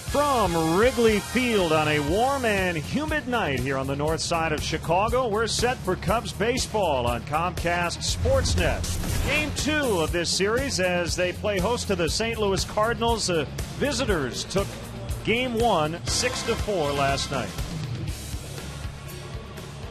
From Wrigley Field on a warm and humid night here on the north side of Chicago, we're set for Cubs baseball on Comcast Sportsnet. Game 2 of this series as they play host to the St. Louis Cardinals. The visitors took Game 1 6-4 last night.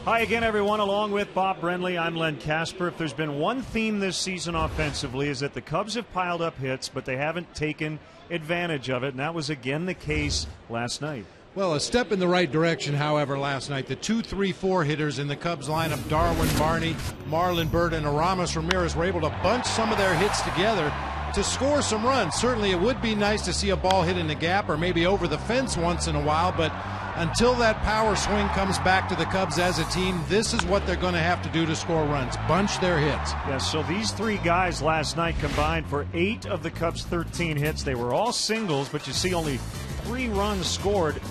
Hi again, everyone. Along with Bob Brenly, I'm Len Casper. If there's been one theme this season offensively is that the Cubs have piled up hits, but they haven't taken advantage of it, and that was again the case last night. Well, a step in the right direction, however, last night. The 2-3-4 hitters in the Cubs lineup, Darwin Barney, Marlon Byrd, and Aramis Ramirez, were able to bunch some of their hits together to score some runs. Certainly it would be nice to see a ball hit in the gap or maybe over the fence once in a while, but until that power swing comes back to the Cubs as a team, this is what they're going to have to do to score runs, bunch their hits. Yes, so these three guys last night combined for 8 of the Cubs' 13 hits. They were all singles, but you see only 3 runs scored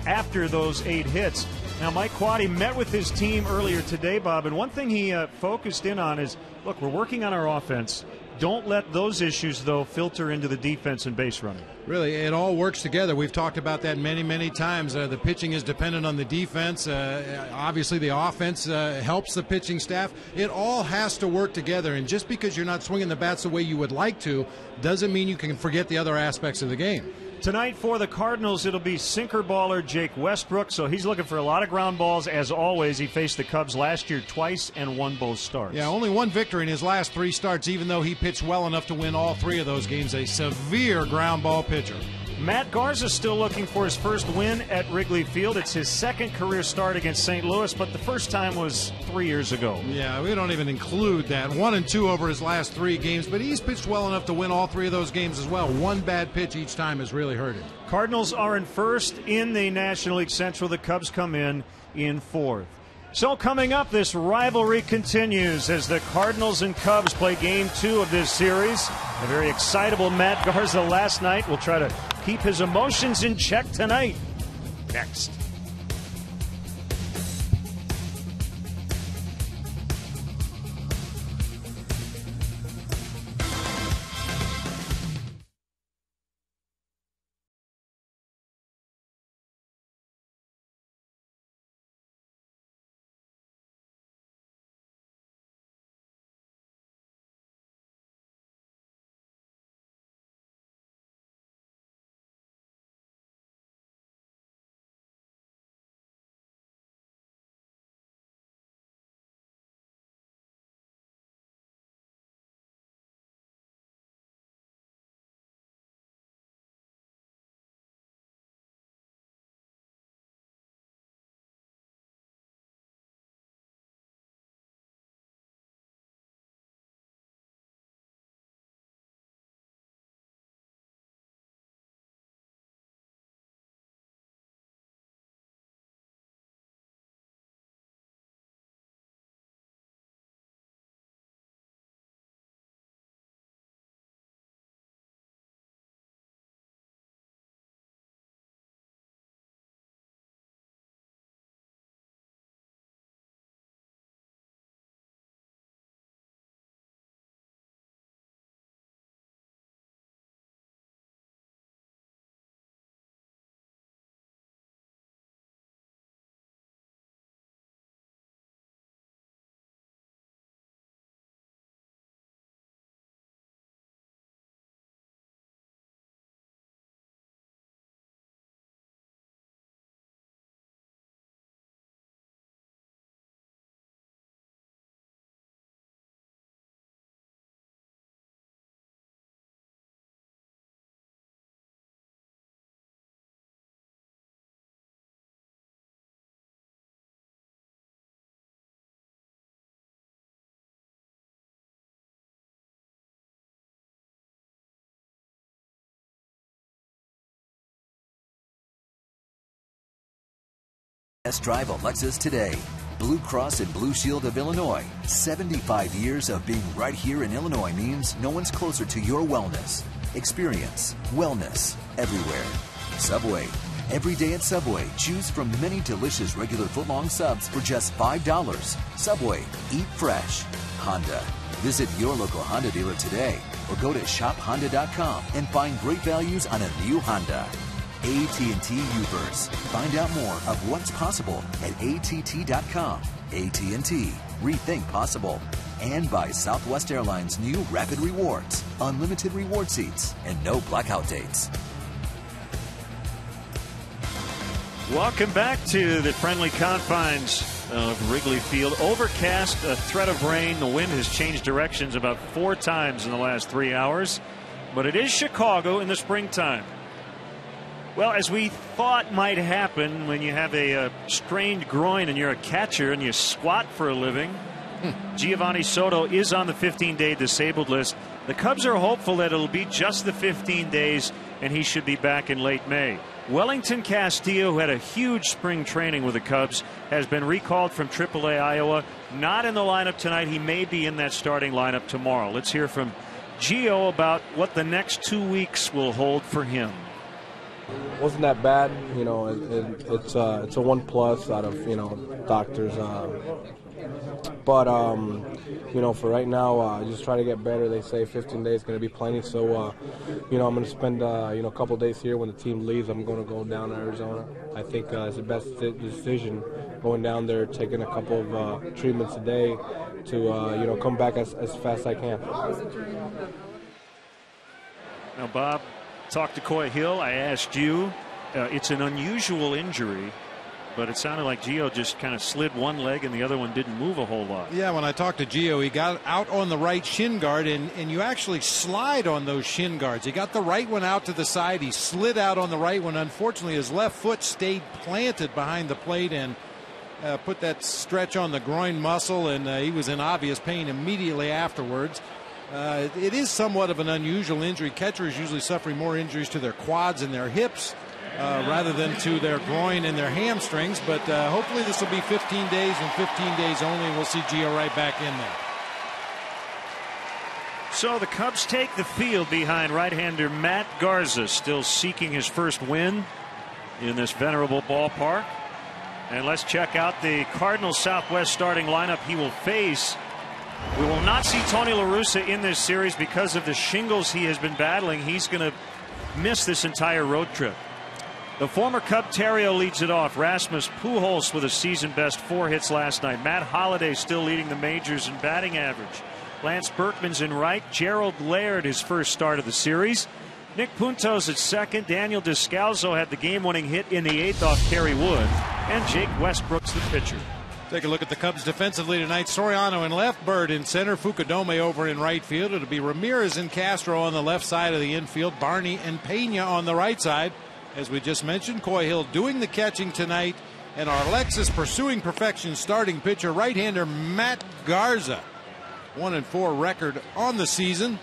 after those 8 hits. Now, Mike Quade met with his team earlier today, Bob, and one thing he focused in on is, look, we're working on our offense. Don't let those issues, though, filter into the defense and base running. Really, it all works together. We've talked about that many, many times. The pitching is dependent on the defense. Obviously, the offense helps the pitching staff. It all has to work together, and just because you're not swinging the bats the way you would like to doesn't mean you can forget the other aspects of the game. Tonight for the Cardinals, it'll be sinker baller Jake Westbrook, so he's looking for a lot of ground balls. As always, he faced the Cubs last year twice and won both starts. Yeah, only one victory in his last 3 starts, even though he pitched well enough to win all 3 of those games. A severe ground ball pitcher. Matt Garza still looking for his first win at Wrigley Field. It's his second career start against St. Louis, but the first time was 3 years ago. Yeah, we don't even include that. 1-2 over his last 3 games, but he's pitched well enough to win all 3 of those games as well. One bad pitch each time has really hurt him. Cardinals are in first in the National League Central. The Cubs come in 4th. So coming up, this rivalry continues as the Cardinals and Cubs play Game 2 of this series. A very excitable Matt Garza last night. We'll try to keep his emotions in check tonight. Next. Test drive a Lexus today. Blue Cross and Blue Shield of Illinois. 75 years of being right here in Illinois means no one's closer to your wellness. Experience wellness everywhere. Subway. Every day at Subway, choose from many delicious regular footlong subs for just $5. Subway. Eat fresh. Honda. Visit your local Honda dealer today or go to shophonda.com and find great values on a new Honda. AT&T Ubers. Find out more of what's possible at att.com. AT&T. Rethink possible. And by Southwest Airlines' new Rapid Rewards. Unlimited reward seats and no blackout dates. Welcome back to the friendly confines of Wrigley Field. Overcast, a threat of rain. The wind has changed directions about 4 times in the last 3 hours. But it is Chicago in the springtime. Well, as we thought might happen when you have a strained groin and you're a catcher and you squat for a living, Giovanni Soto is on the 15-day disabled list. The Cubs are hopeful that it'll be just the 15 days and he should be back in late May. Wellington Castillo, who had a huge spring training with the Cubs, has been recalled from AAA Iowa. Not in the lineup tonight. He may be in that starting lineup tomorrow. Let's hear from Gio about what the next 2 weeks will hold for him. Wasn't that bad, you know. It's a 1+ out of, you know, doctors, but you know, for right now, just try to get better. They say 15 days is going to be plenty, so you know, I'm going to spend you know, a couple days here. When the team leaves, I'm going to go down to Arizona. I think it's the best decision, going down there, taking a couple of treatments a day to you know, come back as fast as I can. Now, Bob, talked to Coy Hill. I asked you. It's an unusual injury, but it sounded like Gio just kind of slid one leg and the other one didn't move a whole lot. Yeah, when I talked to Gio, he got out on the right shin guard, and you actually slide on those shin guards. He got the right one out to the side. He slid out on the right one. Unfortunately, his left foot stayed planted behind the plate and put that stretch on the groin muscle, and he was in obvious pain immediately afterwards. It is somewhat of an unusual injury. Catchers usually suffering more injuries to their quads and their hips rather than to their groin and their hamstrings. But hopefully this will be 15 days and 15 days only, and we'll see Gio right back in there. So the Cubs take the field behind right-hander Matt Garza, still seeking his first win in this venerable ballpark. And let's check out the Cardinals Southwest starting lineup he will face. We will not see Tony La Russa in this series because of the shingles he has been battling. He's going to miss this entire road trip. The former Cub Terrio leads it off. Rasmus Pujols with a season-best 4 hits last night. Matt Holliday still leading the majors in batting average. Lance Berkman's in right. Gerald Laird, his first start of the series. Nick Puntos at second. Daniel Descalzo had the game-winning hit in the 8th off Kerry Wood. And Jake Westbrook's the pitcher. Take a look at the Cubs defensively tonight. Soriano in left, Bird in center, Fukudome over in right field. It'll be Ramirez and Castro on the left side of the infield, Barney and Pena on the right side. As we just mentioned, Coy Hill doing the catching tonight, and our Lexus pursuing perfection starting pitcher, right-hander Matt Garza. 1-4 record on the season.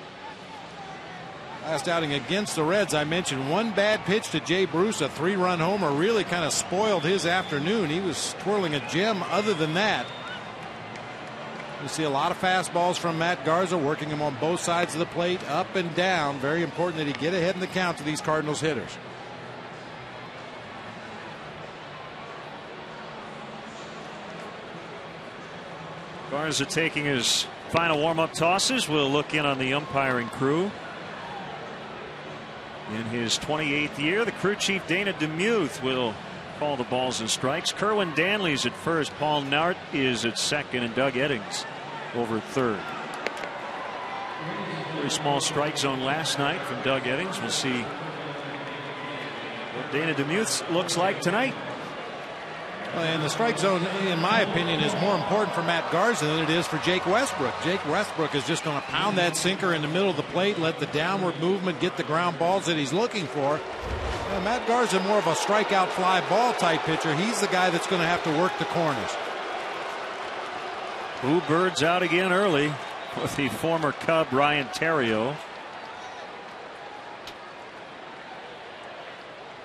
Last outing against the Reds, I mentioned one bad pitch to Jay Bruce, a 3-run homer, really kind of spoiled his afternoon. He was twirling a gem. Other than that, you see a lot of fastballs from Matt Garza, working him on both sides of the plate, up and down. Very important that he get ahead in the count to these Cardinals hitters. Garza taking his final warm-up tosses. We'll look in on the umpiring crew. In his 28th year, the crew chief Dana DeMuth will call the balls and strikes. Kerwin Danley's at first. Paul Nart is at second, and Doug Eddings over third. Very small strike zone last night from Doug Eddings. We'll see what Dana DeMuth looks like tonight. And the strike zone, in my opinion, is more important for Matt Garza than it is for Jake Westbrook. Jake Westbrook is just going to pound that sinker in the middle of the plate, let the downward movement get the ground balls that he's looking for. Matt Garza, more of a strikeout fly ball type pitcher. He's the guy that's going to have to work the corners. Boo Bird's out again early with the former Cub Ryan Terrio.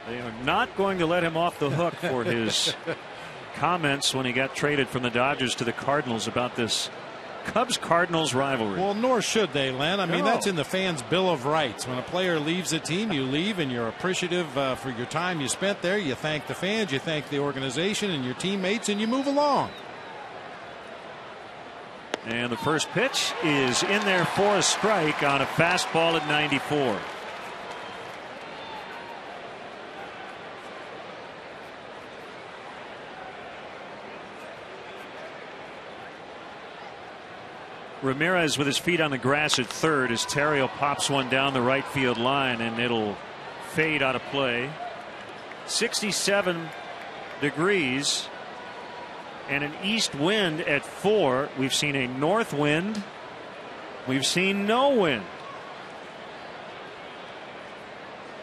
They are not going to let him off the hook for his comments when he got traded from the Dodgers to the Cardinals about this Cubs-Cardinals rivalry. Well, nor should they, Len. I mean, that's in the fans' Bill of Rights. When a player leaves a team, you leave and you're appreciative for your time you spent there. You thank the fans, you thank the organization and your teammates, and you move along. And the first pitch is in there for a strike on a fastball at 94. Ramirez with his feet on the grass at third as Terrio pops one down the right field line, and it'll fade out of play. 67 degrees and an east wind at 4. We've seen a north wind. We've seen no wind.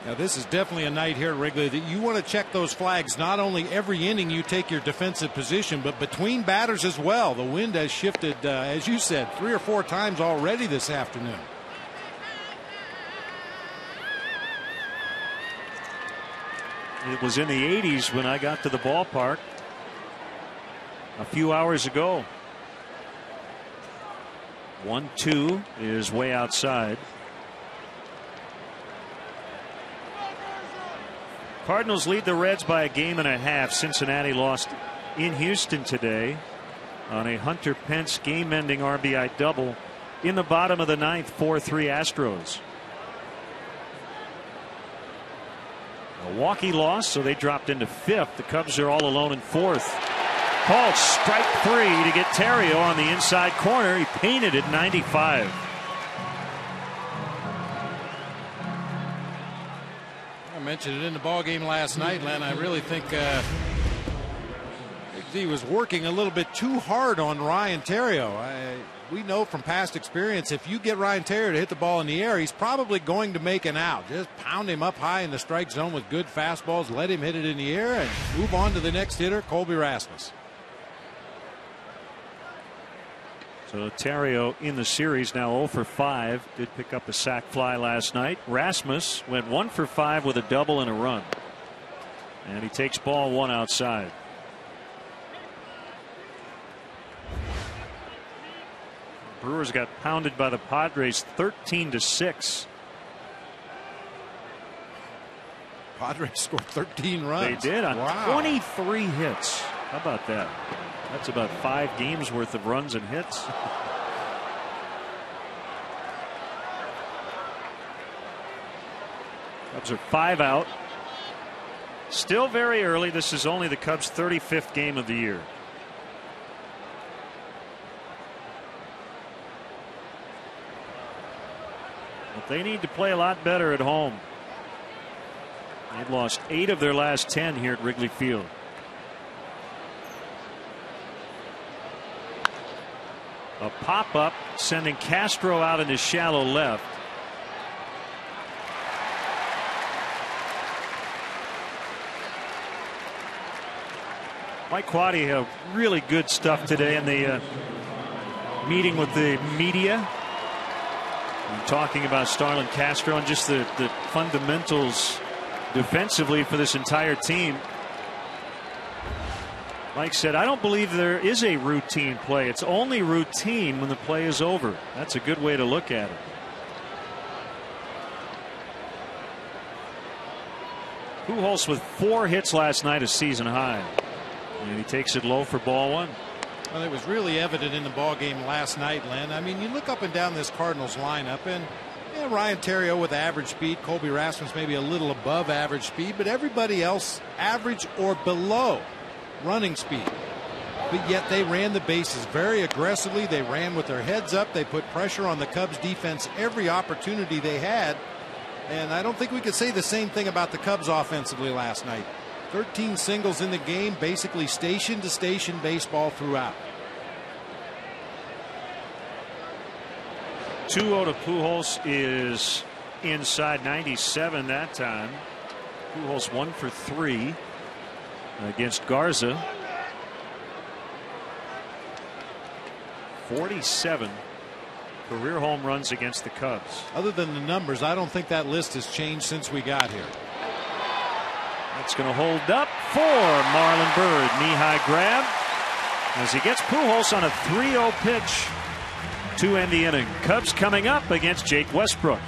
Now this is definitely a night here at Wrigley that you want to check those flags. Not only every inning you take your defensive position, but between batters as well. The wind has shifted, as you said, 3 or 4 times already this afternoon. It was in the 80s when I got to the ballpark a few hours ago. 1-2 is way outside. Cardinals lead the Reds by a game and a half. Cincinnati lost in Houston today on a Hunter Pence game-ending RBI double in the bottom of the 9th. 4-3 Astros. Milwaukee lost, so they dropped into 5th. The Cubs are all alone in 4th. Called strike 3 to get Terrio on the inside corner. He painted it 95. I mentioned it in the ball game last night, Len. I really think he was working a little bit too hard on Ryan Terrio. We know from past experience, if you get Ryan Terrio to hit the ball in the air, he's probably going to make an out. Just pound him up high in the strike zone with good fastballs, let him hit it in the air, and move on to the next hitter, Colby Rasmus. So Terrio in the series now 0 for 5. Did pick up a sac fly last night. Rasmus went 1 for 5 with a double and a run. And he takes ball 1 outside. Brewers got pounded by the Padres 13-6. Padres scored 13 runs. They did on wow. 23 hits. How about that? That's about 5 games worth of runs and hits. Cubs are 5 out. Still very early. This is only the Cubs' 35th game of the year. But they need to play a lot better at home. They've lost 8 of their last 10 here at Wrigley Field. A pop-up sending Castro out into shallow left. Mike Quade had really good stuff today in the meeting with the media. And talking about Starlin Castro and just the fundamentals defensively for this entire team. Mike said, I don't believe there is a routine play. It's only routine when the play is over. That's a good way to look at it. Pujols with 4 hits last night, a season high. And he takes it low for ball 1. Well, it was really evident in the ball game last night, Len. I mean, you look up and down this Cardinals lineup, and Ryan Terrio with average speed, Colby Rasmus maybe a little above average speed, but everybody else average or below running speed. But yet they ran the bases very aggressively. They ran with their heads up. They put pressure on the Cubs defense every opportunity they had. And I don't think we could say the same thing about the Cubs offensively last night. 13 singles in the game, basically station to station baseball throughout. 2-0 to Pujols is inside 97 that time. Pujols 1 for 3 against Garza. 47 career home runs against the Cubs. Other than the numbers, I don't think that list has changed since we got here. That's going to hold up for Marlon Byrd. Knee-high grab as he gets Pujols on a 3-0 pitch to end the inning. Cubs coming up against Jake Westbrook.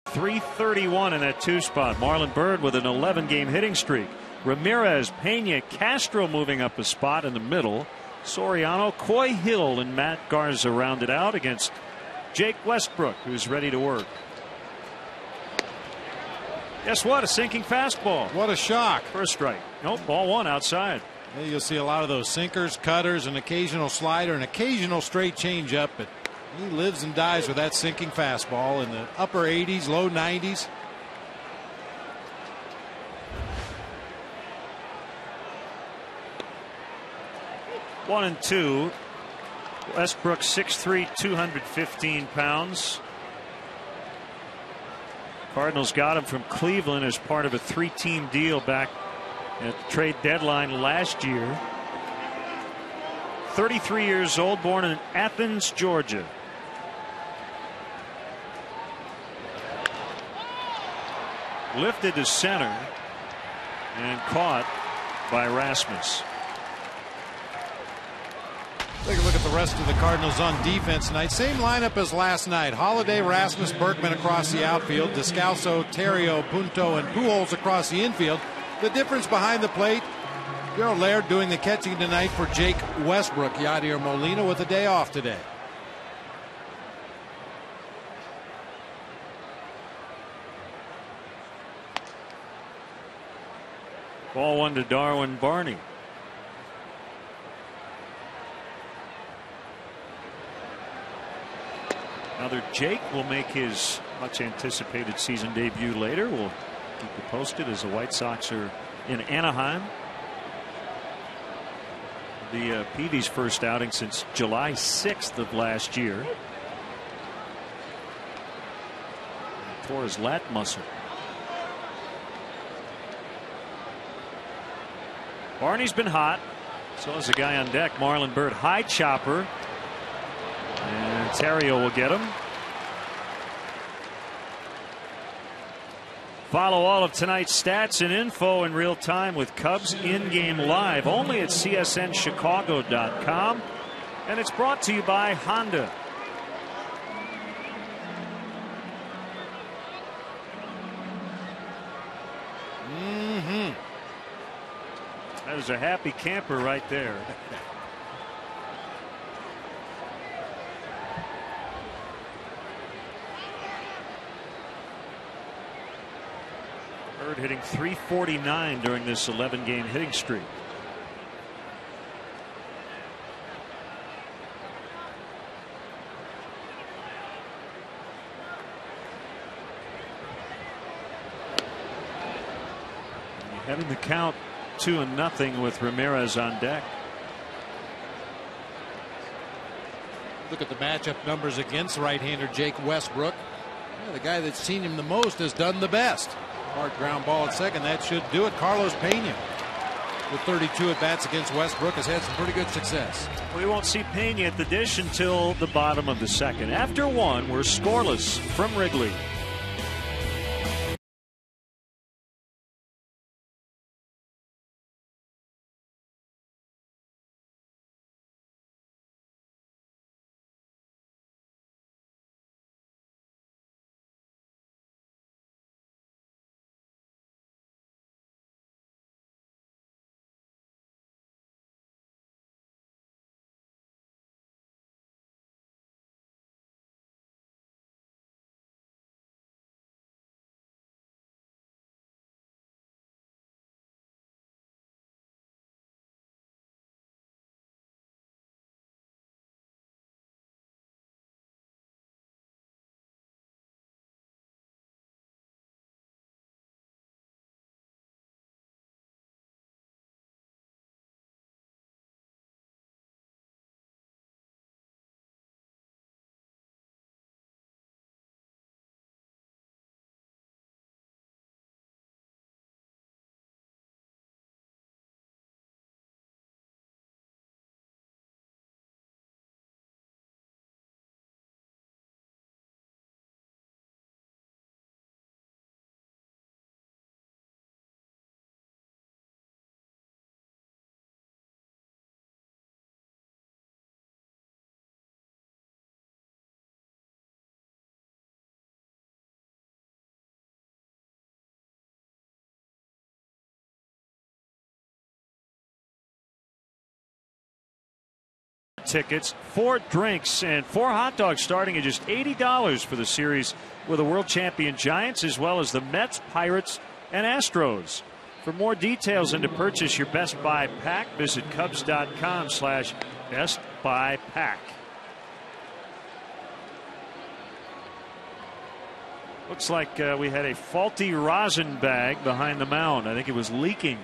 331 in that 2 spot. Marlon Byrd with an 11-game hitting streak. Ramirez, Pena, Castro moving up a spot in the middle. Soriano, Coy Hill, and Matt Garza rounded out against Jake Westbrook, who's ready to work. Guess what? A sinking fastball. What a shock. First strike. Nope, ball 1 outside. Yeah, you'll see a lot of those sinkers, cutters, an occasional slider, an occasional straight changeup, but he lives and dies with that sinking fastball in the upper 80s, low 90s. One and two. Westbrook 6'3", 215 pounds. Cardinals got him from Cleveland as part of a 3-team deal back at the trade deadline last year. 33 years old, born in Athens, Georgia. Lifted to center and caught by Rasmus. Take a look at the rest of the Cardinals on defense tonight. Same lineup as last night. Holiday, Rasmus, Berkman across the outfield. Descalso, Terrio, Punto, and Pujols across the infield. The difference behind the plate, Gerald Laird doing the catching tonight for Jake Westbrook. Yadier Molina with a day off today. Ball 1 to Darwin Barney. Another Jake will make his much anticipated season debut later. We'll keep you posted as the White Sox are in Anaheim. The Peavy's first outing since July 6th of last year. Tore his lat muscle. Barney's been hot. So has the guy on deck, Marlon Byrd. High chopper. And Terrio will get him. Follow all of tonight's stats and info in real time with Cubs in-game live only at csnchicago.com. And it's brought to you by Honda. That is a happy camper right there. Byrd hitting .349 during this 11-game hitting streak. Having the count 2-0 with Ramirez on deck. Look at the matchup numbers against right-hander Jake Westbrook. Yeah, the guy that's seen him the most has done the best. Hard ground ball at second. That should do it. Carlos Pena with 32 at bats against Westbrook has had some pretty good success. We won't see Pena at the dish until the bottom of the second. After 1, we're scoreless from Wrigley. tickets, 4 drinks, and 4 hot dogs starting at just $80 for the series with the world champion Giants, as well as the Mets, Pirates, and Astros. For more details and to purchase your Best Buy pack, visit Cubs.com/Best Buy Pack. Looks like we had a faulty rosin bag behind the mound. I think it was leaking.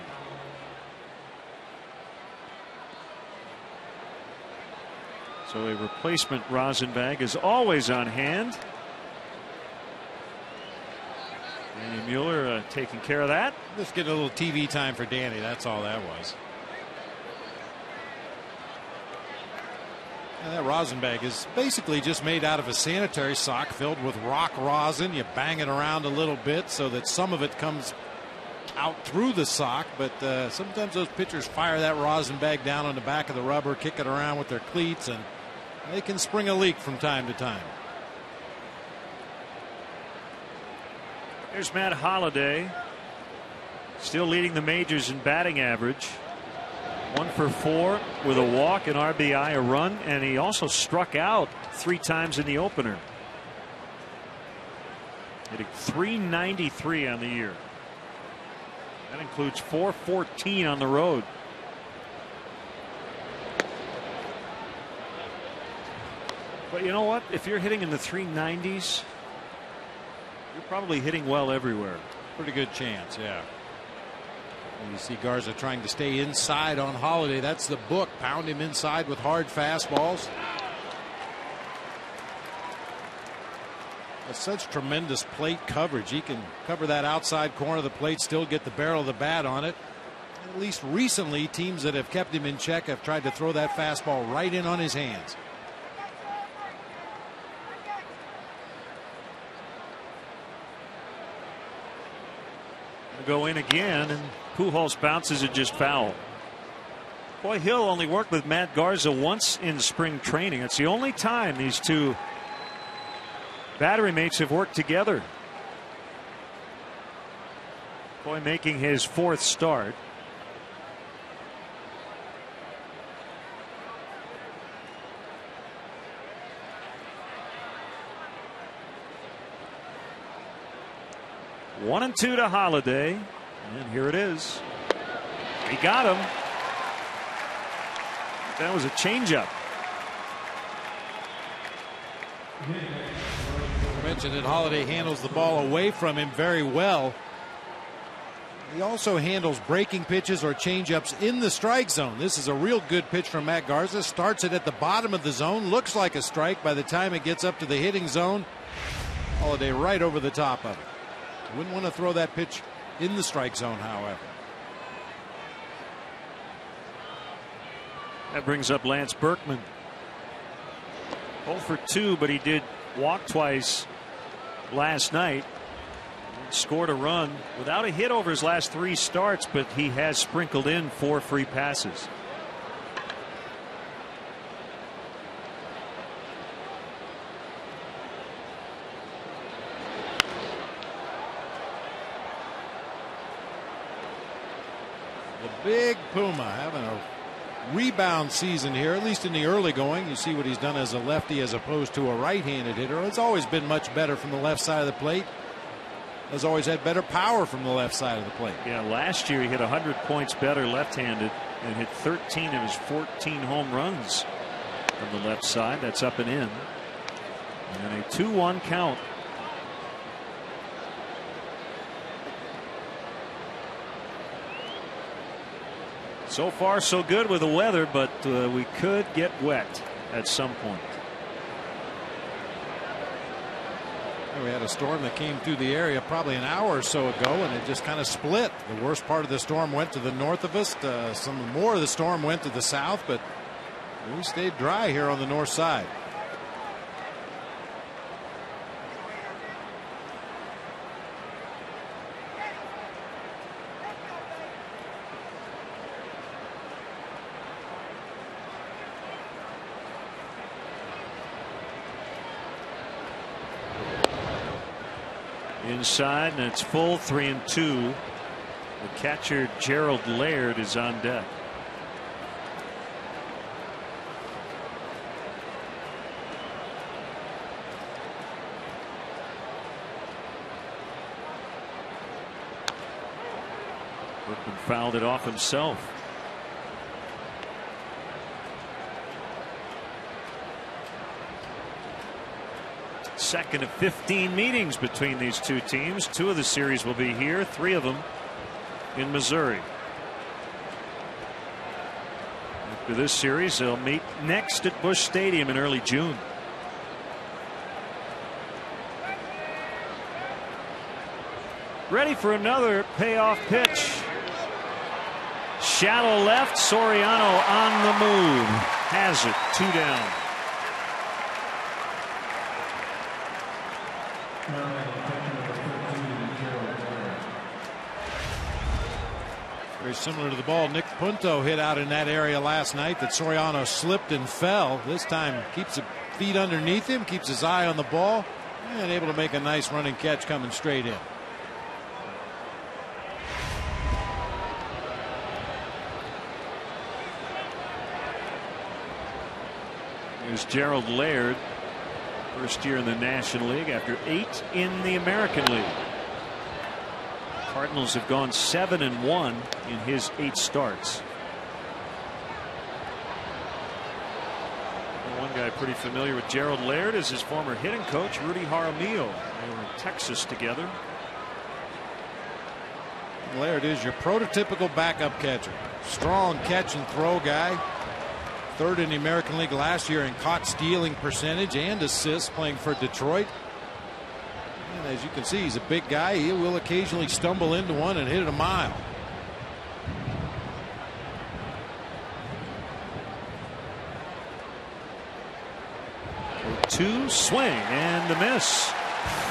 So a replacement rosin bag is always on hand. Danny Mueller taking care of that. Just get a little TV time for Danny. That's all that was. And that rosin bag is basically just made out of a sanitary sock filled with rock rosin. You bang it around a little bit so that some of it comes out through the sock, but sometimes those pitchers fire that rosin bag down on the back of the rubber, kick it around with their cleats, and they can spring a leak from time to time. There's Matt Holliday, still leading the majors in batting average. 1 for 4 with a walk, an RBI, a run, and he also struck out 3 times in the opener. Hitting .393 on the year. That includes .414 on the road. But you know what? If you're hitting in the 390s, you're probably hitting well everywhere. Pretty good chance, yeah. And you see Garza trying to stay inside on Holliday. That's the book. Pound him inside with hard fastballs. That's such tremendous plate coverage. He can cover that outside corner of the plate, still get the barrel of the bat on it. At least recently, teams that have kept him in check have tried to throw that fastball right in on his hands. Go in again, and Pujols bounces it just foul. Boy, Hill only worked with Matt Garza once in spring training. It's the only time these two battery mates have worked together. Boy, making his 4th start. One and 2 to Holliday, and here it is. He got him. That was a changeup. I mentioned that Holliday handles the ball away from him very well. He also handles breaking pitches or changeups in the strike zone. This is a real good pitch from Matt Garza. Starts it at the bottom of the zone. Looks like a strike by the time it gets up to the hitting zone. Holliday right over the top of it. Wouldn't want to throw that pitch in the strike zone, however. That brings up Lance Berkman. 0 for 2, but he did walk twice last night. Scored a run without a hit over his last 3 starts, but he has sprinkled in 4 free passes. Big Puma having a rebound season here, at least in the early going. You see what he's done as a lefty as opposed to a right-handed hitter. It's always been much better from the left side of the plate. Has always had better power from the left side of the plate. Yeah, last year he hit 100 points better left-handed and hit 13 of his 14 home runs from the left side. That's up and in. And a 2-1 count. So far so good with the weather, but we could get wet at some point. We had a storm that came through the area probably an hour or so ago, and it just kind of split. The worst part of the storm went to the north of us. Some more of the storm went to the south, but we stayed dry here on the north side. Inside, and it's full 3-2. The catcher Gerald Laird is on deck. Workman fouled it off himself. Second of 15 meetings between these two teams. 2 of the series will be here, 3 of them in Missouri. After this series, they'll meet next at Busch Stadium in early June. Ready for another payoff pitch. Shallow left. Soriano on the move. Has it. 2 down. Very similar to the ball Nick Punto hit out in that area last night that Soriano slipped and fell. This time keeps his feet underneath him, keeps his eye on the ball, and able to make a nice running catch coming straight in. Here's Gerald Laird, first year in the National League after 8 in the American League. Cardinals have gone 7-1 in his 8 starts. One guy pretty familiar with Gerald Laird is his former hitting coach Rudy Jaramillo. They were in Texas together. Laird is your prototypical backup catcher. Strong catch and throw guy. 3rd in the American League last year in caught stealing percentage and assists playing for Detroit. And as you can see, he's a big guy. He will occasionally stumble into one and hit it a mile. Two swing and a miss.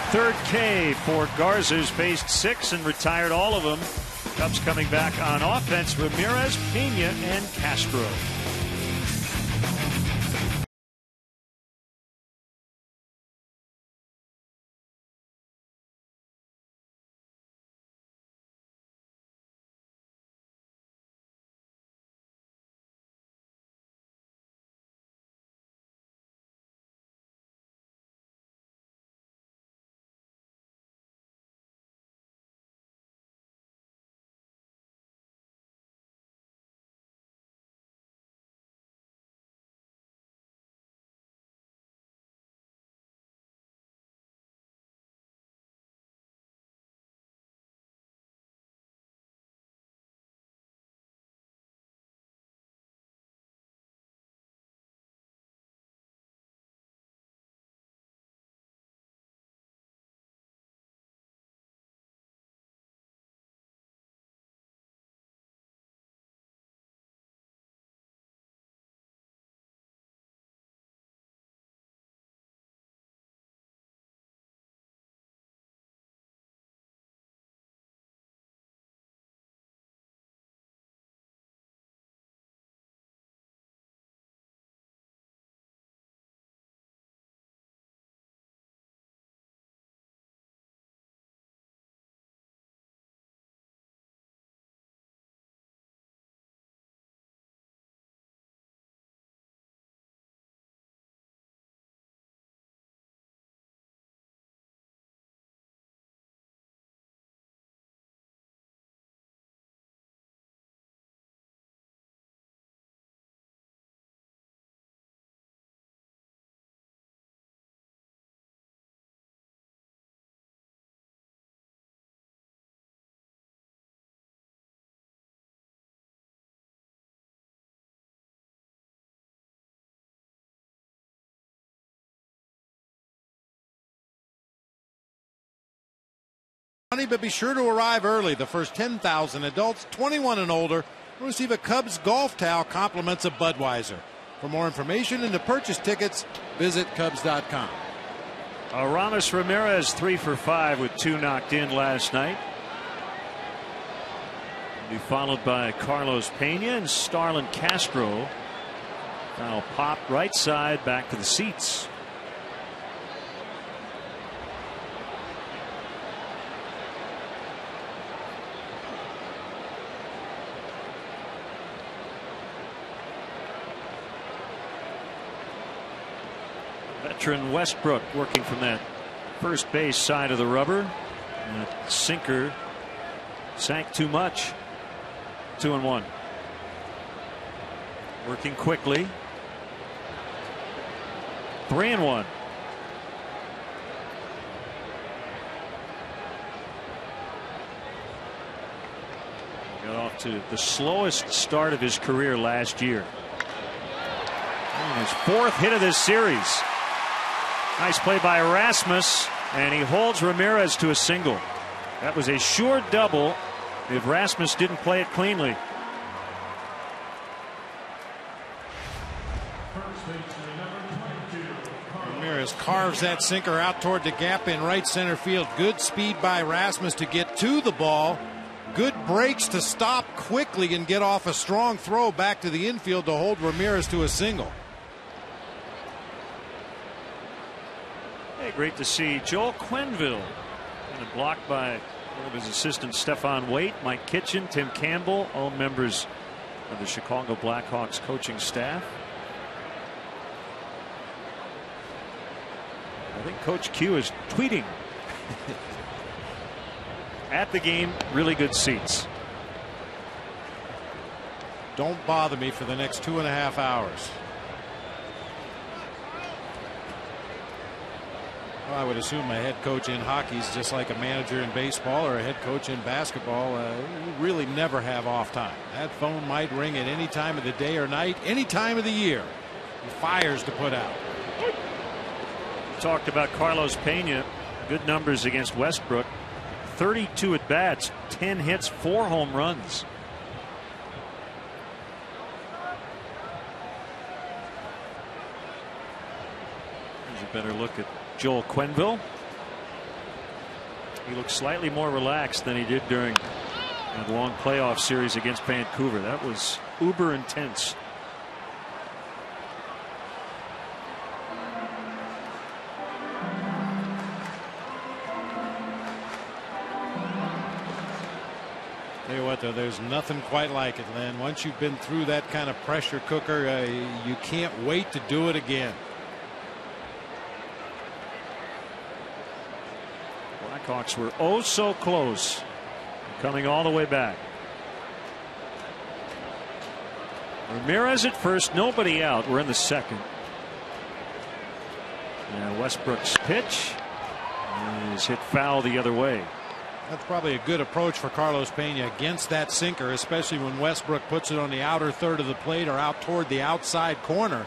3rd K for Garza, who's faced 6 and retired all of them. Cubs coming back on offense. Ramirez, Pena, and Castro. But be sure to arrive early. The first 10,000 adults 21 and older will receive a Cubs golf towel compliments of Budweiser. For more information and to purchase tickets, visit Cubs.com. Aramis Ramirez 3 for 5 with 2 knocked in last night. Be followed by Carlos Pena and Starlin Castro. Foul pop right side back to the seats. Veteran Westbrook working from that first base side of the rubber. And that sinker sank too much. 2-1. Working quickly. 3-1. Got off to the slowest start of his career last year. And his 4th hit of this series. Nice play by Rasmus, and he holds Ramirez to a single. That was a sure double if Rasmus didn't play it cleanly. Ramirez carves that sinker out toward the gap in right center field. Good speed by Rasmus to get to the ball. Good breaks to stop quickly and get off a strong throw back to the infield to hold Ramirez to a single. Hey, great to see Joel Quenneville. And blocked by one of his assistants, Stefan Waite, Mike Kitchen, Tim Campbell, all members of the Chicago Blackhawks coaching staff. I think Coach Q is tweeting. At the game, really good seats. Don't bother me for the next 2.5 hours. Well, I would assume a head coach in hockey is just like a manager in baseball or a head coach in basketball. You really never have off time. That phone might ring at any time of the day or night, any time of the year. Fires to put out. Talked about Carlos Pena. Good numbers against Westbrook. 32 at bats, 10 hits, 4 home runs. Here's a better look at Joel Quenneville. He looks slightly more relaxed than he did during that long playoff series against Vancouver. That was uber intense. Tell you what, though, there's nothing quite like it, Len. Once you've been through that kind of pressure cooker, you can't wait to do it again. Blackhawks were oh so close, coming all the way back. Ramirez at first, nobody out. We're in the 2nd. And Westbrook's pitch is hit foul the other way. That's probably a good approach for Carlos Pena against that sinker, especially when Westbrook puts it on the outer third of the plate or out toward the outside corner.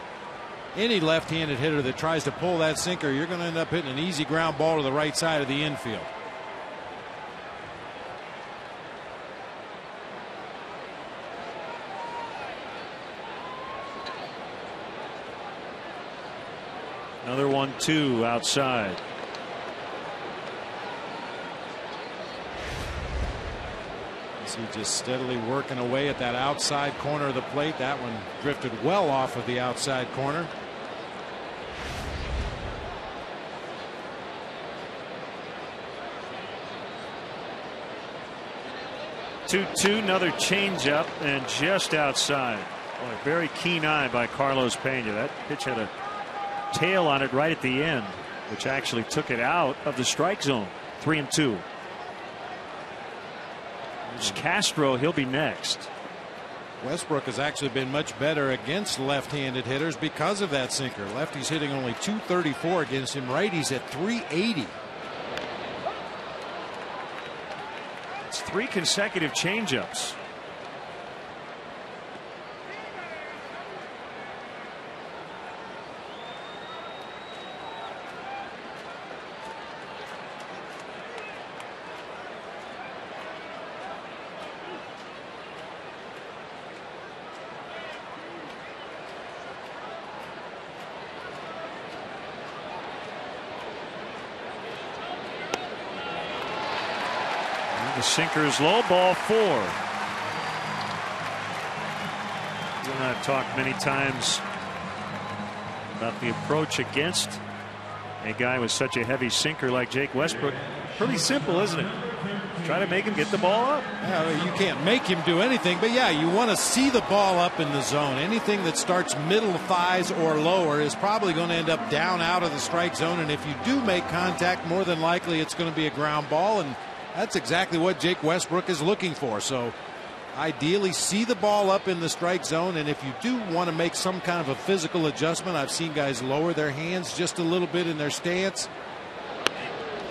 Any left-handed hitter that tries to pull that sinker, you're going to end up hitting an easy ground ball to the right side of the infield. Another 1-2 outside. He's just steadily working away at that outside corner of the plate. That one drifted well off of the outside corner. Another changeup and just outside. Oh, a very keen eye by Carlos Pena. That pitch had a tail on it right at the end, which actually took it out of the strike zone. 3-2. Castro, he'll be next. Westbrook has actually been much better against left-handed hitters because of that sinker. Lefty's hitting only .234 against him. Righty's at .380. It's 3 consecutive changeups. The sinker's low, ball 4. You and I have talked many times about the approach against a guy with such a heavy sinker like Jake Westbrook. Pretty simple, isn't it? Try to make him get the ball up. Yeah, you can't make him do anything, but yeah, you want to see the ball up in the zone. Anything that starts middle thighs or lower is probably going to end up down out of the strike zone, and if you do make contact, more than likely it's going to be a ground ball, and that's exactly what Jake Westbrook is looking for. So ideally see the ball up in the strike zone, and if you do want to make some kind of a physical adjustment, I've seen guys lower their hands just a little bit in their stance.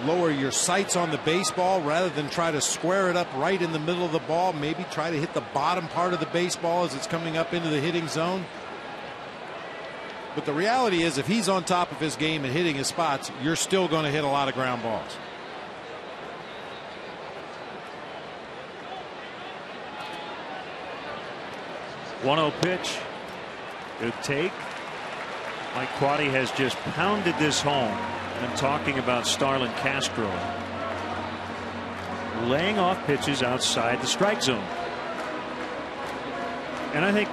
Lower your sights on the baseball rather than try to square it up right in the middle of the ball. Maybe try to hit the bottom part of the baseball as it's coming up into the hitting zone. But the reality is, if he's on top of his game and hitting his spots, you're still going to hit a lot of ground balls. One-0 pitch. Good take. Mike Quade has just pounded this home. I'm talking about Starlin Castro laying off pitches outside the strike zone. And I think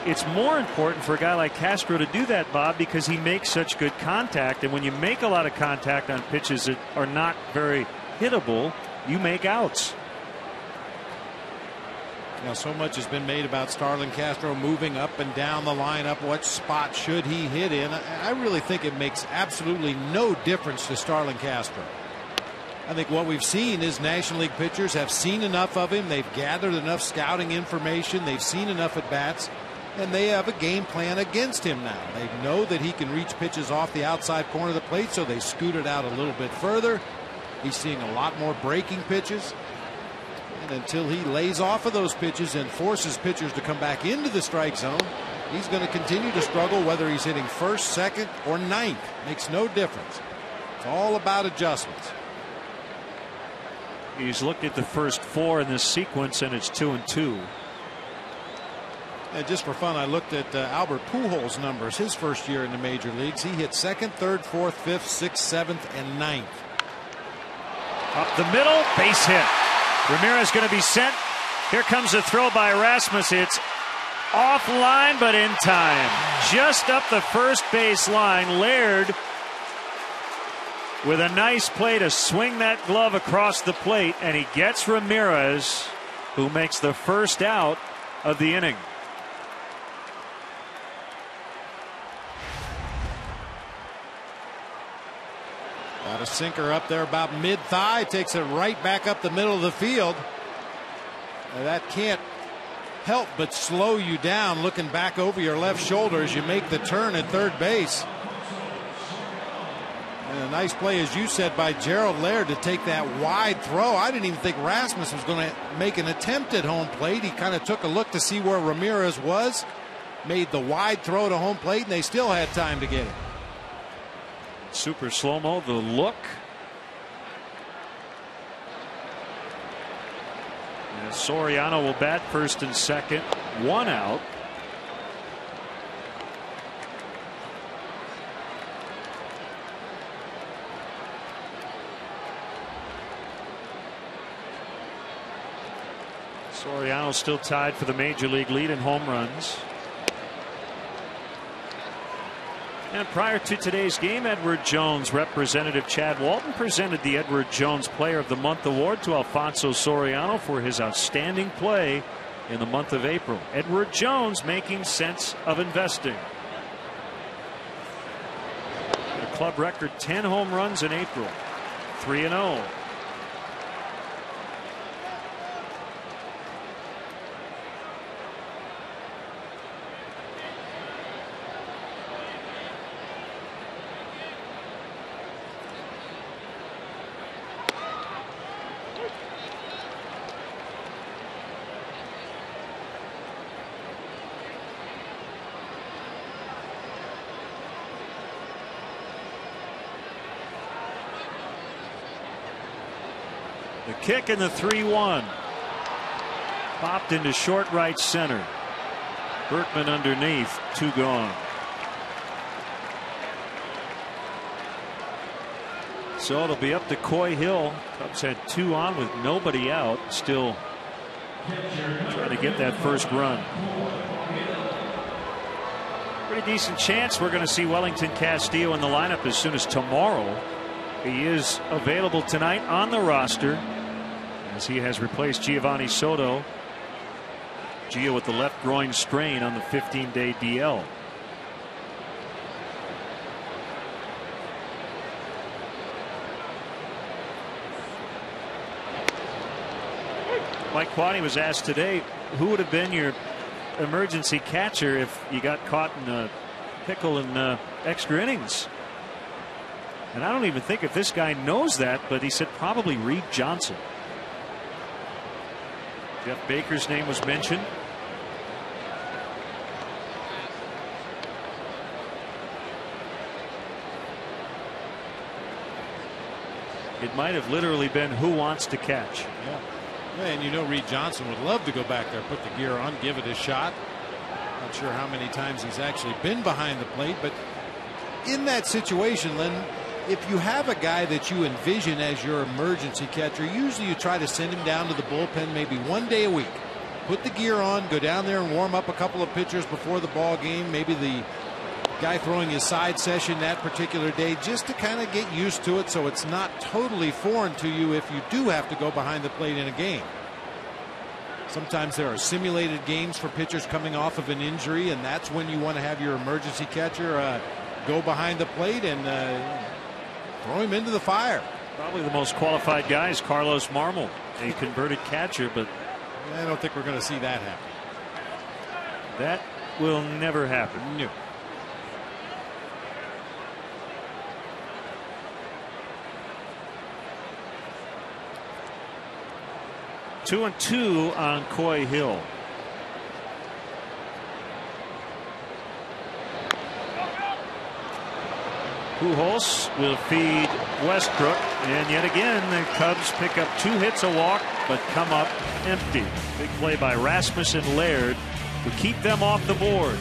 it's more important for a guy like Castro to do that, Bob, because he makes such good contact. And when you make a lot of contact on pitches that are not very hittable, you make outs. Now, so much has been made about Starlin Castro moving up and down the lineup. What spot should he hit in? I really think it makes absolutely no difference to Starlin Castro. I think what we've seen is National League pitchers have seen enough of him. They've gathered enough scouting information. They've seen enough at bats, and they have a game plan against him now. They know that he can reach pitches off the outside corner of the plate, so they scoot it out a little bit further. He's seeing a lot more breaking pitches. And until he lays off of those pitches and forces pitchers to come back into the strike zone, he's going to continue to struggle, whether he's hitting first, second, or ninth. Makes no difference. It's all about adjustments. He's looked at the first four in this sequence, and it's 2-2. And just for fun, I looked at Albert Pujols' numbers his first year in the major leagues. He hit second, third, fourth, fifth, sixth, seventh, and ninth. Up the middle, base hit. Ramirez going to be sent. Here comes a throw by Rasmus. It's offline, but in time. Just up the first base line. Laird with a nice play to swing that glove across the plate, and he gets Ramirez, who makes the first out of the inning. Got a sinker up there about mid-thigh, takes it right back up the middle of the field. Now that can't help but slow you down looking back over your left shoulder as you make the turn at third base. And a nice play, as you said, by Gerald Laird to take that wide throw. I didn't even think Rasmus was going to make an attempt at home plate. He kind of took a look to see where Ramirez was, made the wide throw to home plate, and they still had time to get it. Super slow-mo, the look. And Soriano will bat first and second. One out. Soriano still tied for the major league lead in home runs. And prior to today's game, Edward Jones, Representative Chad Walton presented the Edward Jones Player of the Month award to Alfonso Soriano for his outstanding play in the month of April. Edward Jones making sense of investing. A club record 10 home runs in April. 3-0. The kick and the 3-1. Popped into short right center. Berkman underneath. Two gone. So it'll be up to Coy Hill. Cubs had two on with nobody out. Still trying to get that first run. Pretty decent chance we're going to see Wellington Castillo in the lineup as soon as tomorrow. He is available tonight on the roster as he has replaced Giovanni Soto. Gio with the left groin strain on the 15-day DL. Mike Quade was asked today who would have been your emergency catcher if you got caught in a pickle in extra innings? And I don't even think if this guy knows that, but he said probably Reed Johnson. Jeff Baker's name was mentioned. It might have literally been who wants to catch. Yeah, and you know Reed Johnson would love to go back there, put the gear on, give it a shot. Not sure how many times he's actually been behind the plate, but in that situation, Len, if you have a guy that you envision as your emergency catcher, usually you try to send him down to the bullpen maybe one day a week. Put the gear on, go down there and warm up a couple of pitchers before the ball game. Maybe the guy throwing his side session that particular day, just to kind of get used to it so it's not totally foreign to you if you do have to go behind the plate in a game. Sometimes there are simulated games for pitchers coming off of an injury, and that's when you want to have your emergency catcher go behind the plate and throw him into the fire. Probably the most qualified guy is Carlos Marmol, a converted catcher, but I don't think we're going to see that happen. That will never happen. No. Two and two on Coy Hill. Pujols will feed Westbrook, and yet again the Cubs pick up 2 hits, a walk, but come up empty. Big play by Rasmus and Laird to keep them off the board.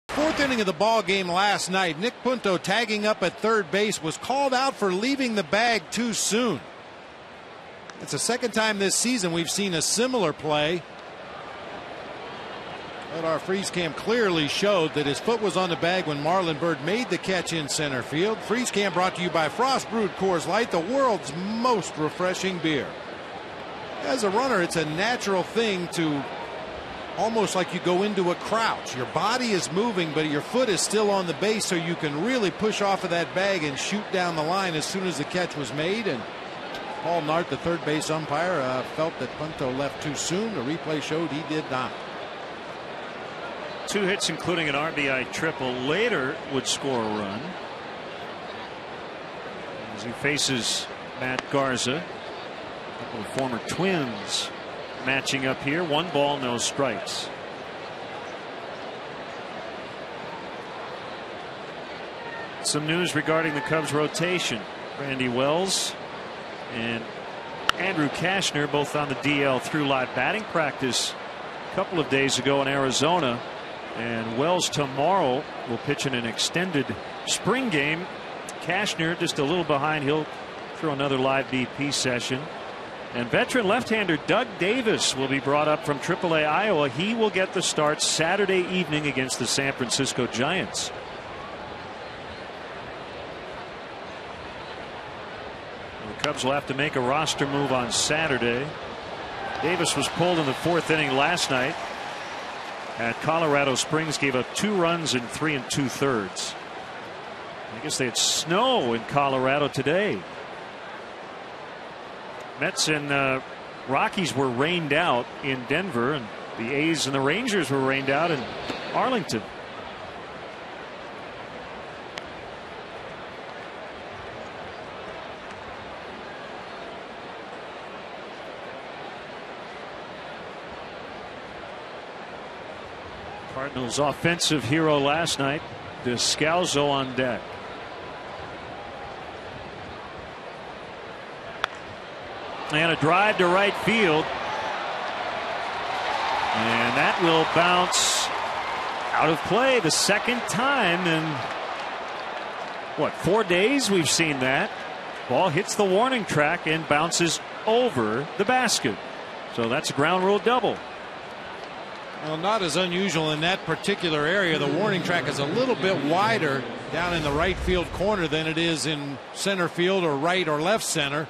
Fourth inning of the ball game last night, Nick Punto tagging up at third base was called out for leaving the bag too soon. It's the second time this season we've seen a similar play. But our freeze cam clearly showed that his foot was on the bag when Marlon Byrd made the catch in center field. Freeze cam brought to you by Frost Brewed Coors Light, the world's most refreshing beer. As a runner, it's a natural thing to almost like you go into a crouch. Your body is moving, but your foot is still on the base, so you can really push off of that bag and shoot down the line as soon as the catch was made. And Paul Nart, the third base umpire, felt that Punto left too soon. The replay showed he did not. 2 hits, including an RBI triple. Later would score a run as he faces Matt Garza. A couple of former Twins matching up here. 1 ball, no strikes. some news regarding the Cubs rotation. Randy Wells and Andrew Kashner both on the DL through live batting practice a couple of days ago in Arizona. And Wells tomorrow will pitch in an extended spring game. Kashner just a little behind. He'll throw another live BP session. And veteran left-hander Doug Davis will be brought up from AAA Iowa. He will get the start Saturday evening against the San Francisco Giants. The Cubs will have to make a roster move on Saturday. Davis was pulled in the 4th inning last night at Colorado Springs, gave up 2 runs in 3 2/3. I guess they had snow in Colorado today. Mets and Rockies were rained out in Denver, and the A's and the Rangers were rained out in Arlington. Cardinals offensive hero last night, Descalso on deck. And a drive to right field. And that will bounce out of play the second time in, what, 4 days we've seen that. Ball hits the warning track and bounces over the basket. So that's a ground rule double. Well, not as unusual in that particular area. The warning track is a little bit wider down in the right field corner than it is in center field or right or left center.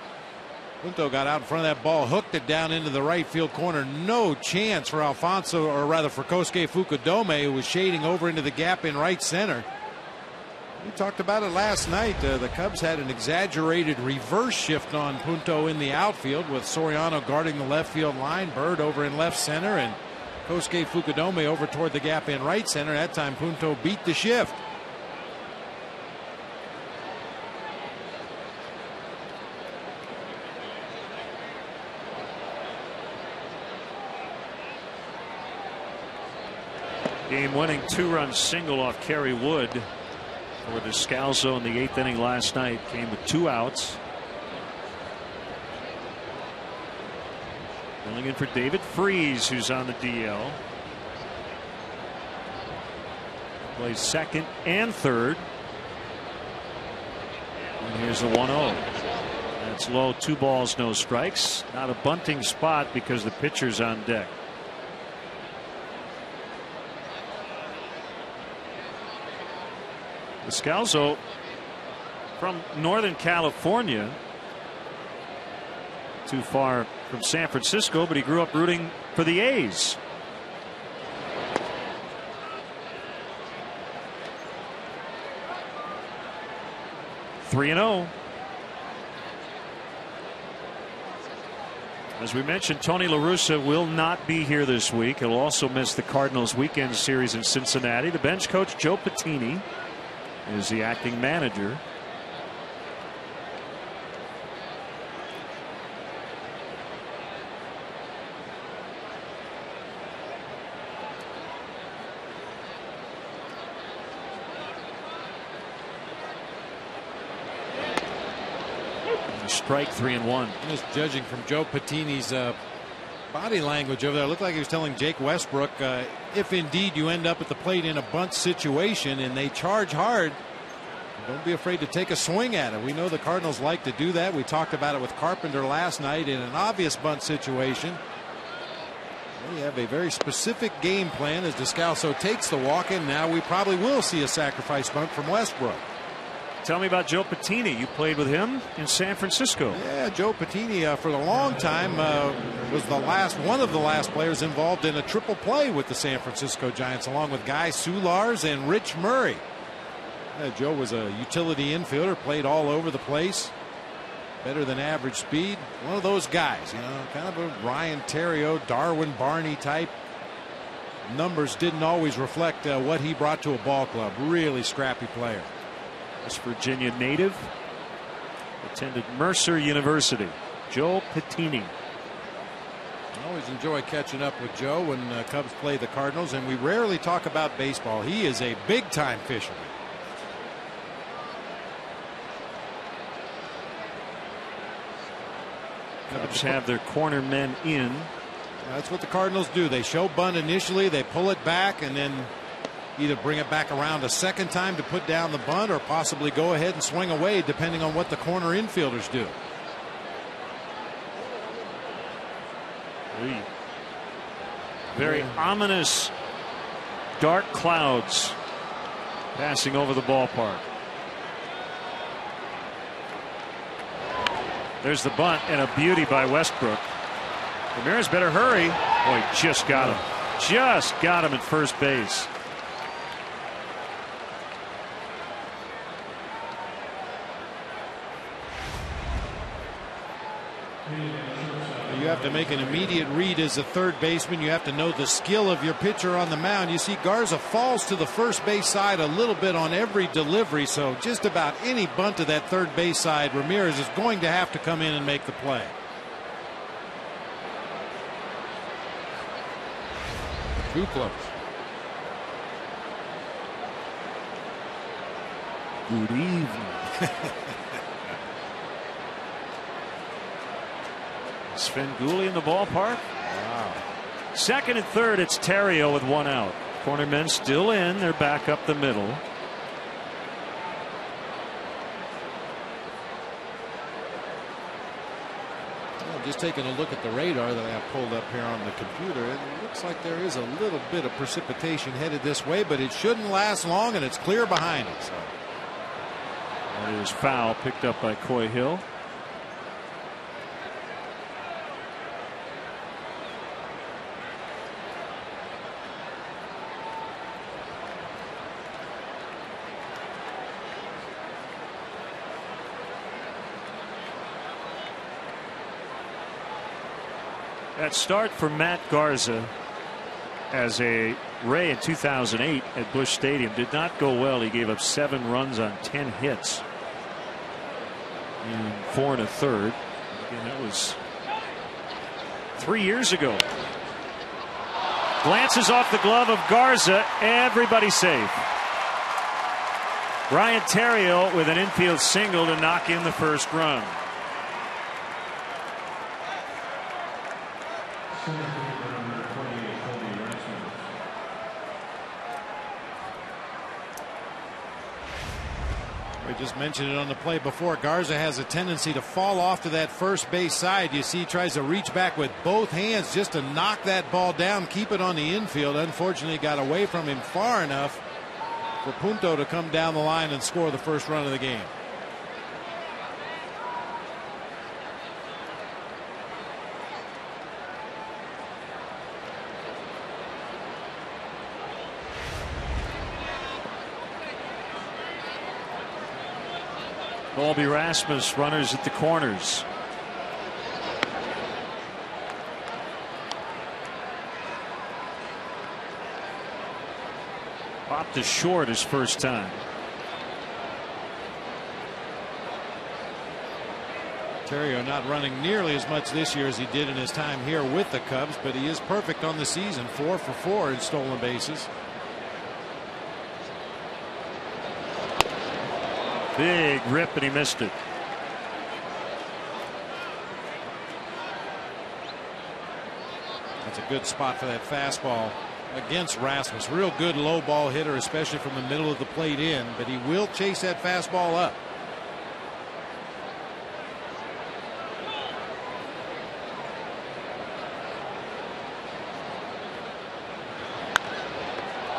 Punto got out in front of that ball, hooked it down into the right field corner. No chance for Alfonso, or rather for Kosuke Fukudome, who was shading over into the gap in right center. We talked about it last night. The Cubs had an exaggerated reverse shift on Punto in the outfield, with Soriano guarding the left field line, Bird over in left center, and Kosuke Fukudome over toward the gap in right center. That time Punto beat the shift. Game-winning 2-run single off Kerry Wood for Descalso in the 8th inning last night. Came with 2 outs. Filling in for David Freese, who's on the DL. Plays second and third. And here's the 1-0. That's low. 2 balls, no strikes. Not a bunting spot because the pitcher's on deck. Descalso from Northern California, too far from San Francisco, but he grew up rooting for the A's. Three and 0. As we mentioned, Tony La Russa will not be here this week. He'll also miss the Cardinals weekend series in Cincinnati. The bench coach Joe Patini is the acting manager. Strike 3-1. Just judging from Joe Patini's body language over there, it looked like he was telling Jake Westbrook, if indeed you end up at the plate in a bunt situation and they charge hard, don't be afraid to take a swing at it. We know the Cardinals like to do that. We talked about it with Carpenter last night in an obvious bunt situation. We have a very specific game plan as Descalso takes the walk, and now we probably will see a sacrifice bunt from Westbrook. Tell me about Joe Patini. You played with him in San Francisco. Yeah, Joe Patini for a long time was one of the last players involved in a triple play with the San Francisco Giants, along with Guy Soulars and Rich Murray. Joe was a utility infielder, played all over the place, better than average speed. One of those guys, you know, kind of a Ryan Theriot, Darwin Barney type. Numbers didn't always reflect what he brought to a ball club. Really scrappy player. West Virginia native, attended Mercer University. Joe Patini. I always enjoy catching up with Joe when Cubs play the Cardinals, and we rarely talk about baseball. He is a big time fisherman. Cubs have their corner men in. That's what the Cardinals do. They show bunt initially, they pull it back, and then either bring it back around a second time to put down the bunt or possibly go ahead and swing away depending on what the corner infielders do. Very ominous dark clouds passing over the ballpark. There's the bunt and a beauty by Westbrook. Ramirez better hurry. Boy, just got him. Just got him at first base. You have to make an immediate read as a third baseman. You have to know the skill of your pitcher on the mound. You see Garza falls to the first base side a little bit on every delivery, so just about any bunt to that third base side, Ramirez is going to have to come in and make the play. Too close. Good evening. Svengoolie in the ballpark. Wow. Second and third, it's Terrio with one out. Corner men still in. They're back up the middle. Well, just taking a look at the radar that I have pulled up here on the computer, it looks like there is a little bit of precipitation headed this way, but it shouldn't last long, and it's clear behind it. So. That is foul, picked up by Coy Hill. That start for Matt Garza as a Ray in 2008 at Busch Stadium did not go well. He gave up 7 runs on 10 hits in 4 1/3. Again, that was 3 years ago. Glances off the glove of Garza. Everybody safe. Ryan Terrio with an infield single to knock in the first run. We just mentioned it on the play before. Garza has a tendency to fall off to that first base side. You see he tries to reach back with both hands just to knock that ball down, keep it on the infield. Unfortunately, got away from him far enough for Punto to come down the line and score the first run of the game. Colby Rasmus, runners at the corners. Popped to short his first time. Terrio not running nearly as much this year as he did in his time here with the Cubs, but he is perfect on the season. 4 for 4 in stolen bases. Big rip, and he missed it. That's a good spot for that fastball against Rasmus. Real good low ball hitter, especially from the middle of the plate in, but he will chase that fastball up.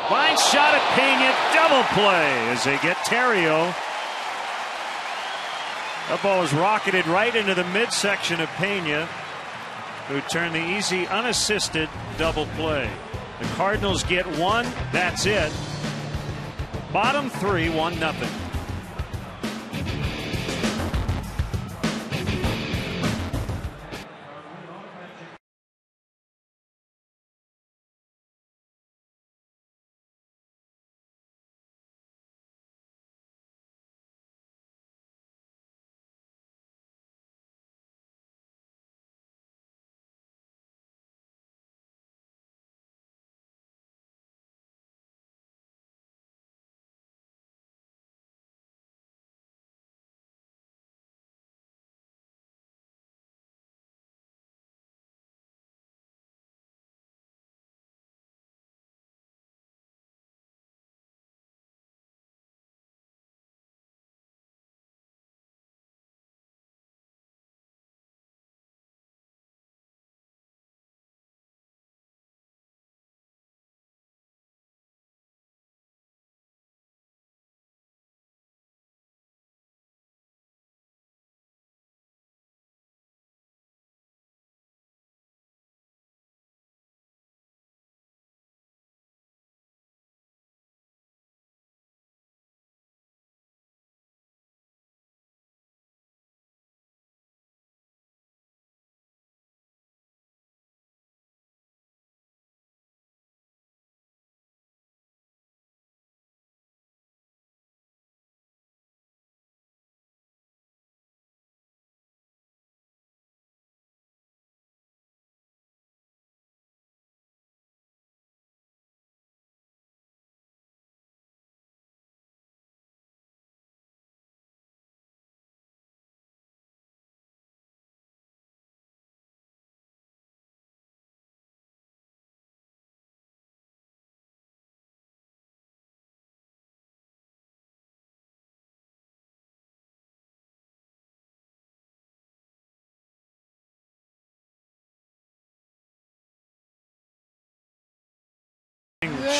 Line shot at Pena, double play as they get Terrio. That ball was rocketed right into the midsection of Pena, who turned the easy unassisted double play. The Cardinals get one. That's it. Bottom 3, 1-0.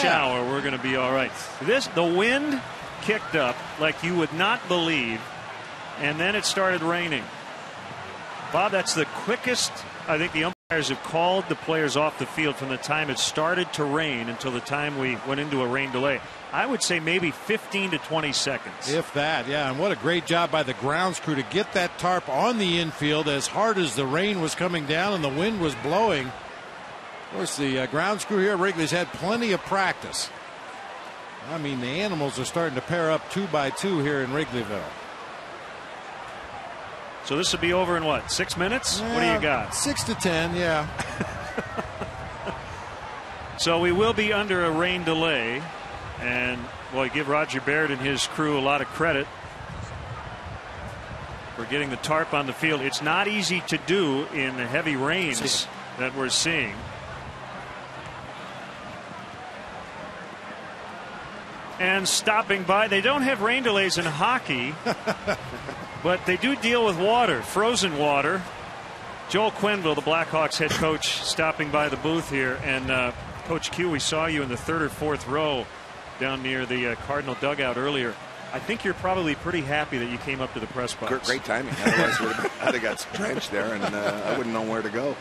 shower, we're going to be all right. The wind kicked up like you would not believe, and then it started raining. Bob, that's the quickest I think the umpires have called the players off the field from the time it started to rain until the time we went into a rain delay. I would say maybe 15 to 20 seconds. If that, yeah. And what a great job by the grounds crew to get that tarp on the infield as hard as the rain was coming down and the wind was blowing. Of course, the grounds crew here at Wrigley's had plenty of practice. I mean, the animals are starting to pair up 2 by 2 here in Wrigleyville. So this will be over in what, 6 minutes? What do you got? 6 to 10, yeah. So we will be under a rain delay. And, well, I give Roger Baird and his crew a lot of credit for getting the tarp on the field. It's not easy to do in the heavy rains that we're seeing. And stopping by, they don't have rain delays in hockey, but they do deal with water, frozen water. Joel Quenneville, the Blackhawks head coach, stopping by the booth here. And Coach Q, we saw you in the 3rd or 4th row down near the Cardinal dugout earlier. I think you're probably pretty happy that you came up to the press box. Great timing. Otherwise, I'd have got drenched there, and I wouldn't know where to go.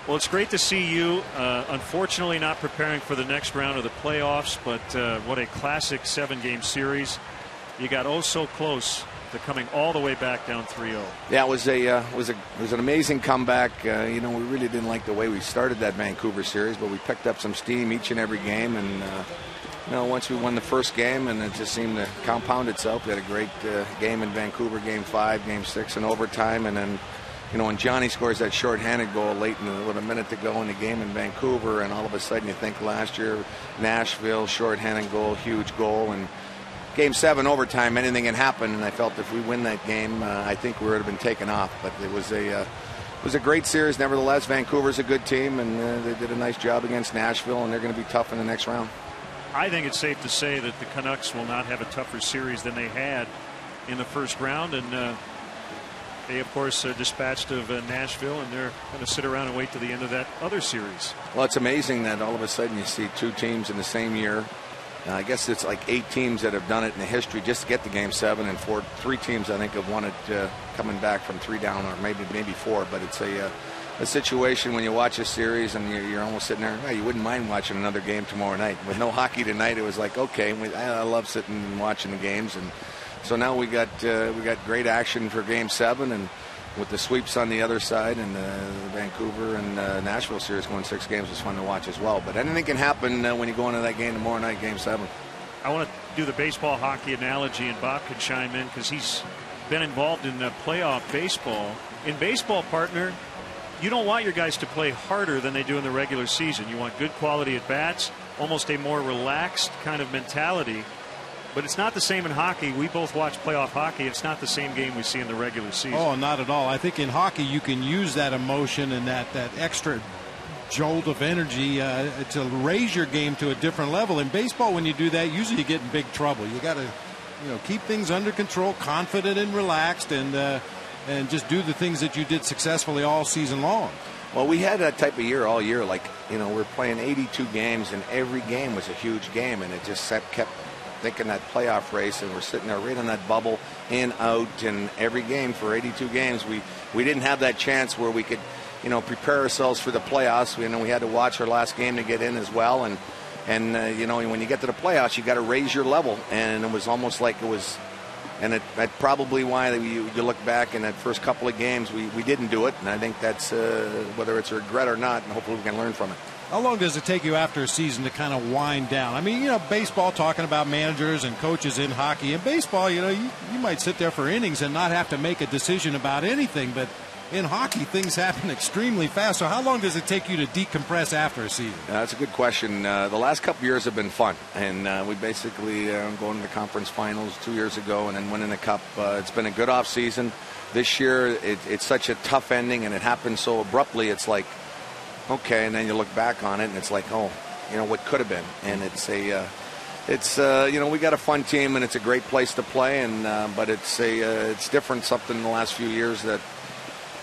Well, it's great to see you. Unfortunately, not preparing for the next round of the playoffs, but what a classic 7-game series. You got so close to coming all the way back down 3-0. Yeah, it was an amazing comeback. We really didn't like the way we started that Vancouver series, but we picked up some steam each and every game, and once we won the first game, and it just seemed to compound itself. We had a great game in Vancouver, Game 5, Game 6 in overtime, and then when Johnny scores that shorthanded goal late with a minute to go in the game in Vancouver, and all of a sudden you think last year Nashville shorthanded goal, huge goal, and Game 7 overtime, anything can happen. And I felt if we win that game, I think we would have been taken off. But it was a great series. Nevertheless, Vancouver's a good team, and they did a nice job against Nashville, and they're going to be tough in the next round. I think it's safe to say that the Canucks will not have a tougher series than they had in the first round, and they, of course, dispatched of Nashville, and they're going to sit around and wait to the end of that other series. Well, it's amazing that all of a sudden you see 2 teams in the same year. I guess it's like 8 teams that have done it in the history just to get to Game 7, and 3 teams I think have won it coming back from 3 down, or maybe 4. But it's a situation when you watch a series and you're almost sitting there, you wouldn't mind watching another game tomorrow night. With no hockey tonight, it was like, okay, I love sitting and watching the games. And so now we got great action for Game 7, and with the sweeps on the other side, and the Vancouver and Nashville series going 6 games was fun to watch as well. But anything can happen when you go into that game tomorrow night, Game 7. I want to do the baseball hockey analogy, and Bob can chime in because he's been involved in playoff baseball. In baseball, partner, you don't want your guys to play harder than they do in the regular season. You want good quality at bats, almost a more relaxed kind of mentality. But it's not the same in hockey. We both watch playoff hockey. It's not the same game we see in the regular season. Oh, not at all. I think in hockey you can use that emotion and that extra jolt of energy to raise your game to a different level. In baseball, when you do that, usually you get in big trouble. You got to keep things under control, confident and relaxed, and just do the things that you did successfully all season long. Well, we had that type of year all year. Like, we're playing 82 games, and every game was a huge game, and it just kept thinking that playoff race, and we're sitting there right on that bubble, in, out, and every game for 82 games. We didn't have that chance where we could, prepare ourselves for the playoffs. We had to watch our last game to get in as well, and when you get to the playoffs, you got to raise your level, and it was almost like it was. And that's probably why you look back in that first couple of games, we didn't do it. And I think that's whether it's a regret or not, and hopefully we can learn from it. How long does it take you after a season to kind of wind down? I mean, baseball, talking about managers and coaches in hockey. In baseball, you might sit there for innings and not have to make a decision about anything. But in hockey, things happen extremely fast. So how long does it take you to decompress after a season? That's a good question. The last couple of years have been fun. And we basically going to the conference finals 2 years ago and then winning the cup. It's been a good off season. This year, it's such a tough ending, and it happened so abruptly. It's like, okay, and then you look back on it, and it's like, oh, what could have been. And we got a fun team, and it's a great place to play. And but it's different. Something in the last few years that.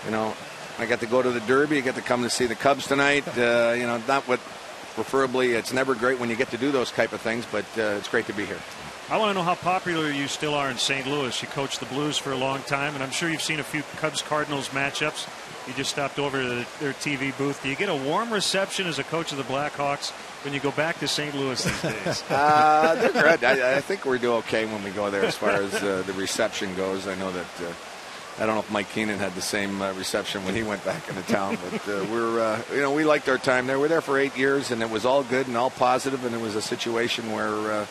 I got to go to the Derby. I got to come to see the Cubs tonight. Not what Preferably, it's never great when you get to do those type of things, but it's great to be here. I want to know how popular you still are in St. Louis. You coached the Blues for a long time, and I'm sure you've seen a few Cubs-Cardinals matchups. You just stopped over to their TV booth. Do you get a warm reception as a coach of the Blackhawks when you go back to St. Louis these days? They're good. I think we do okay when we go there as far as the reception goes. I know that I don't know if Mike Keenan had the same reception when he went back into town, but we liked our time there. We're there for 8 years, and it was all good and all positive, and it was a situation where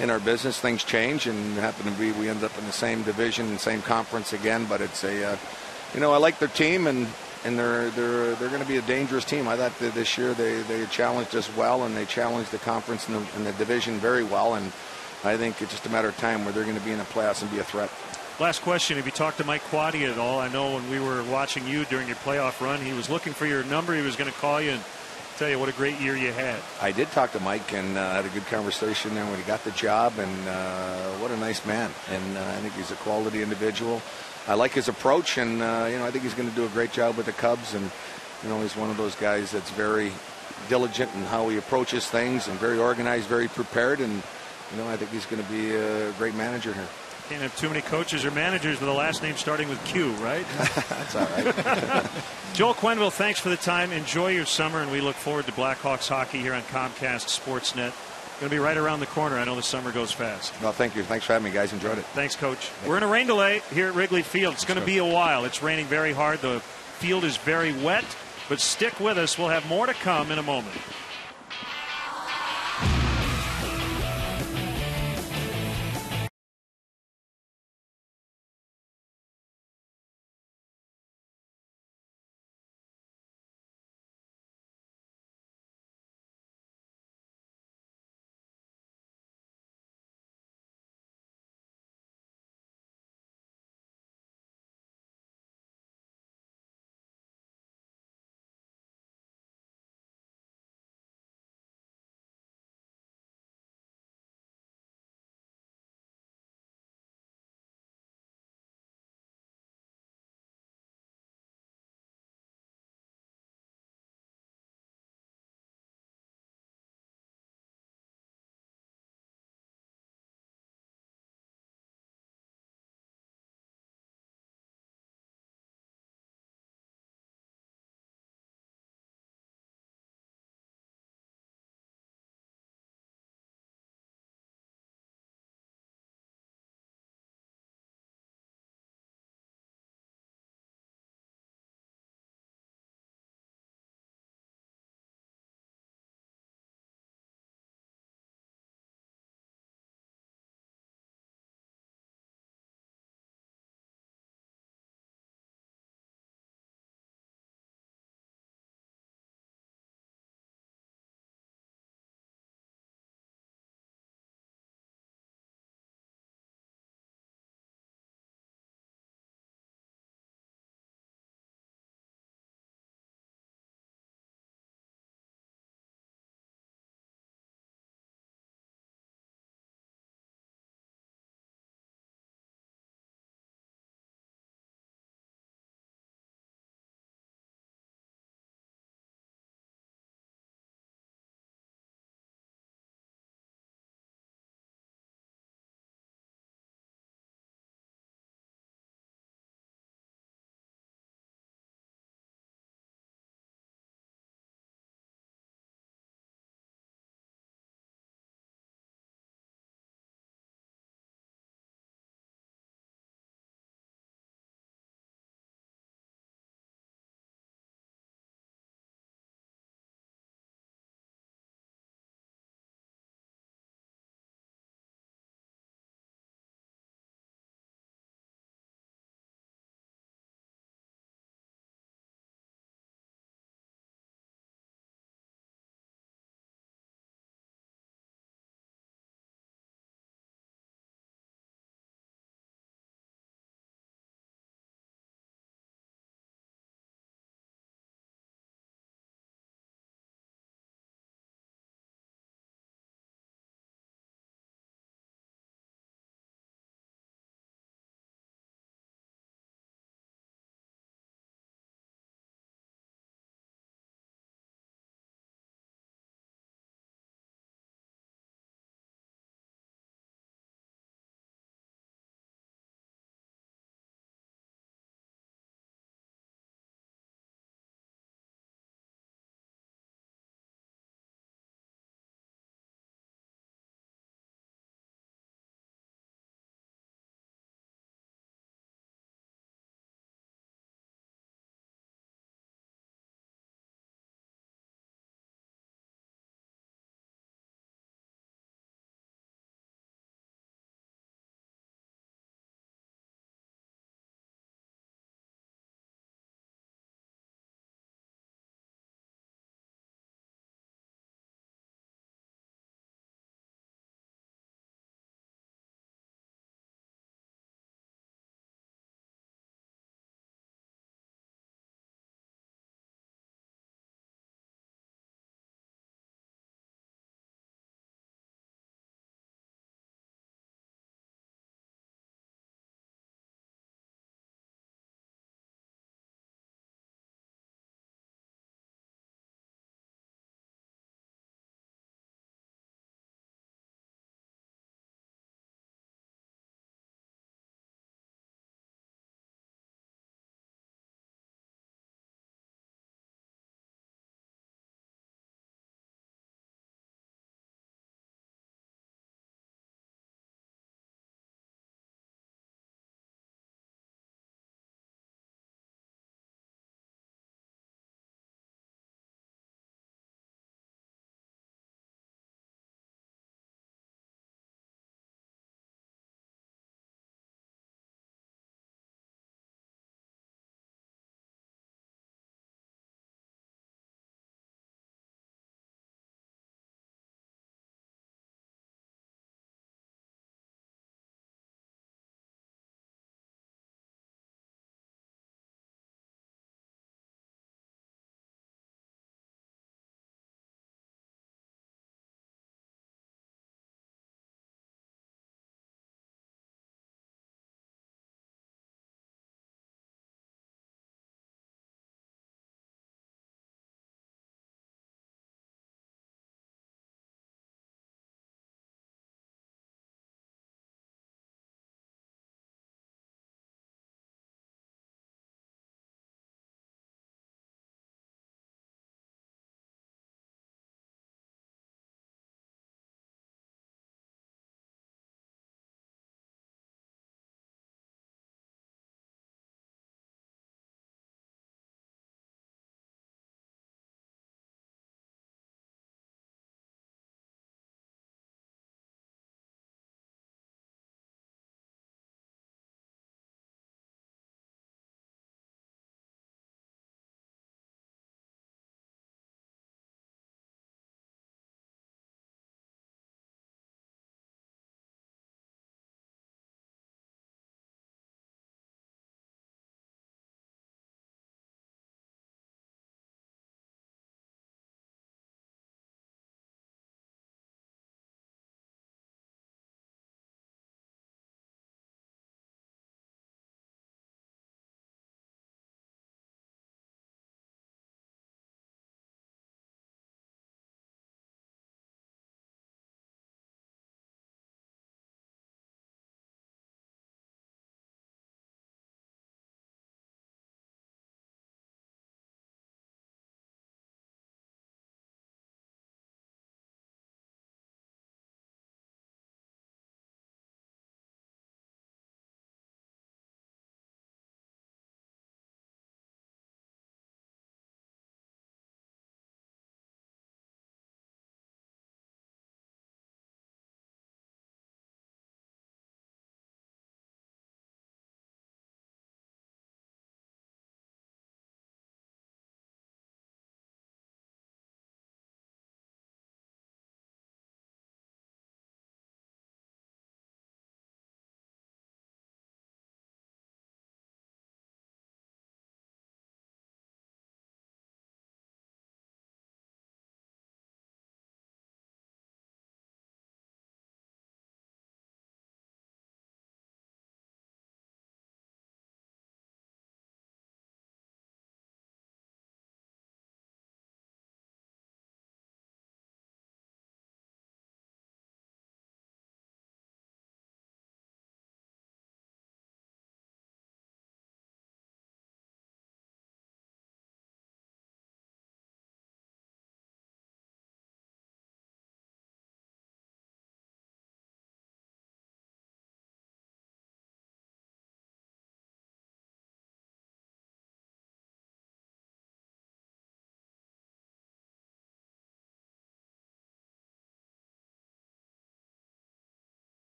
in our business things change, and happen to be we end up in the same division and same conference again. But it's I like their team, and they're going to be a dangerous team. I thought that this year they challenged us well, and they challenged the conference and the division very well, and I think it's just a matter of time where they're going to be in the playoffs and be a threat. Last question, have you talked to Mike Quaddy at all? I know when we were watching you during your playoff run, he was looking for your number. He was going to call you and tell you what a great year you had. I did talk to Mike and had a good conversation there when he got the job, and what a nice man. And I think he's a quality individual. I like his approach, and I think he's going to do a great job with the Cubs. And he's one of those guys that's very diligent in how he approaches things, and very organized, very prepared. And I think he's going to be a great manager here. Can't have too many coaches or managers with a last name starting with Q, right? That's all right. Joel Quenneville, thanks for the time. Enjoy your summer, and we look forward to Blackhawks hockey here on Comcast Sportsnet. Going to be right around the corner. I know the summer goes fast. Well, thank you. Thanks for having me, guys. Enjoyed it. Thanks, Coach. We're in a rain delay here at Wrigley Field. It's going to be a while. It's raining very hard. The field is very wet, but stick with us. We'll have more to come in a moment.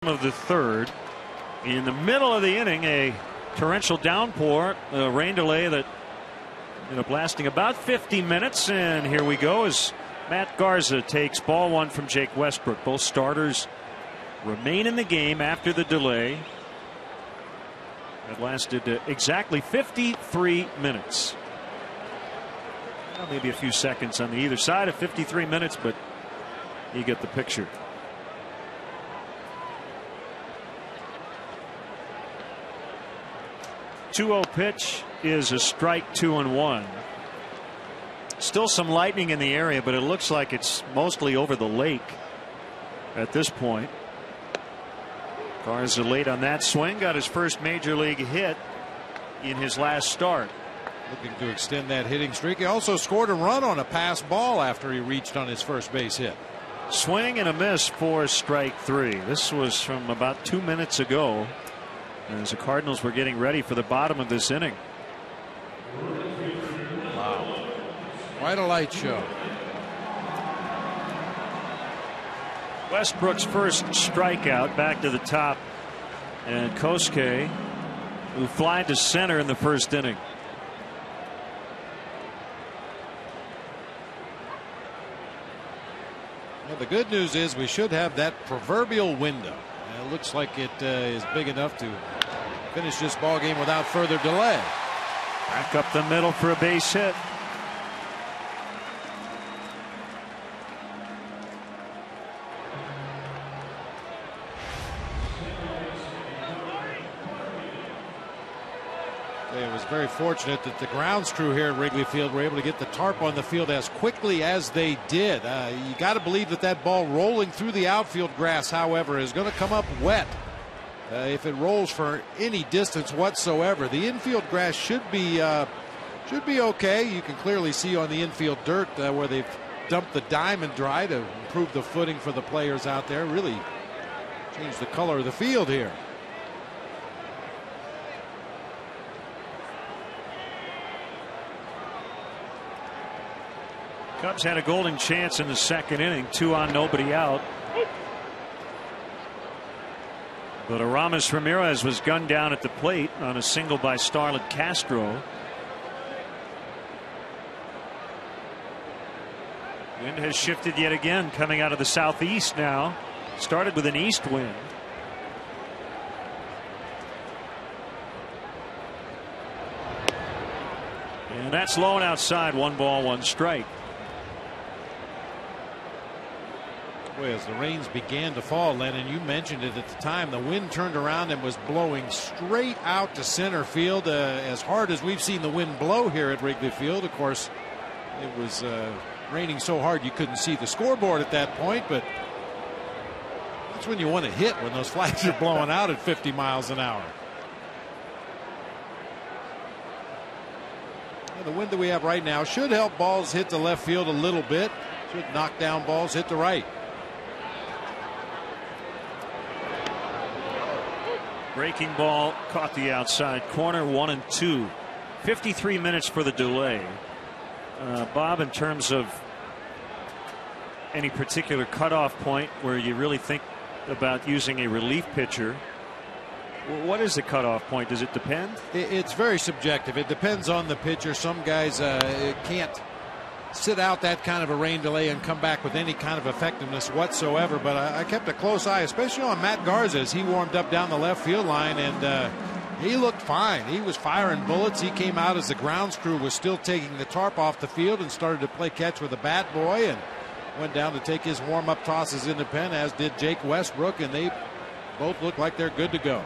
Of the third. In the middle of the inning, a torrential downpour, a rain delay that ended up lasting about 50 minutes. And here we go as Matt Garza takes ball one from Jake Westbrook. Both starters remain in the game after the delay. That lasted exactly 53 minutes. Well, maybe a few seconds on the either side of 53 minutes, but you get the picture. 2-0 pitch is a strike, 2-1. Still some lightning in the area, but it looks like it's mostly over the lake at this point. Garza late on that swing, got his first major league hit in his last start. Looking to extend that hitting streak. He also scored a run on a pass ball after he reached on his first base hit. Swing and a miss for strike three. This was from about 2 minutes ago, as the Cardinals were getting ready for the bottom of this inning. Wow. Quite a light show. Westbrook's first strikeout, back to the top, and Kosuke, who flied to center in the first inning. Well, the good news is we should have that proverbial window. It looks like it is big enough to finish this ball game without further delay. Back up the middle for a base hit. It was very fortunate that the grounds crew here at Wrigley Field were able to get the tarp on the field as quickly as they did. You got to believe that that ball rolling through the outfield grass, however, is going to come up wet if it rolls for any distance whatsoever. The infield grass should be okay. You can clearly see on the infield dirt where they've dumped the diamond dry to improve the footing for the players out there. Really change the color of the field here. Cubs had a golden chance in the second inning, 2 on, nobody out. But Aramis Ramirez was gunned down at the plate on a single by Starlett Castro. Wind has shifted yet again, coming out of the southeast now. Started with an east wind. And that's low and outside, 1 ball, 1 strike. As the rains began to fall, Lennon, you mentioned it at the time, the wind turned around and was blowing straight out to center field, as hard as we've seen the wind blow here at Wrigley Field. Of course, it was raining so hard you couldn't see the scoreboard at that point, but that's when you want to hit, when those flags are blowing out at 50 miles an hour. The wind that we have right now should help balls hit the left field a little bit, should knock down balls hit the right. Breaking ball caught the outside corner, 1-2. 53 minutes for the delay. Bob, in terms of any particular cutoff point where you really think about using a relief pitcher, what is the cutoff point? Does it depend? It's very subjective. It depends on the pitcher. Some guys can't sit out that kind of a rain delay and come back with any kind of effectiveness whatsoever. But I kept a close eye, especially on Matt Garza, as he warmed up down the left field line, and he looked fine. He was firing bullets. He came out as the grounds crew was still taking the tarp off the field and started to play catch with a bat boy, and went down to take his warm-up tosses in the pen, as did Jake Westbrook, and they both look like they're good to go.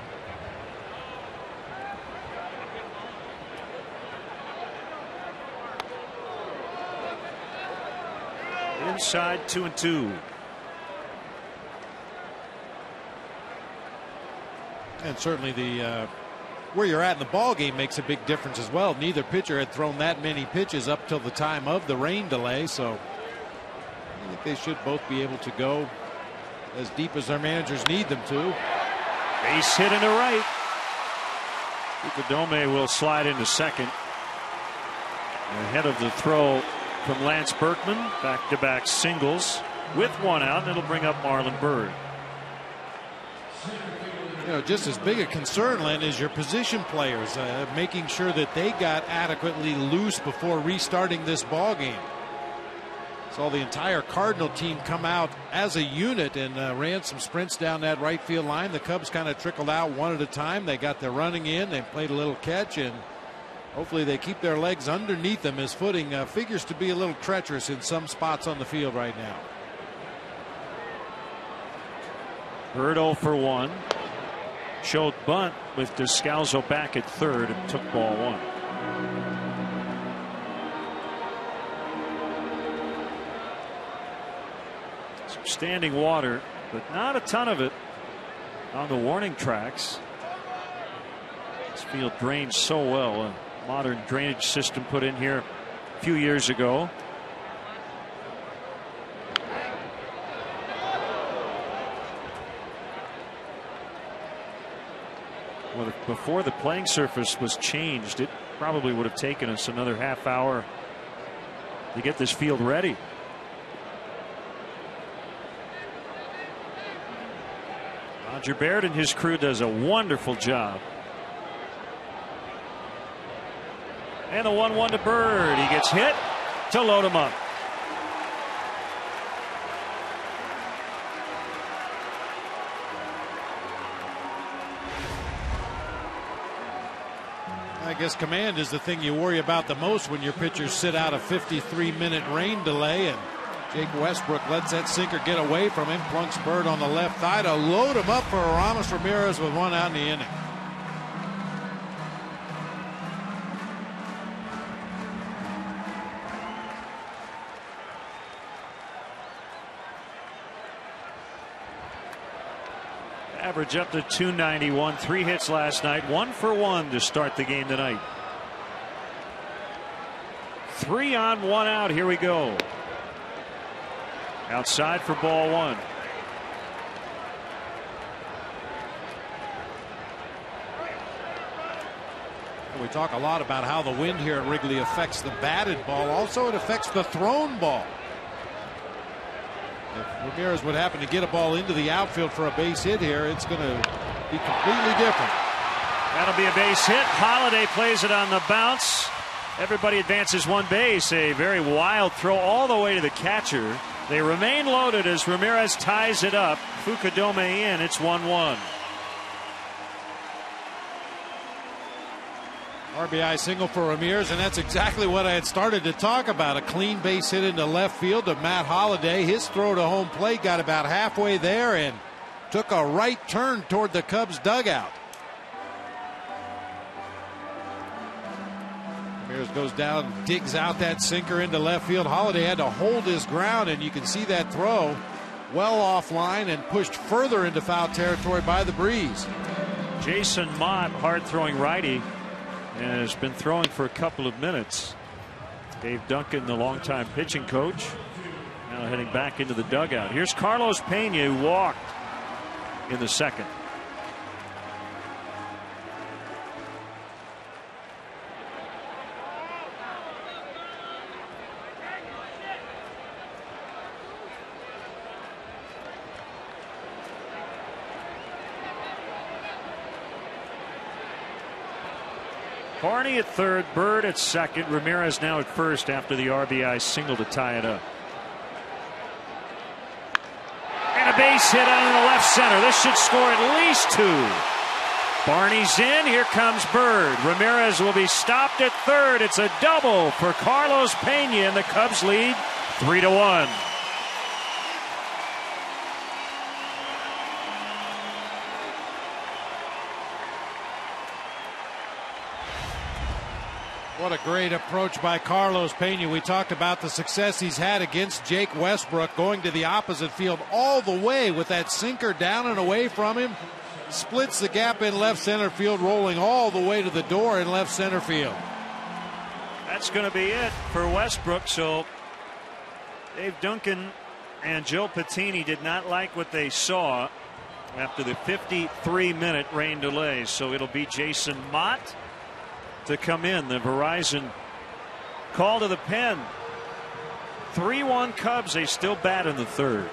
Inside, 2-2. And certainly the where you're at in the ball game makes a big difference as well. Neither pitcher had thrown that many pitches up till the time of the rain delay, so I think they should both be able to go as deep as their managers need them to. Base hit into right. Ukadome will slide into second. Ahead of the throw from Lance Berkman. Back-to-back singles with 1 out, and it'll bring up Marlon Byrd. You know, just as big a concern, Len, is your position players, making sure that they got adequately loose before restarting this ball game. Saw the entire Cardinal team come out as a unit and ran some sprints down that right field line. The Cubs kind of trickled out one at a time. They got their running in. They played a little catch, and hopefully they keep their legs underneath them, as footing figures to be a little treacherous in some spots on the field right now. Bird 0 for 1. Showed bunt with Descalzo back at third and took ball 1. Some standing water, but not a ton of it on the warning tracks. This field drains so well. A modern drainage system put in here a few years ago. Well, before the playing surface was changed, it probably would have taken us another half hour to get this field ready. Roger Baird and his crew does a wonderful job. And the 1-1 to Bird. He gets hit to load him up. I guess command is the thing you worry about the most when your pitchers sit out a 53-minute rain delay, and Jake Westbrook lets that sinker get away from him. Plunks Bird on the left thigh to load him up for Aramis Ramirez with 1 out in the inning. Average up to 291. 3 hits last night. 1 for 1 to start the game tonight. 3 on, 1 out. Here we go. Outside for ball 1. We talk a lot about how the wind here at Wrigley affects the batted ball. Also, it affects the thrown ball. If Ramirez would happen to get a ball into the outfield for a base hit here, it's going to be completely different. That'll be a base hit. Holiday plays it on the bounce. Everybody advances 1 base. A very wild throw all the way to the catcher. They remain loaded as Ramirez ties it up. Fukudome in. It's 1-1. RBI single for Ramirez, and that's exactly what I had started to talk about. A clean base hit into left field to Matt Holliday. His throw to home plate got about halfway there and took a right turn toward the Cubs dugout. Ramirez goes down, digs out that sinker into left field. Holliday had to hold his ground, and you can see that throw well offline and pushed further into foul territory by the breeze. Jason Mott, hard-throwing righty, has been throwing for a couple of minutes. Dave Duncan, the longtime pitching coach, now heading back into the dugout. Here's Carlos Pena, who walked in the second. Barney at third, Bird at second, Ramirez now at first after the RBI single to tie it up. And a base hit out in the left center. This should score at least 2. Barney's in. Here comes Bird. Ramirez will be stopped at third. It's a double for Carlos Pena, and the Cubs lead 3-1. What a great approach by Carlos Pena. We talked about the success he's had against Jake Westbrook, going to the opposite field all the way with that sinker down and away from him. Splits the gap in left center field, rolling all the way to the door in left center field. That's going to be it for Westbrook. So Dave Duncan and Joe Patini did not like what they saw after the 53-minute rain delay. So it'll be Jason Mott to come in. The Verizon call to the pen. 3-1 Cubs. They still bat in the third.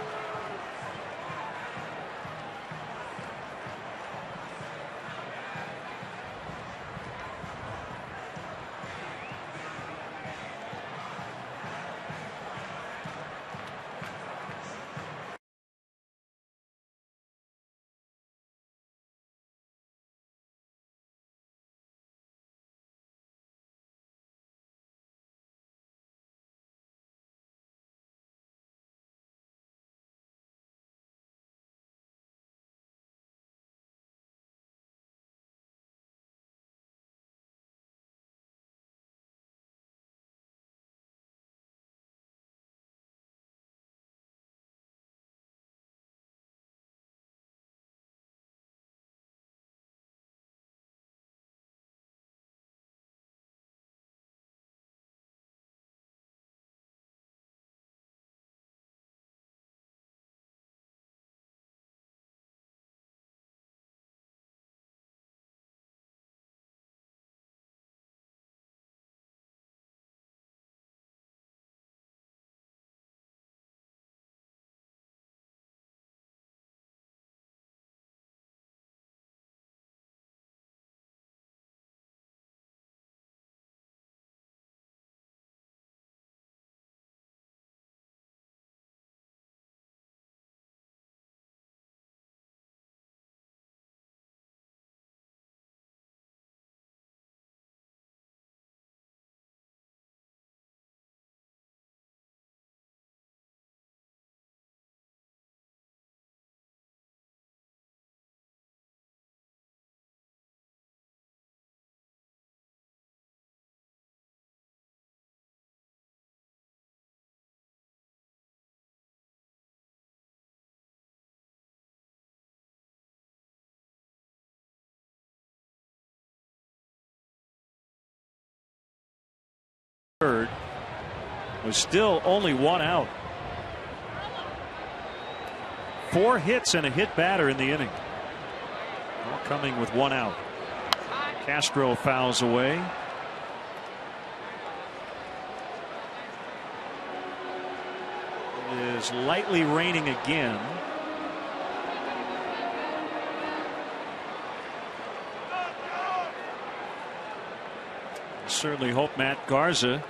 third. Was still only one out. 4 hits and a hit batter in the inning. All coming with one out. Castro fouls away. It is lightly raining again. Certainly hope Matt Garza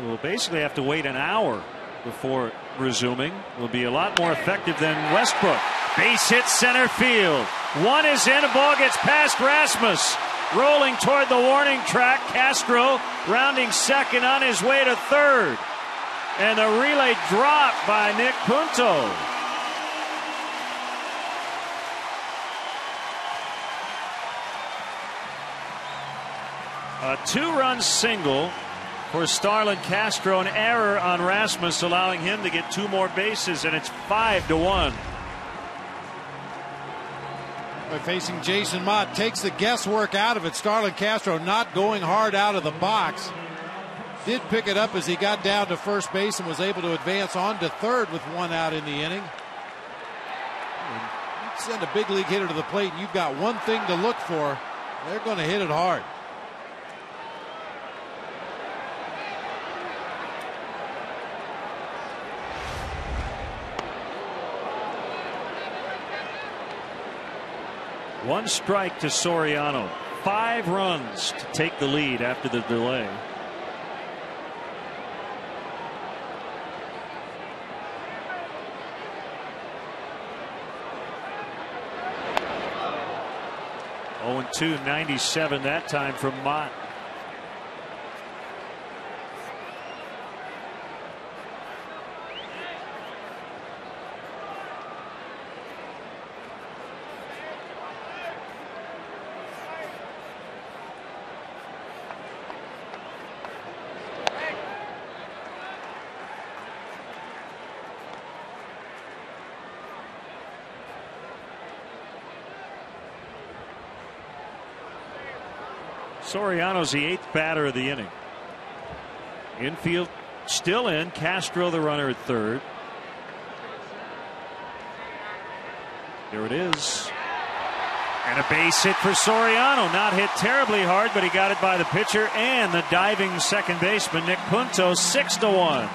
will basically have to wait an hour before resuming. Will be a lot more effective than Westbrook. Base hit center field. One is in. A ball gets past Rasmus. Rolling toward the warning track. Castro rounding second on his way to third. And the relay dropped by Nick Punto. A 2-run single for Starlin Castro. An error on Rasmus, allowing him to get 2 more bases, and it's 5-1. By facing Jason Mott, takes the guesswork out of it. Starlin Castro not going hard out of the box. Did pick it up as he got down to first base and was able to advance on to third with 1 out in the inning. And you send a big league hitter to the plate, and you've got one thing to look for. They're going to hit it hard. One strike to Soriano. 5 runs to take the lead after the delay. Oh, 2, 97 that time from Mott. Soriano's the 8th batter of the inning. Infield still in. Castro the runner at third. There it is. And a base hit for Soriano. Not hit terribly hard, but he got it by the pitcher and the diving second baseman Nick Punto. 6-1.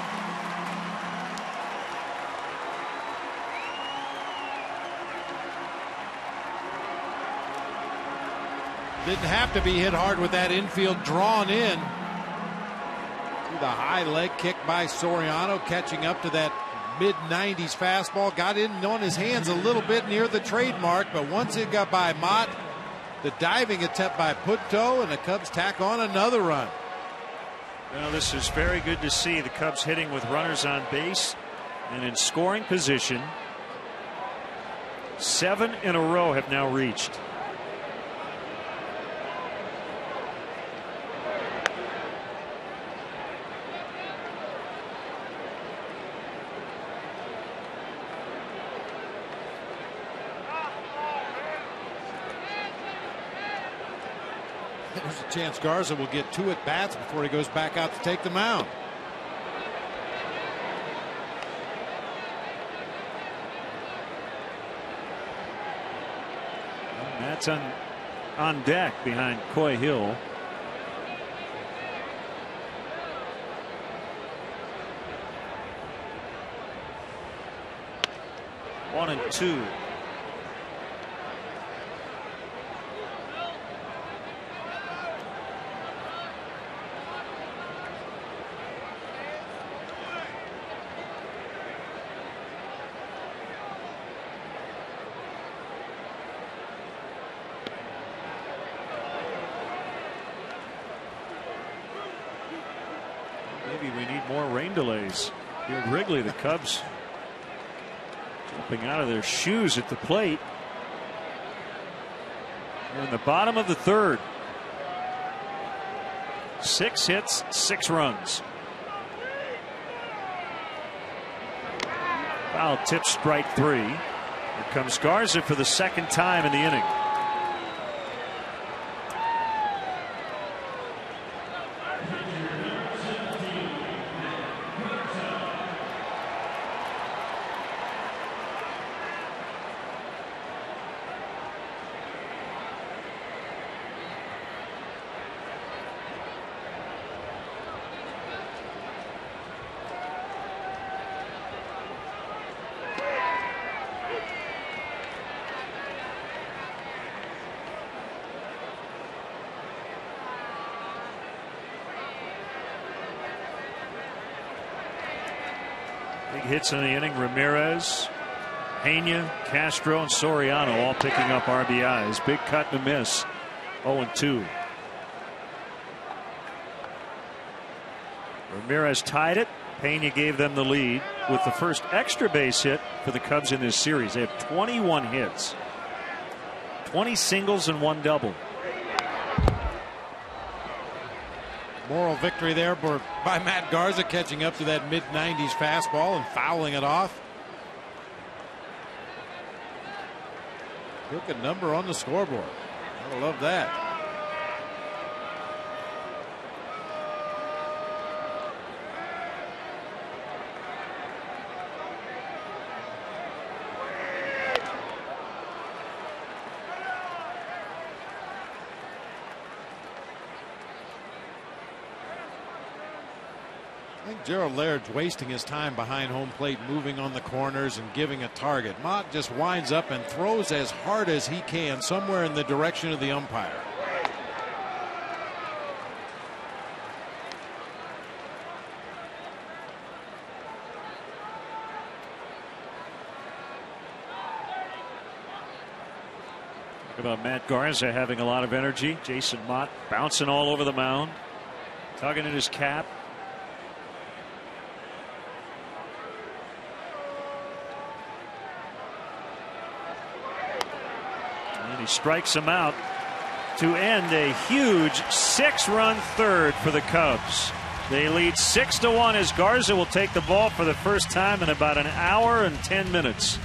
Didn't have to be hit hard with that infield drawn in. The high leg kick by Soriano, catching up to that mid-90s fastball. Got in on his hands a little bit near the trademark, but once it got by Mott, the diving attempt by Punto, and the Cubs tack on another run. Well, this is very good to see. The Cubs hitting with runners on base and in scoring position. 7 in a row have now reached. There's a chance Garza will get 2 at bats before he goes back out to take the mound. And that's on deck behind Coy Hill. One and 2. Maybe we need more rain delays here at Wrigley. The Cubs jumping out of their shoes at the plate. We're in the bottom of the third. 6 hits, 6 runs. Foul tip, strike 3. Here comes Garza for the 2nd time in the inning. Big hits in the inning. Ramirez, Pena, Castro, and Soriano all picking up RBIs. Big cut and a miss. 0-2. Ramirez tied it. Pena gave them the lead with the first extra base hit for the Cubs in this series. They have 21 hits, 20 singles and 1 double. Moral victory there by Matt Garza, catching up to that mid-90s fastball and fouling it off. Took a number on the scoreboard. I love that. I think Gerald Laird's wasting his time behind home plate, moving on the corners and giving a target. Mott just winds up and throws as hard as he can somewhere in the direction of the umpire. Talk about Matt Garza having a lot of energy. Jason Mott bouncing all over the mound, tugging at his cap. He strikes him out to end a huge 6-run third for the Cubs. They lead 6-1 as Garza will take the ball for the first time in about an hour and 10 minutes.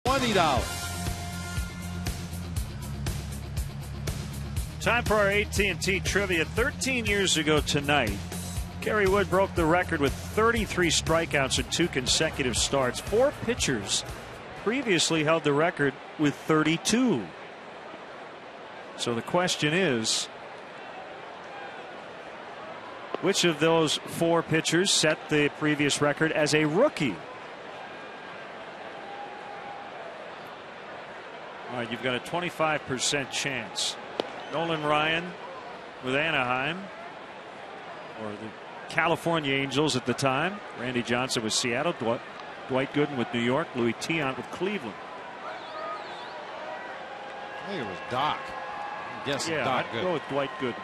$20. Time for our AT&T trivia. 13 years ago tonight, Gary Wood broke the record with 33 strikeouts in 2 consecutive starts. 4 pitchers previously held the record with 32. So the question is, which of those 4 pitchers set the previous record as a rookie? All right, you've got a 25% chance. Nolan Ryan with Anaheim, or the California Angels at the time. Randy Johnson with Seattle. Dwight Gooden with New York. Louis Tiant with Cleveland. I think it was Doc. I'm guessing Doc I'd go with Dwight Gooden.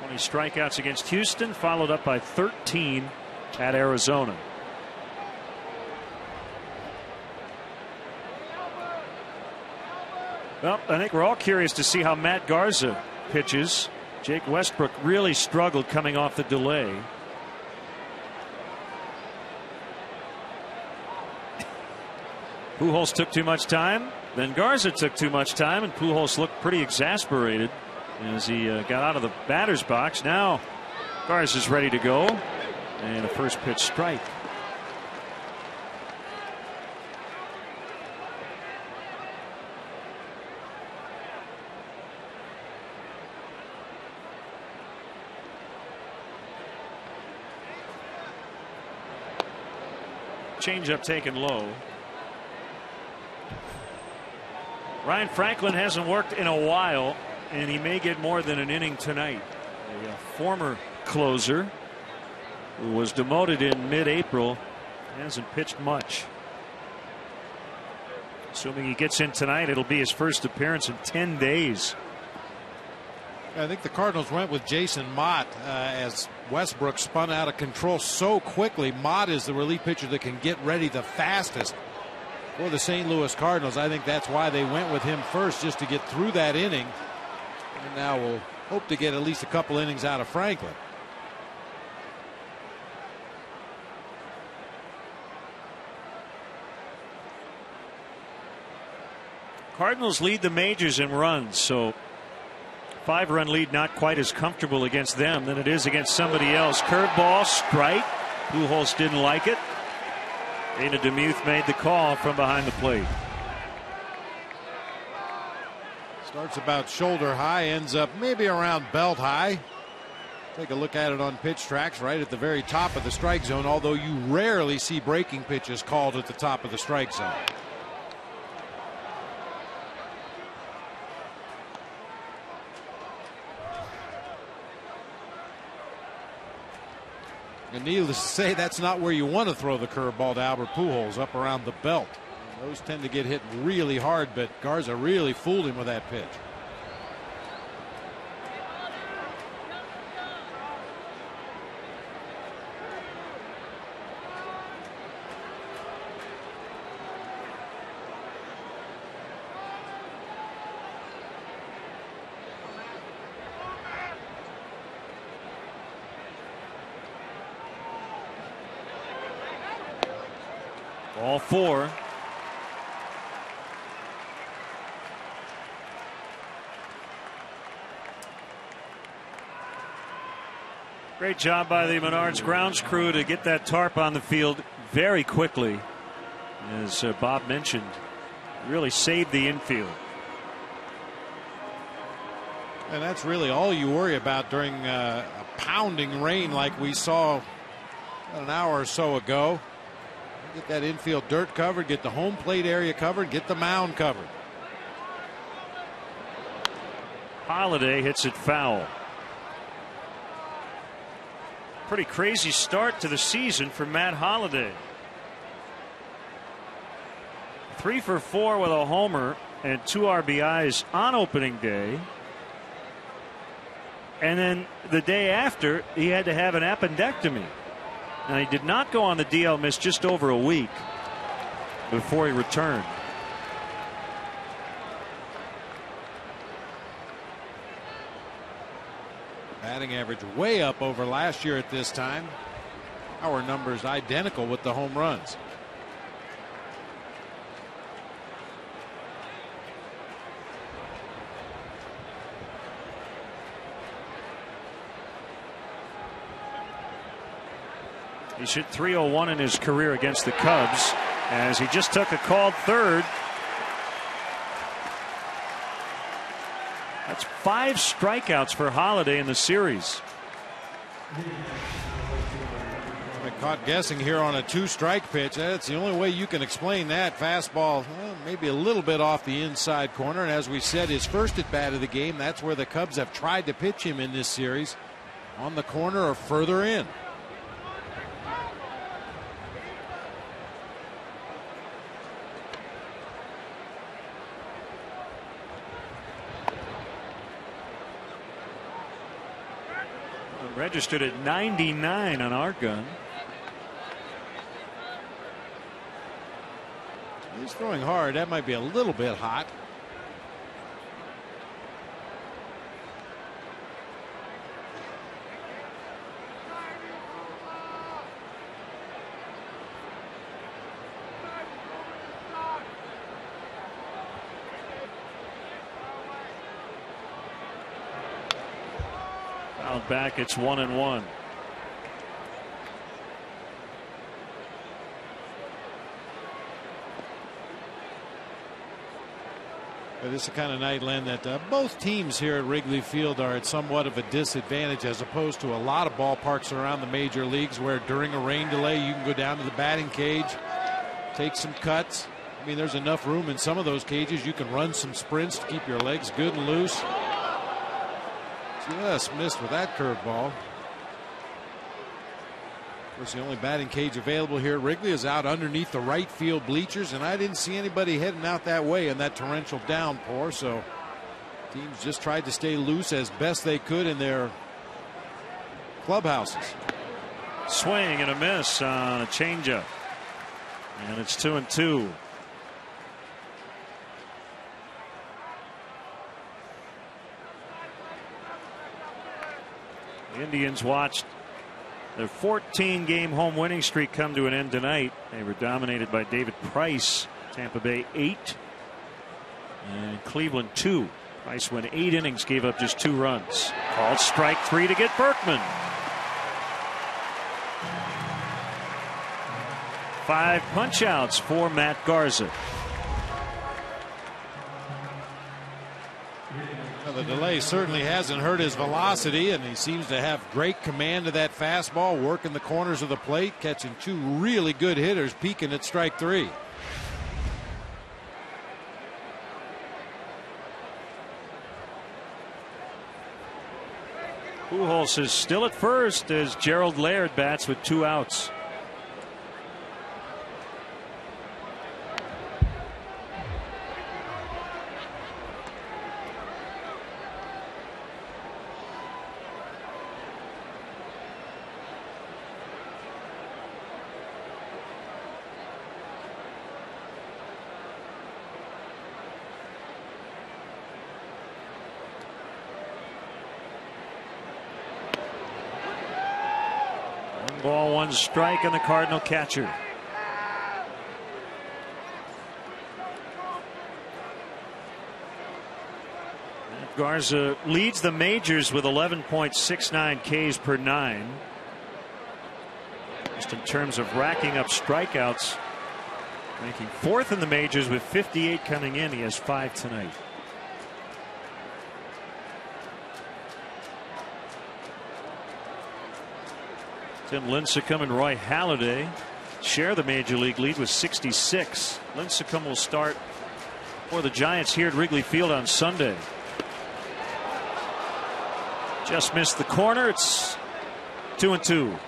20 strikeouts against Houston, followed up by 13 at Arizona. Well, I think we're all curious to see how Matt Garza pitches. Jake Westbrook really struggled coming off the delay. Pujols took too much time. Then Garza took too much time, and Pujols looked pretty exasperated as he got out of the batter's box. Now Garza's ready to go, and a first pitch strike. Changeup taken low. Ryan Franklin hasn't worked in a while, and he may get more than an inning tonight. A former closer who was demoted in mid-April hasn't pitched much. Assuming he gets in tonight, it'll be his first appearance in 10 days. I think the Cardinals went with Jason Mott as Westbrook spun out of control so quickly. Mott is the relief pitcher that can get ready the fastest for the St. Louis Cardinals. I think that's why they went with him first, just to get through that inning. And now we'll hope to get at least a couple innings out of Franklin. Cardinals lead the majors in runs, so 5-run lead not quite as comfortable against them than it is against somebody else. Curveball, strike. Pujols didn't like it. Dana DeMuth made the call from behind the plate. Starts about shoulder high, ends up maybe around belt high. Take a look at it on pitch tracks, right at the very top of the strike zone, although you rarely see breaking pitches called at the top of the strike zone. And needless to say, that's not where you want to throw the curveball to Albert Pujols, up around the belt. Those tend to get hit really hard, but Garza really fooled him with that pitch. All 4. Great job by the Menards grounds crew to get that tarp on the field very quickly. As Bob mentioned, really saved the infield. And that's really all you worry about during a pounding rain like we saw an hour or so ago. Get that infield dirt covered, get the home plate area covered, get the mound covered. Holiday hits it foul. Pretty crazy start to the season for Matt Holliday. 3 for 4 with a homer and 2 RBIs on opening day. And then the day after, he had to have an appendectomy. Now, he did not go on the DL, missed just over a week before he returned. Batting average way up over last year at this time. Our numbers identical with the home runs. He's hit .301 in his career against the Cubs as he just took a called third. That's 5 strikeouts for Holiday in the series. I caught guessing here on a 2-strike pitch. That's the only way you can explain that. Fastball, well, maybe a little bit off the inside corner. And as we said, his first at bat of the game, that's where the Cubs have tried to pitch him in this series, on the corner or further in. Registered at 99 on our gun. He's throwing hard. That might be a little bit hot. Out back, it's 1-1. But it's the kind of night, Len, that both teams here at Wrigley Field are at somewhat of a disadvantage as opposed to a lot of ballparks around the major leagues where during a rain delay you can go down to the batting cage, take some cuts. I mean, there's enough room in some of those cages. You can run some sprints to keep your legs good and loose. Just missed with that curveball. Of course, the only batting cage available here at Wrigley is out underneath the right field bleachers, and I didn't see anybody heading out that way in that torrential downpour. So teams just tried to stay loose as best they could in their clubhouses. Swing and a miss on a changeup, and it's 2-2. The Indians watched their 14-game home winning streak come to an end tonight. They were dominated by David Price. Tampa Bay 8 and Cleveland 2. Price went 8 innings, gave up just 2 runs. Called strike 3 to get Berkman. 5 punch outs for Matt Garza. The delay certainly hasn't hurt his velocity, and he seems to have great command of that fastball, working the corners of the plate, catching 2 really good hitters, peaking at strike 3. Pujols is still at first as Gerald Laird bats with 2 outs. Ball, 1 strike on the Cardinal catcher. Garza leads the majors with 11.69 Ks per 9. Just in terms of racking up strikeouts, ranking 4th in the majors with 58 coming in. He has 5 tonight. Tim Lincecum and Roy Halladay share the major league lead with 66. Lincecum will start for the Giants here at Wrigley Field on Sunday. Just missed the corner. It's 2-2.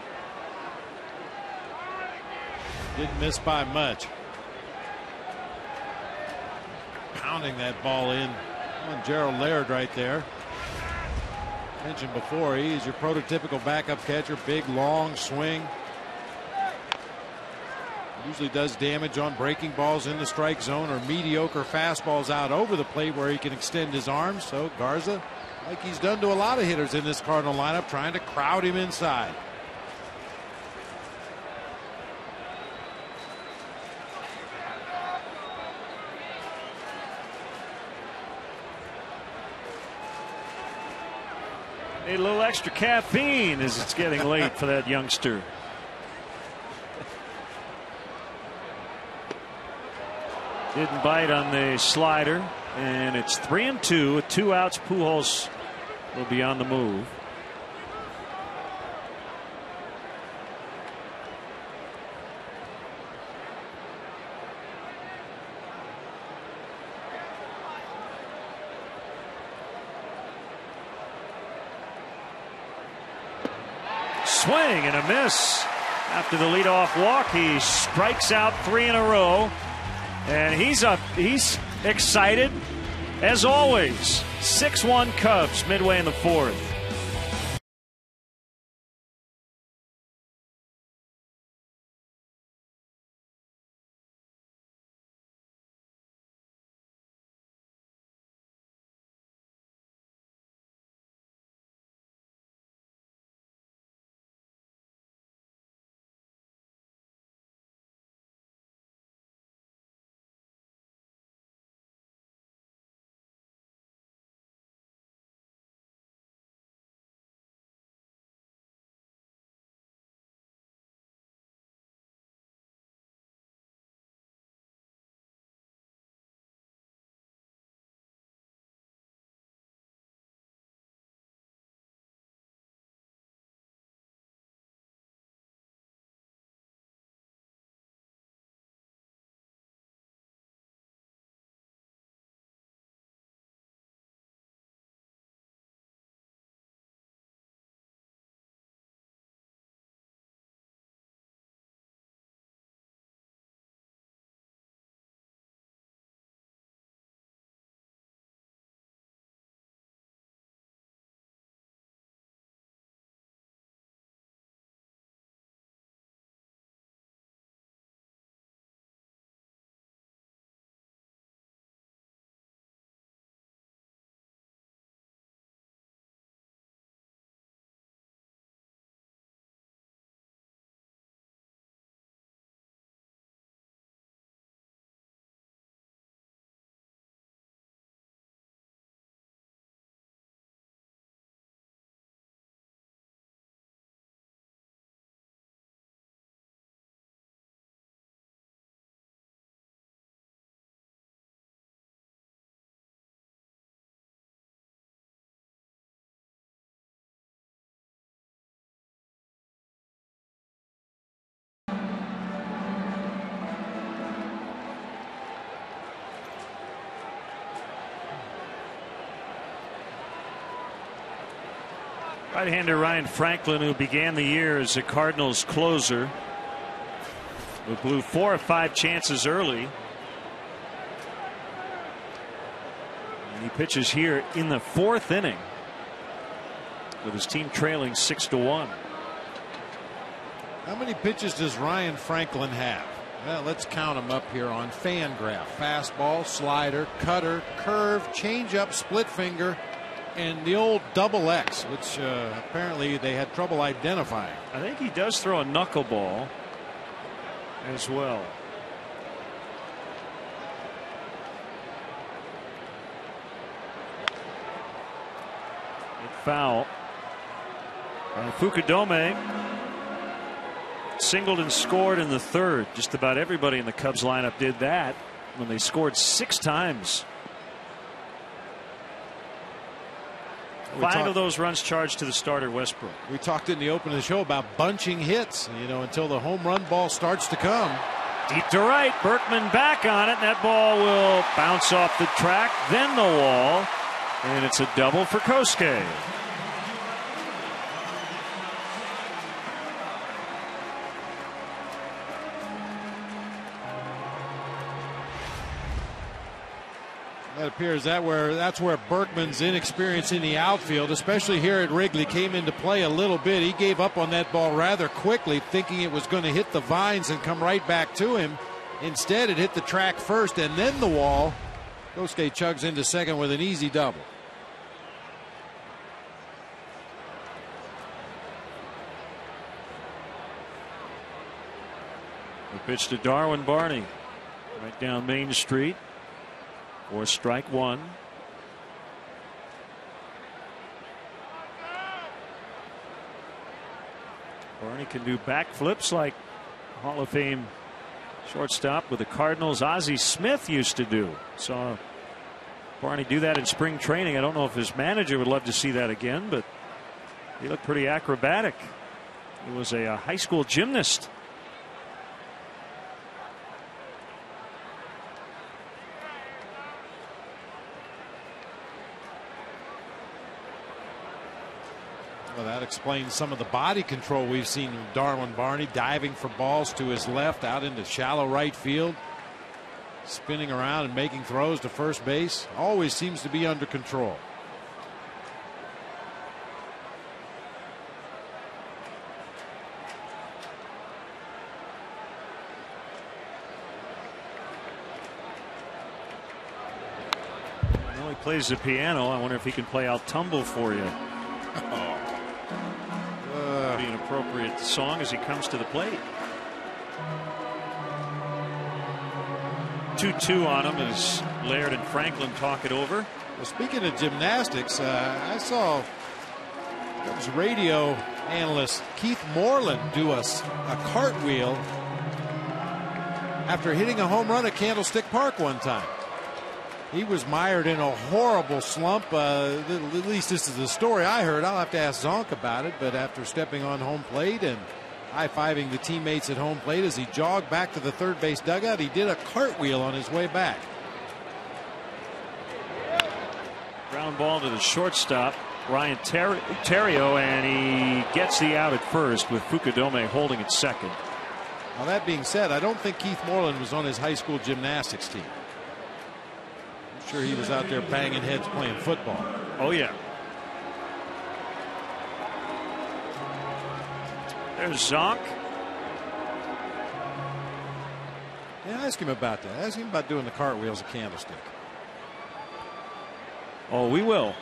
Didn't miss by much. Pounding that ball in on Gerald Laird right there. Mentioned before, he's your prototypical backup catcher. Big long swing. Usually does damage on breaking balls in the strike zone or mediocre fastballs out over the plate where he can extend his arms. So Garza, like he's done to a lot of hitters in this Cardinal lineup, trying to crowd him inside. A little extra caffeine as it's getting late for that youngster. Didn't bite on the slider, and it's 3-2 with 2 outs. Pujols will be on the move. Swing and a miss. After the leadoff walk, he strikes out 3 in a row, and he's excited as always. 6-1 Cubs midway in the 4th. Right-hander Ryan Franklin, who began the year as a Cardinals closer, who blew 4 or 5 chances early. And he pitches here in the 4th inning with his team trailing 6-1. How many pitches does Ryan Franklin have? Well, let's count them up here on Fangraph. Fastball, slider, cutter, curve, changeup, split finger, and the old double X, which apparently they had trouble identifying. I think he does throw a knuckleball as well. Foul. Fukudome singled and scored in the 3rd. Just about everybody in the Cubs lineup did that when they scored 6 times. 5 of those runs charged to the starter Westbrook. We talked in the open of the show about bunching hits, until the home run ball starts to come. Deep to right, Berkman back on it, and that ball will bounce off the track, then the wall, and it's a double for Kosuke. It appears that's where Berkman's inexperience in the outfield, especially here at Wrigley, came into play a little bit. He gave up on that ball rather quickly, thinking it was going to hit the vines and come right back to him. Instead, it hit the track first and then the wall. Kosuke chugs into second with an easy double. The pitch to Darwin Barney, right down Main Street. For strike 1. Barney can do backflips like Hall of Fame shortstop with the Cardinals Ozzie Smith used to do. Saw Barney do that in spring training. I don't know if his manager would love to see that again, but he looked pretty acrobatic. He was a high school gymnast. Well, that explains some of the body control we've seen from Darwin Barney, diving for balls to his left out into shallow right field, spinning around and making throws to first base. Always seems to be under control. Well, he plays the piano. I wonder if he can play "I'll Tumble for You." Be an appropriate song as he comes to the plate. 2-2 on him as Laird and Franklin talk it over. Well, speaking of gymnastics, I saw Cubs radio analyst Keith Moreland do a cartwheel after hitting a home run at Candlestick Park one time. He was mired in a horrible slump. At least this is the story I heard. I'll have to ask Zonk about it. But after stepping on home plate and high-fiving the teammates at home plate as he jogged back to the third base dugout, he did a cartwheel on his way back. Ground ball to the shortstop, Ryan Terrio, and he gets the out at first with Fukudome holding at second. Now, that being said, I don't think Keith Moreland was on his high school gymnastics team. Sure, he was out there banging heads playing football. Oh yeah. There's Zonk. Yeah, ask him about that. Ask him about doing the cartwheels at Candlestick. Oh, we will.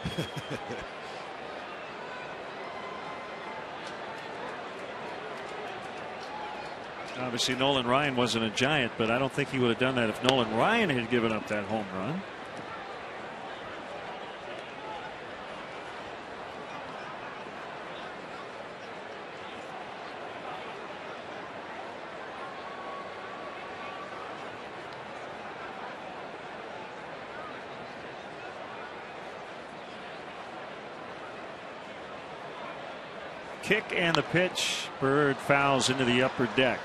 Obviously, Nolan Ryan wasn't a Giant, but I don't think he would have done that if Nolan Ryan had given up that home run. Kick and the pitch. Bird fouls into the upper deck.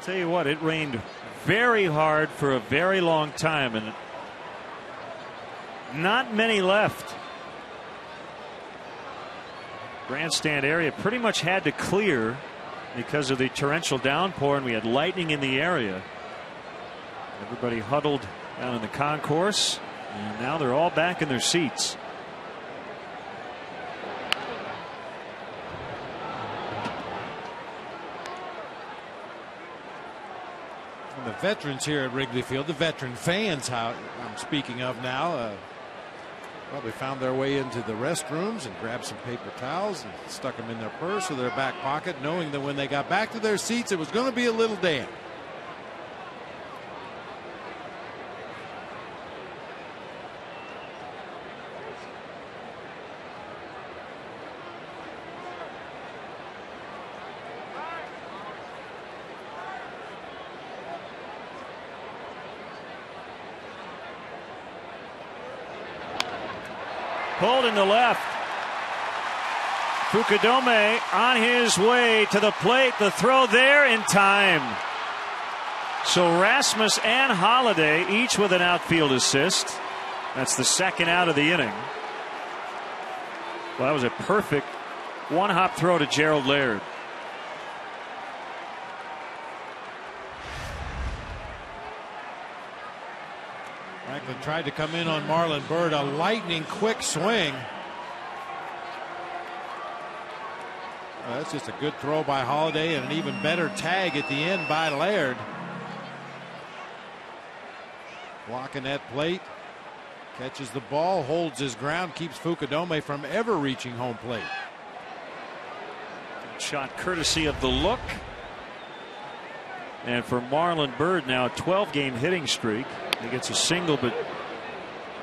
Tell you what, it rained very hard for a very long time, and Not many left. Grandstand area pretty much had to clear because of the torrential downpour, and we had lightning in the area. Everybody huddled down in the concourse, and now they're all back in their seats. And the veterans here at Wrigley Field, the veteran fans, how I'm speaking of now, probably found their way into the restrooms and grabbed some paper towels and stuck them in their purse or their back pocket, knowing that when they got back to their seats, it was going to be a little damp. Pulled into left. Fukudome on his way to the plate. The throw there in time. So Rasmus and Holiday each with an outfield assist. That's the second out of the inning. Well, that was a perfect one-hop throw to Gerald Laird. Franklin tried to come in on Marlon Byrd, a lightning quick swing. That's just a good throw by Holiday and an even better tag at the end by Laird. Blocking that plate, catches the ball, holds his ground, keeps Fukudome from ever reaching home plate. Shot courtesy of the look. And for Marlon Byrd, now a 12-game hitting streak. He gets a single, but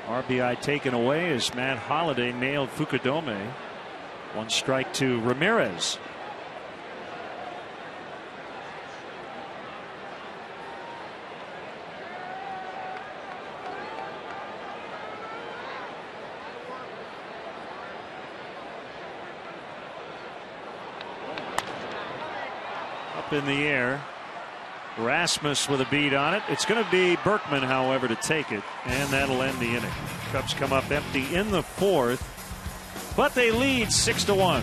RBI taken away as Matt Holliday nailed Fukudome. One strike to Ramirez. Up in the air. Rasmus with a beat on it. It's going to be Berkman, however, to take it, and that'll end the inning. Cubs come up empty in the fourth, but they lead 6-1.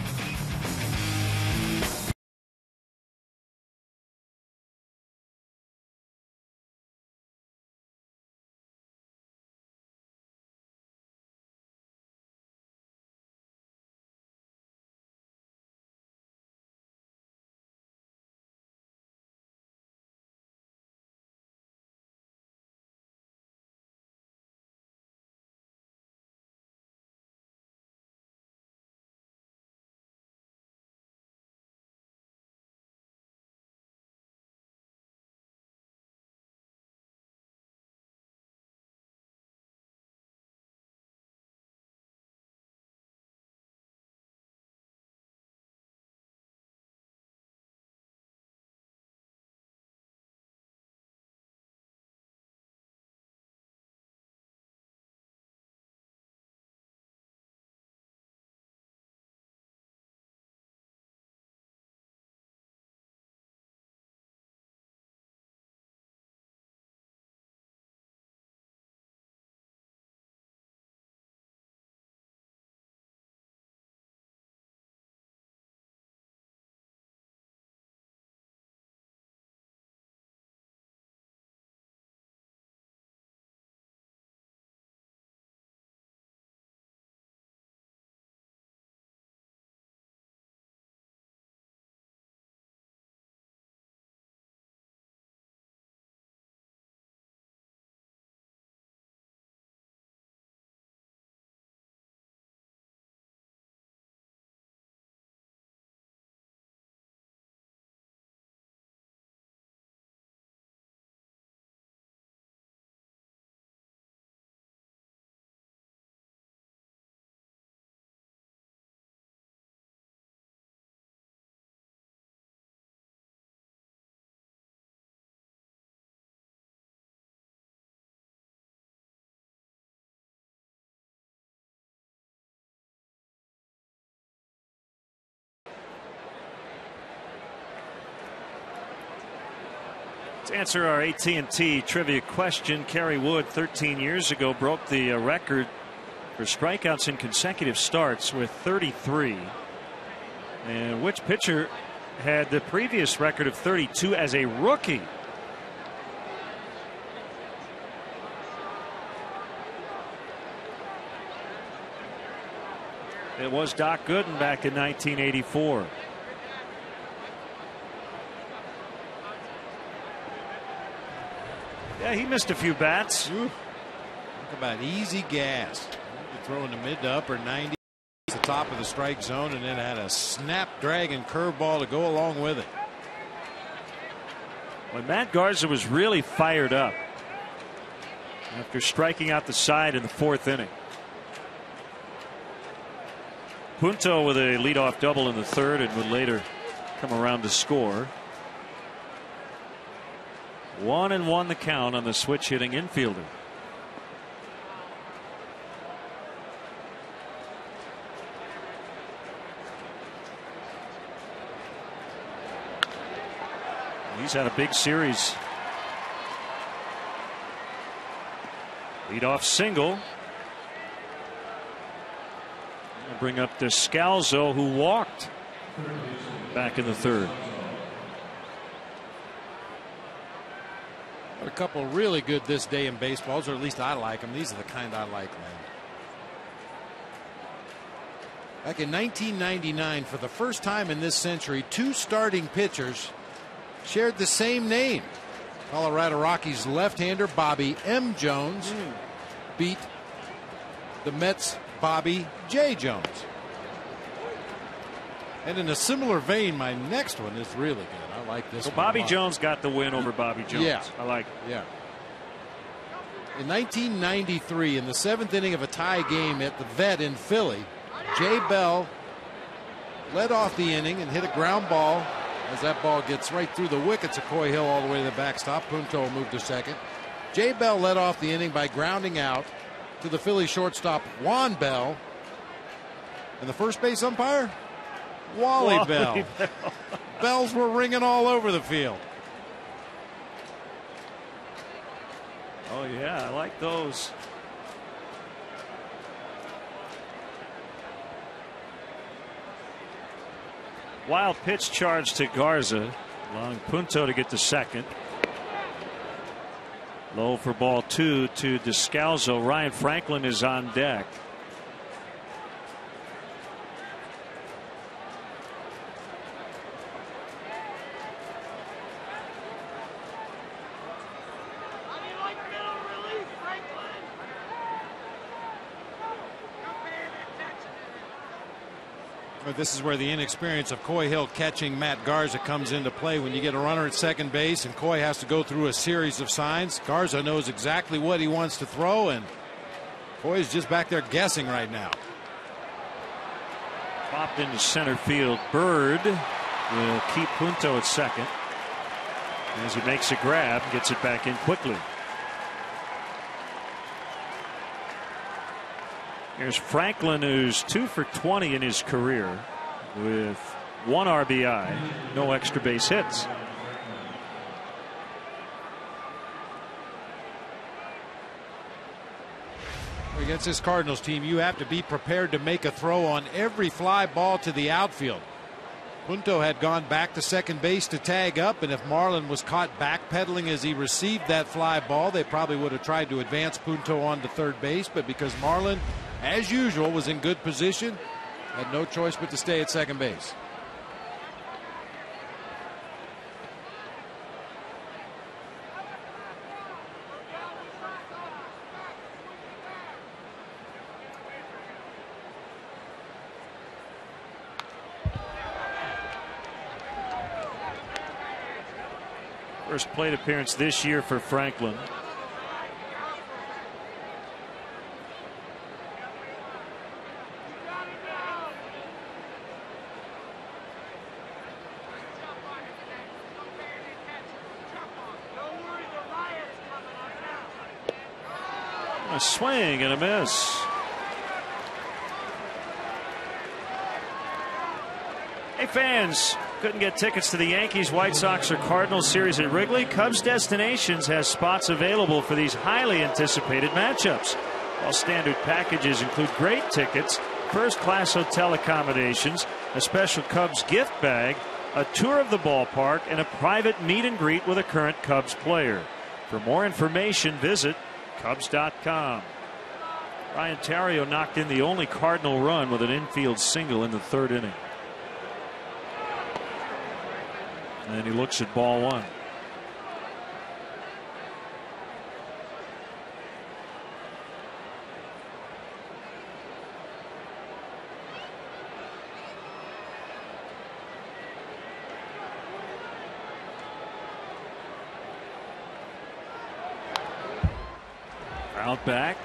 To answer our AT&T trivia question, Kerry Wood 13 years ago broke the record for strikeouts in consecutive starts with 33. And which pitcher had the previous record of 32 as a rookie? It was Doc Gooden back in 1984. Yeah, he missed a few bats. Talk about easy gas. You throw in the mid to upper 90s, the top of the strike zone, and then had a snapdragon curveball to go along with it. When Matt Garza was really fired up after striking out the side in the 4th inning. Punto with a leadoff double in the 3rd and would later come around to score. 1-1 the count on the switch hitting infielder. He's had a big series. Leadoff single. We'll bring up Descalzo, who walked back in the 3rd. A couple really good this day in baseballs, or at least I like them. These are the kind I like, man. Back in 1999, for the first time in this century, 2 starting pitchers shared the same name. Colorado Rockies left-hander Bobby M. Jones beat the Mets' Bobby J. Jones. And in a similar vein, my next one is really good. I like this one. Bobby Jones got the win over Bobby Jones. Yeah. I like it. Yeah. In 1993, in the 7th inning of a tie game at the Vet in Philly, Jay Bell led off the inning and hit a ground ball. As that ball gets right through the wickets of Coy Hill all the way to the backstop, Punto moved to second. Jay Bell led off the inning by grounding out to the Philly shortstop Juan Bell. And the first base umpire? Wally Bell. Bells were ringing all over the field. Oh, yeah, I like those. Wild pitch charge to Garza, allowing Punto to get to second. Low for ball 2 to Descalzo. Ryan Franklin is on deck. But this is where the inexperience of Coy Hill catching Matt Garza comes into play. When you get a runner at second base and Coy has to go through a series of signs, Garza knows exactly what he wants to throw, and Coy's just back there guessing right now. Popped into center field. Bird will keep Punto at second as he makes a grab, gets it back in quickly. Here's Franklin, who's 2 for 20 in his career with 1 RBI, no extra base hits. Against this Cardinals team, you have to be prepared to make a throw on every fly ball to the outfield. Punto had gone back to second base to tag up, and if Marlin was caught backpedaling as he received that fly ball, they probably would have tried to advance Punto on to third base, but because Marlin, as usual, was in good position, had no choice but to stay at second base. First plate appearance this year for Franklin. A swing and a miss. Hey fans, couldn't get tickets to the Yankees, White Sox, or Cardinals series at Wrigley? Cubs Destinations has spots available for these highly anticipated matchups. All standard packages include great tickets, first-class hotel accommodations, a special Cubs gift bag, a tour of the ballpark, and a private meet and greet with a current Cubs player. For more information, visit Cubs.com. Ryan Theriot knocked in the only Cardinal run with an infield single in the third inning. And he looks at ball one. Out back.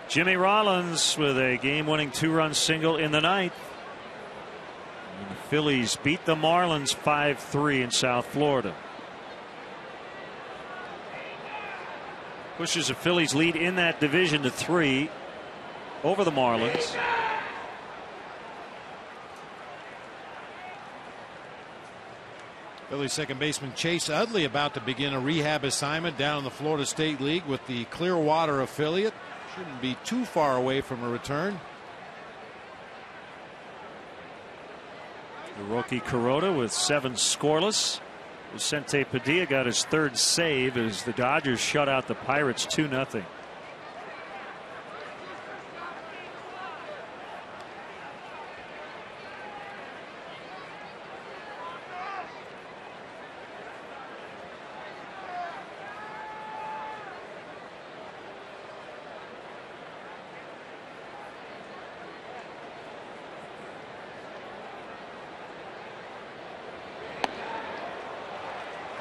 Jimmy Rollins with a game-winning two-run single in the ninth. And the Phillies beat the Marlins 5-3 in South Florida. Pushes the Phillies lead in that division to 3 over the Marlins. Phillies second baseman Chase Utley about to begin a rehab assignment down in the Florida State League with the Clearwater affiliate. Shouldn't be too far away from a return. Hiroki Kuroda with 7 scoreless. Vicente Padilla got his third save as the Dodgers shut out the Pirates 2-0.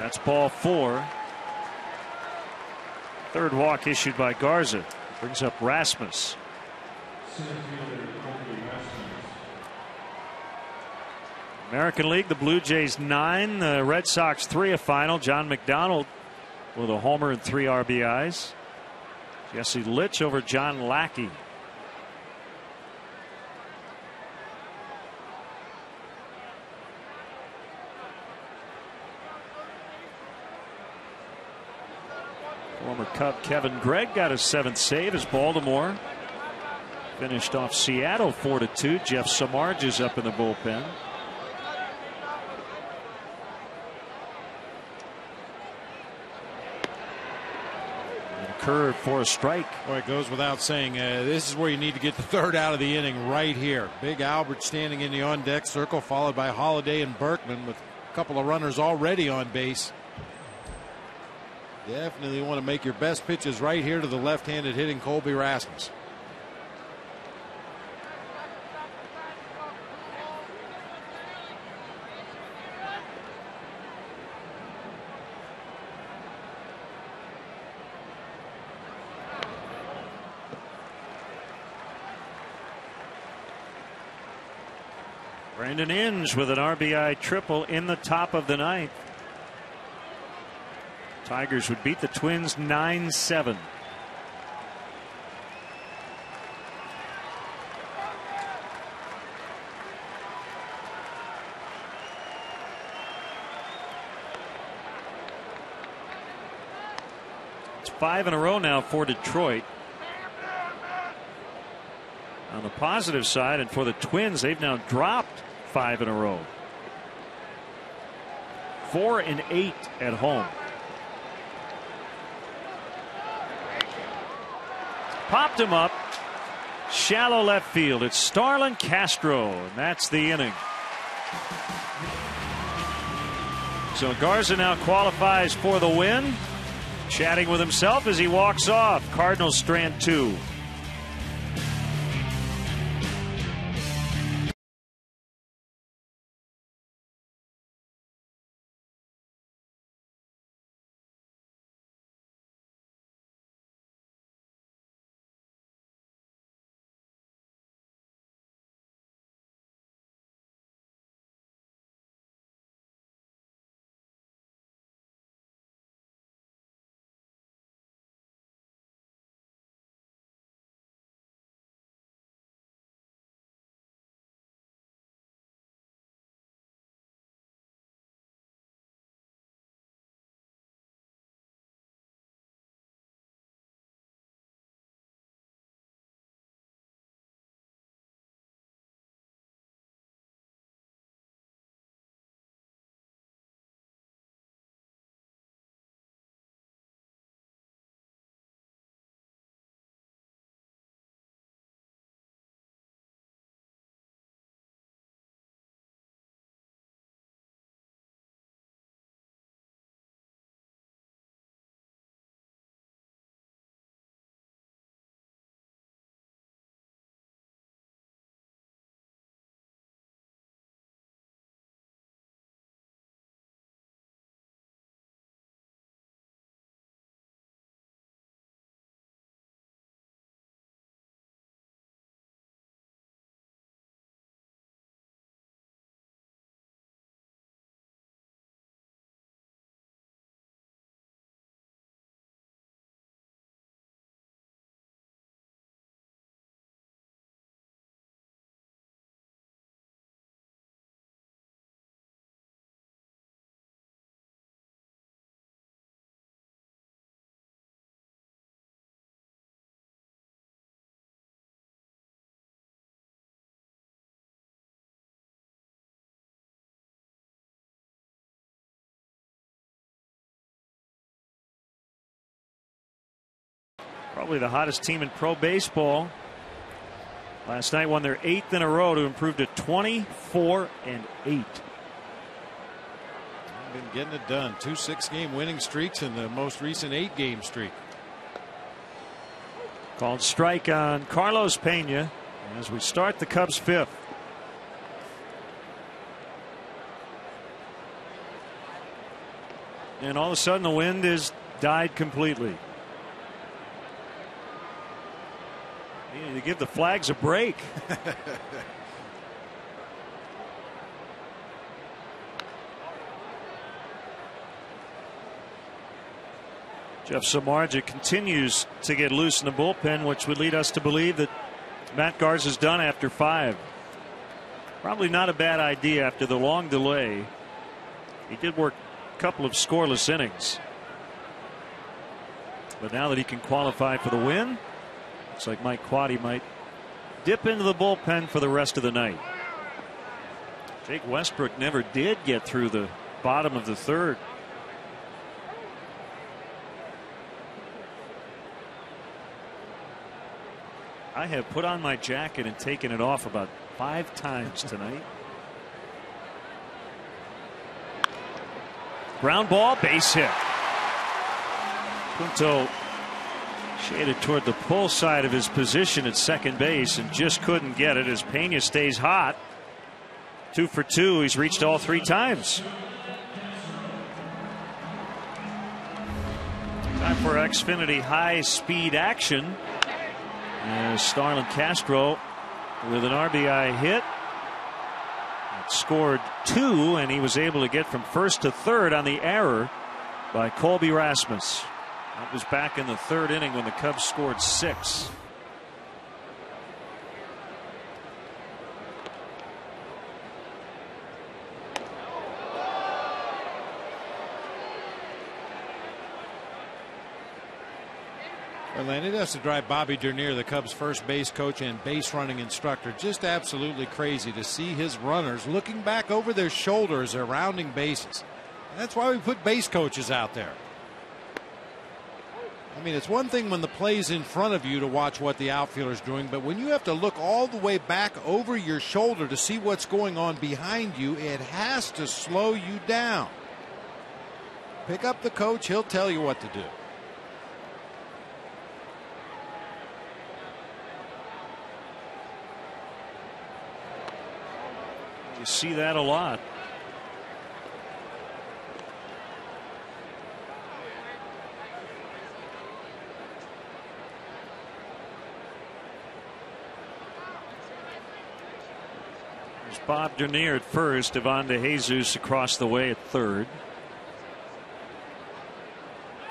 That's ball 4. Third walk issued by Garza. Brings up Rasmus. American League, the Blue Jays 9, the Red Sox 3 a final. John McDonald with a homer and 3 RBIs. Jesse Litch over John Lackey. Former Cub Kevin Gregg got his 7th save as Baltimore finished off Seattle 4-2. Jeff Samardzija is up in the bullpen. And curve for a strike. Boy, it goes without saying, this is where you need to get the third out of the inning, right here. Big Albert standing in the on-deck circle, followed by Holiday and Berkman with a couple of runners already on base. Definitely want to make your best pitches right here to the left-handed hitting Colby Rasmus. Brandon Inge with an RBI triple in the top of the ninth. Tigers would beat the Twins 9-7. It's 5 in a row now for Detroit. On the positive side, and for the Twins, they've now dropped 5 in a row. 4-8 at home. Popped him up. Shallow left field. It's Starlin Castro, and that's the inning. So Garza now qualifies for the win. Chatting with himself as he walks off. Cardinals strand 2. Probably the hottest team in pro baseball. Last night won their 8th in a row to improve to 24-8. Been getting it done. 2 6-game winning streaks in the most recent 8-game streak. Called strike on Carlos Pena as we start the Cubs' 5th. And all of a sudden the wind has died completely. You need to give the flags a break. Jeff Samardzija continues to get loose in the bullpen, which would lead us to believe that Matt Garza's done after 5. Probably not a bad idea after the long delay. He did work a couple of scoreless innings. But now that he can qualify for the win, looks like Mike Quade might dip into the bullpen for the rest of the night. Jake Westbrook never did get through the bottom of the 3rd. I have put on my jacket and taken it off about 5 times tonight. Ground ball, base hit. Punto shaded toward the pull side of his position at second base and just couldn't get it as Pena stays hot. 2 for 2. He's reached all 3 times. Time for Xfinity high speed action. As Starlin Castro with an RBI hit. It scored 2, and he was able to get from first to third on the error by Colby Rasmus. That was back in the 3rd inning when the Cubs scored 6. And it has to drive Bobby Dernier, the Cubs' first base coach and base running instructor, just absolutely crazy to see his runners looking back over their shoulders, they're rounding bases. And that's why we put base coaches out there. I mean, it's one thing when the play's in front of you to watch what the outfielder's doing, but when you have to look all the way back over your shoulder to see what's going on behind you, it has to slow you down. Pick up the coach, he'll tell you what to do. You see that a lot. There's Bob Dernier at first, Devon DeJesus across the way at third.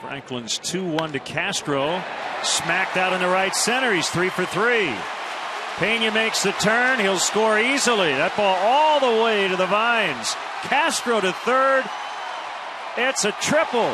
Franklin's 2-1 to Castro, smacked out in the right center. He's 3 for 3. Pena makes the turn. He'll score easily. That ball all the way to the vines. Castro to third. It's a triple.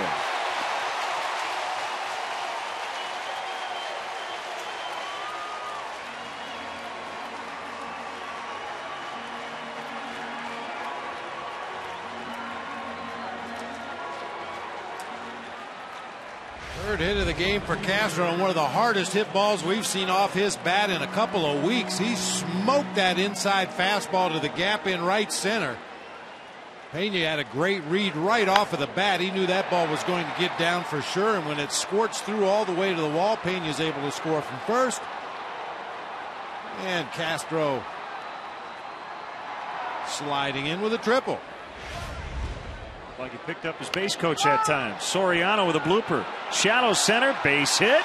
Third hit of the game for Castro, and one of the hardest hit balls we've seen off his bat in a couple of weeks. He smoked that inside fastball to the gap in right center. Pena had a great read right off of the bat. He knew that ball was going to get down for sure, and when it squirts through all the way to the wall, Pena's able to score from first. And Castro sliding in with a triple. Like he picked up his base coach that time. Soriano with a blooper. Shallow center, base hit.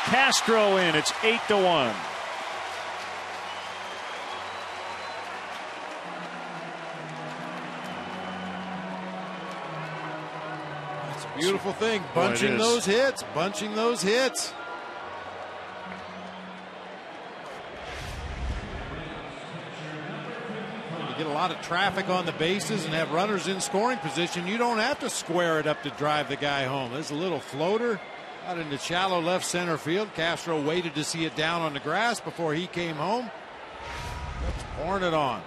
Castro in. It's 8-1. It's a beautiful thing. Bunching those hits. Bunching those hits. Get a lot of traffic on the bases and have runners in scoring position. You don't have to square it up to drive the guy home. There's a little floater out into shallow left center field. Castro waited to see it down on the grass before he came home. That's pouring it on.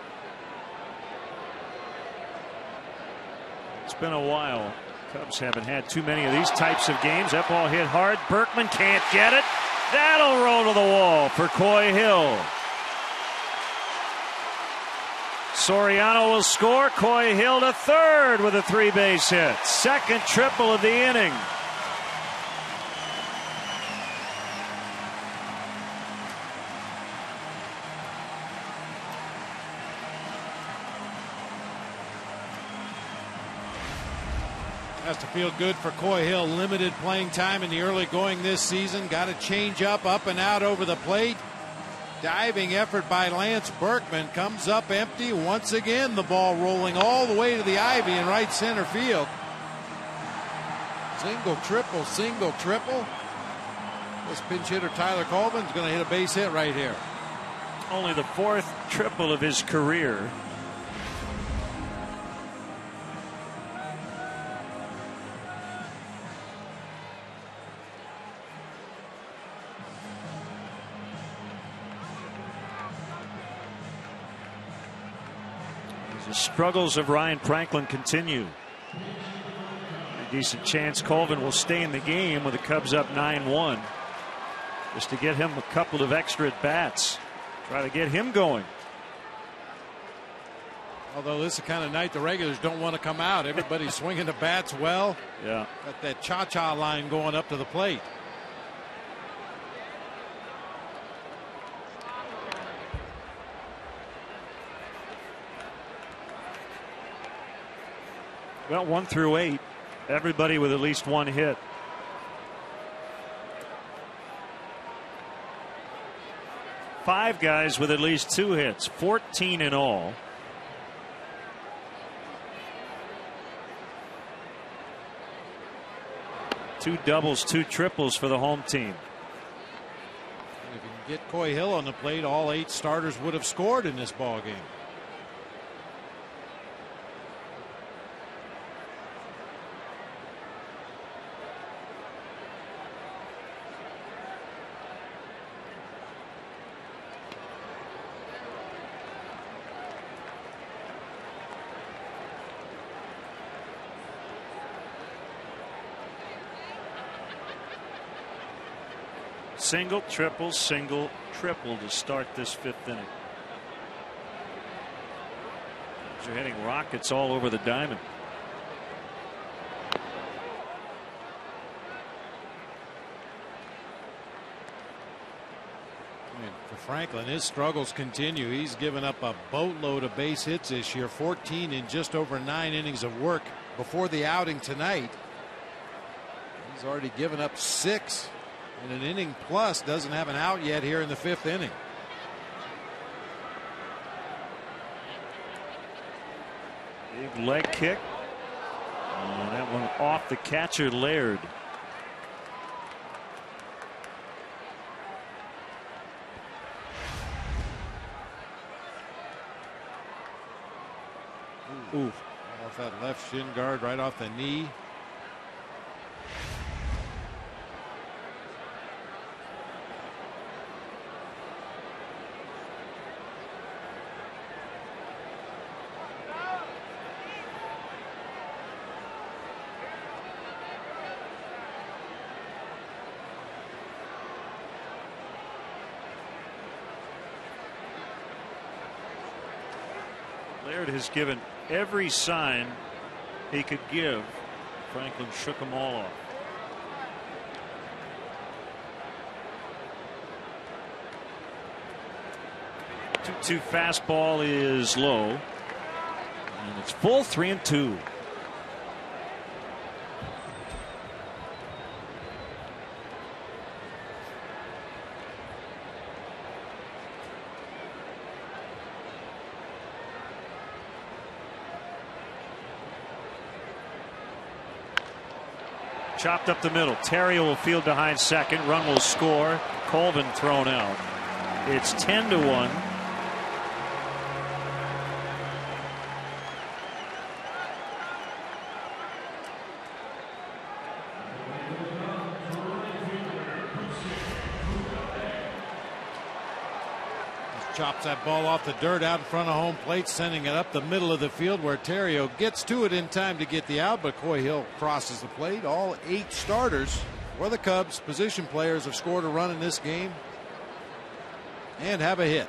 It's been a while Cubs haven't had too many of these types of games. That ball hit hard. Berkman can't get it. That'll roll to the wall for Coy Hill. Soriano will score. Coy Hill to third with a 3-base hit. Second triple of the inning. Has to feel good for Coy Hill. Limited playing time in the early going this season. Got to change up and out over the plate. Diving effort by Lance Berkman comes up empty. Once again, the ball rolling all the way to the ivy in right center field. Single, triple, single, triple. This pinch hitter Tyler Colvin's going to hit a base hit right here. Only the fourth triple of his career. The struggles of Ryan Franklin continue. A decent chance Colvin will stay in the game with the Cubs up 9-1. Just to get him a couple of extra at bats. Try to get him going. Although this is the kind of night the regulars don't want to come out. Everybody's swinging the bats well. Yeah. Got that cha-cha line going up to the plate. Well, 1 through 8, everybody with at least one hit. Five guys with at least 2 hits, 14 in all. Two doubles, 2 triples for the home team. If you can get Coy Hill on the plate, all 8 starters would have scored in this ball game. Single, triple, single, triple to start this 5th inning. They're hitting rockets all over the diamond. And for Franklin, his struggles continue. He's given up a boatload of base hits this year, 14 in just over 9 innings of work before the outing tonight. He's already given up 6 in an inning plus. Doesn't have an out yet here in the 5th inning. Big leg kick. And that one off the catcher Laird. Ooh, off that left shin guard, right off the knee. Laird has given every sign he could give. Franklin shook them all off. Two fastball is low, and it's full 3-2. Chopped up the middle. Terry will field behind second. Run will score. Colvin thrown out. It's 10-1. Chops that ball off the dirt out in front of home plate, sending it up the middle of the field where Terrio gets to it in time to get the out, but Coy Hill crosses the plate. All 8 starters for the Cubs, position players, have scored a run in this game and have a hit.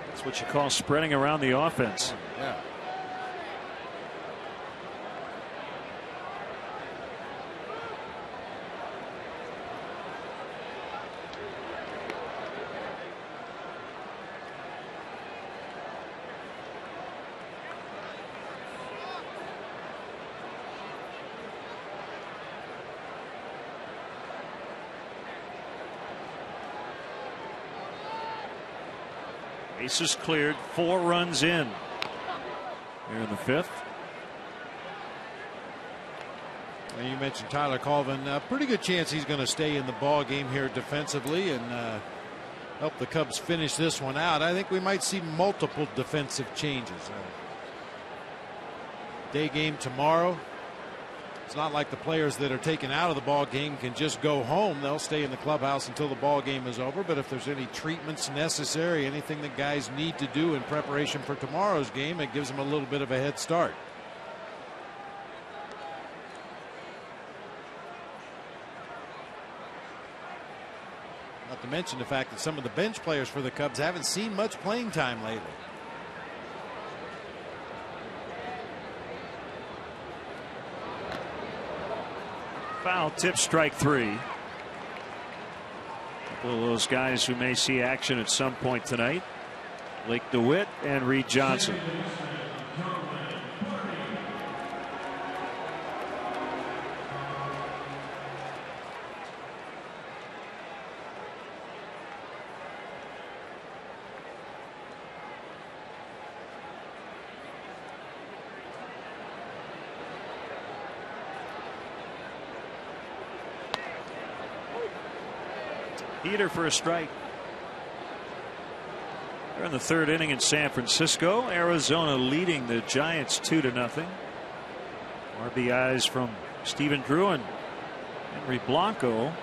That's what you call spreading around the offense. Yeah. Bases cleared, 4 runs in here in the 5th. Well, you mentioned Tyler Colvin. Pretty good chance he's going to stay in the ball game here defensively and help the Cubs finish this one out. I think we might see multiple defensive changes. Day game tomorrow. It's not like the players that are taken out of the ball game can just go home. They'll stay in the clubhouse until the ball game is over. But if there's any treatments necessary, anything that guys need to do in preparation for tomorrow's game, it gives them a little bit of a head start. Not to mention the fact that some of the bench players for the Cubs haven't seen much playing time lately. Foul tip, strike 3. A couple of those guys who may see action at some point tonight. Blake DeWitt and Reed Johnson. Heater for a strike. They're in the 3rd inning in San Francisco. Arizona leading the Giants 2-0. RBIs from Stephen Drew and Henry Blanco.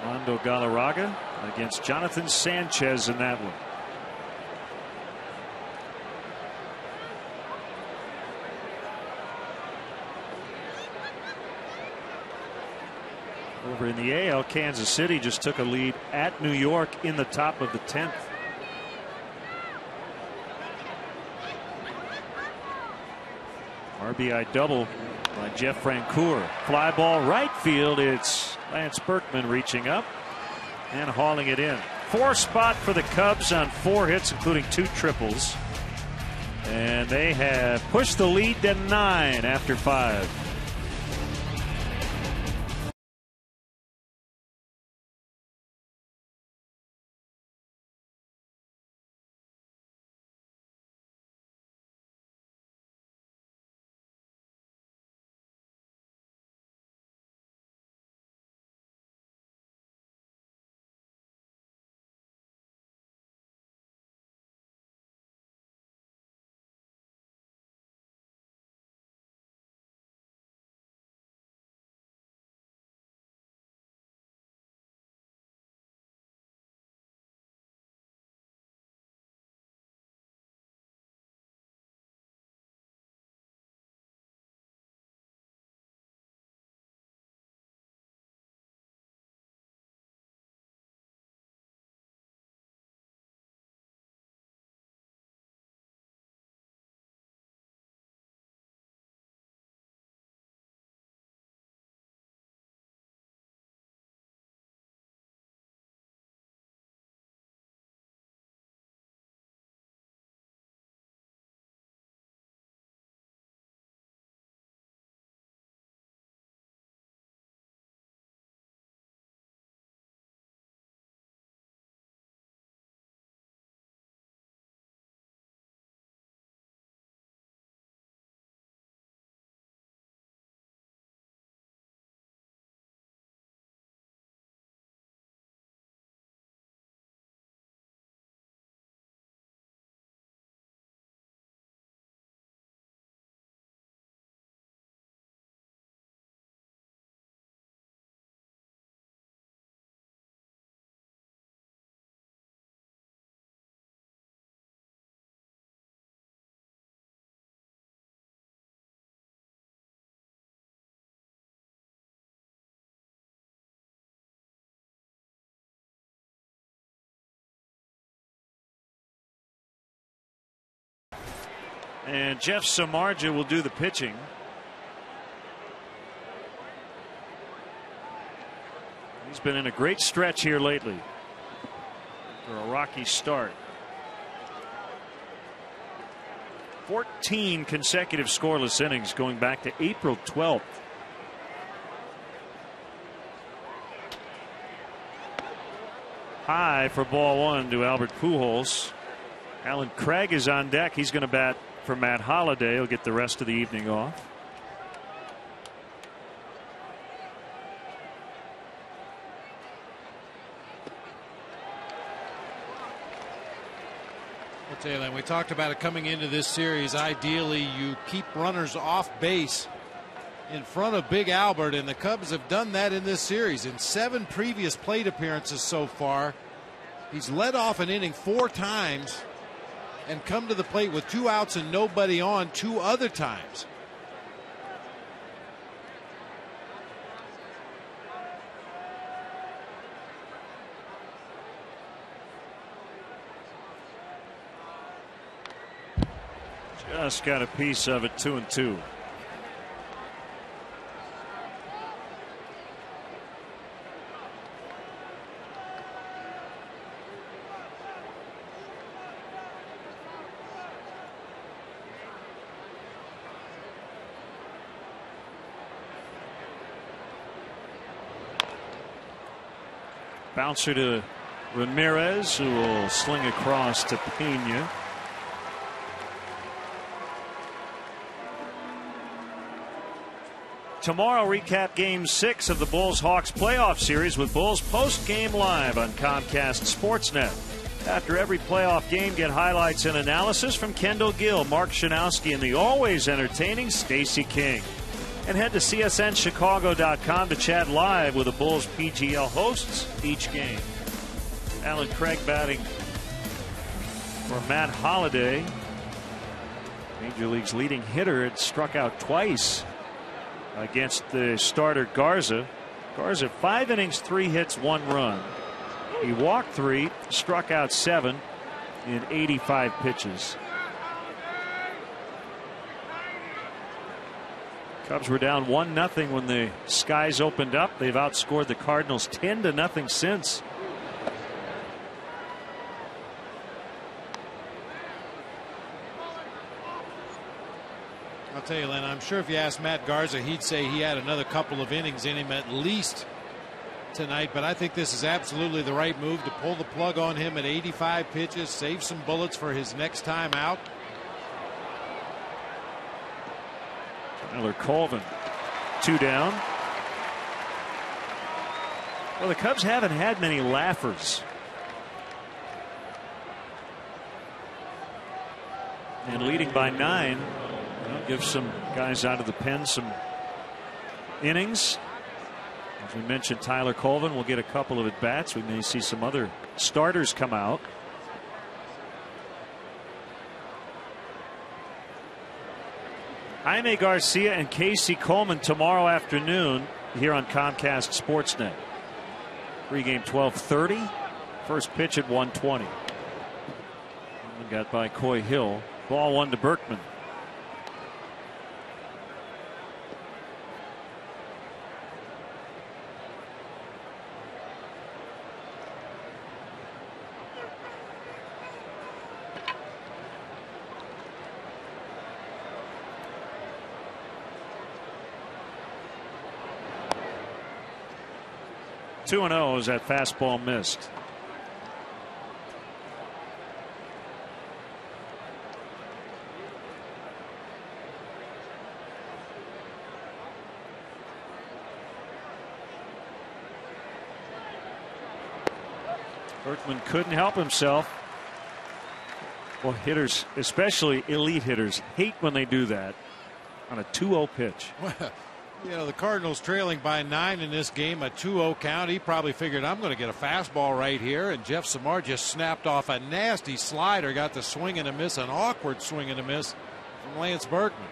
Armando Galarraga against Jonathan Sanchez in that one. Over in the AL, Kansas City just took a lead at New York in the top of the 10th. RBI double by Jeff Francoeur. Fly ball right field. It's Lance Berkman reaching up and hauling it in. 4 spot for the Cubs on 4 hits, including 2 triples. And they have pushed the lead to 9 after 5. And Jeff Samardzija will do the pitching. He's been in a great stretch here lately for a rocky start. 14 consecutive scoreless innings going back to April 12th. High for ball one to Albert Pujols. Alan Craig is on deck. He's going to bat for Matt Holliday. He'll get the rest of the evening off. I'll tell you, Len, we talked about it coming into this series. Ideally, you keep runners off base in front of Big Albert, and the Cubs have done that in this series. In 7 previous plate appearances so far, he's led off an inning 4 times and come to the plate with 2 outs and nobody on 2 other times. Just got a piece of it, 2-2. Bouncer to Ramirez, who will sling across to Pena. Tomorrow, recap Game 6 of the Bulls-Hawks playoff series with Bulls post-game live on Comcast Sportsnet. After every playoff game, get highlights and analysis from Kendall Gill, Mark Shanowski, and the always entertaining Stacey King. And head to csnchicago.com to chat live with the Bulls PGL hosts each game. Alan Craig batting for Matt Holliday. Major League's leading hitter had struck out twice against the starter Garza. Garza 5 innings, 3 hits, 1 run. He walked 3, struck out 7 in 85 pitches. Cubs were down 1-0 when the skies opened up. They've outscored the Cardinals 10-0 since. I'll tell you, Len, I'm sure if you asked Matt Garza, he'd say he had another couple of innings in him at least tonight. But I think this is absolutely the right move to pull the plug on him at 85 pitches, save some bullets for his next time out. Tyler Colvin, 2 down. Well, the Cubs haven't had many laughers. And leading by 9. Give some guys out of the pen some innings. As we mentioned, Tyler Colvin will get a couple of at bats. We may see some other starters come out. Jaime Garcia and Casey Coleman tomorrow afternoon here on Comcast Sportsnet. Pregame 12:30. First pitch at 1:20. Got by Coy Hill. Ball 1 to Berkman. Two and 0 as that fastball missed. Berkman couldn't help himself. Well, hitters, especially elite hitters, hate when they do that on a 2-0 pitch. Well, you know, the Cardinals trailing by 9 in this game, a 2-0 count. He probably figured, I'm going to get a fastball right here, and Jeff Samardzija just snapped off a nasty slider, got the swing and a miss, an awkward swing and a miss from Lance Berkman.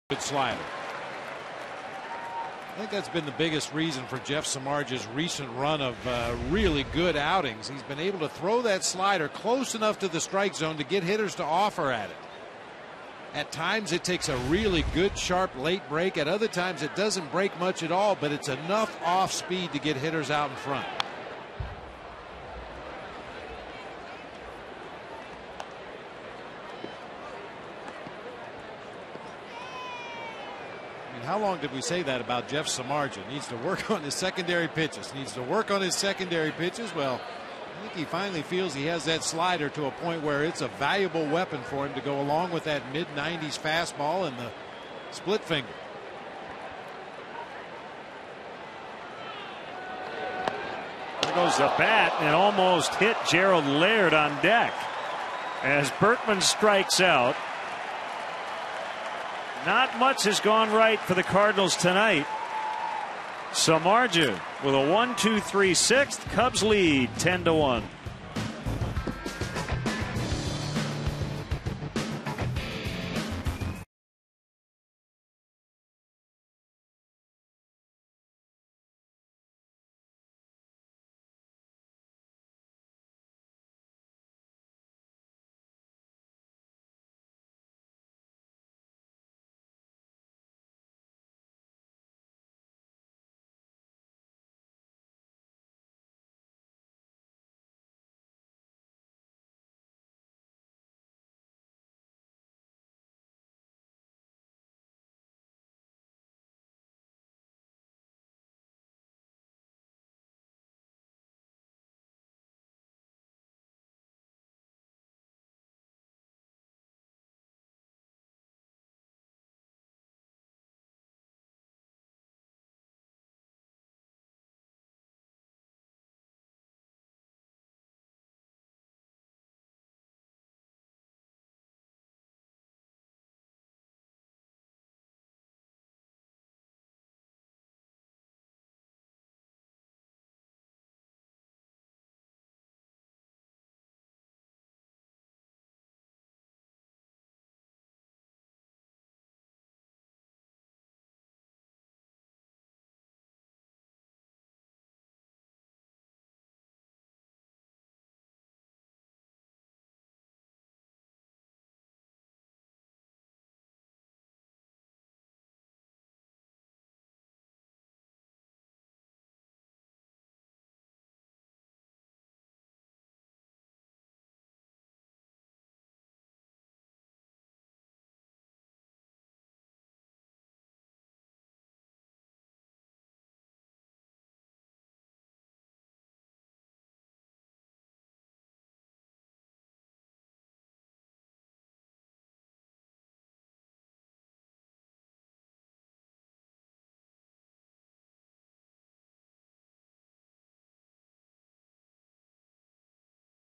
Good slider. I think that's been the biggest reason for Jeff Samardzij's recent run of really good outings. He's been able to throw that slider close enough to the strike zone to get hitters to offer at it. At times it takes a really good sharp late break. At other times it doesn't break much at all, but it's enough off speed to get hitters out in front. How long did we say that about Jeff Samardzij? Needs to work on his secondary pitches. Well, I think he finally feels he has that slider to a point where it's a valuable weapon for him to go along with that mid-90s fastball and the split finger. There goes the bat and almost hit Gerald Laird on deck as Berkman strikes out. Not much has gone right for the Cardinals tonight. Samardzij with a 1-2-3 6th. Cubs lead 10-1.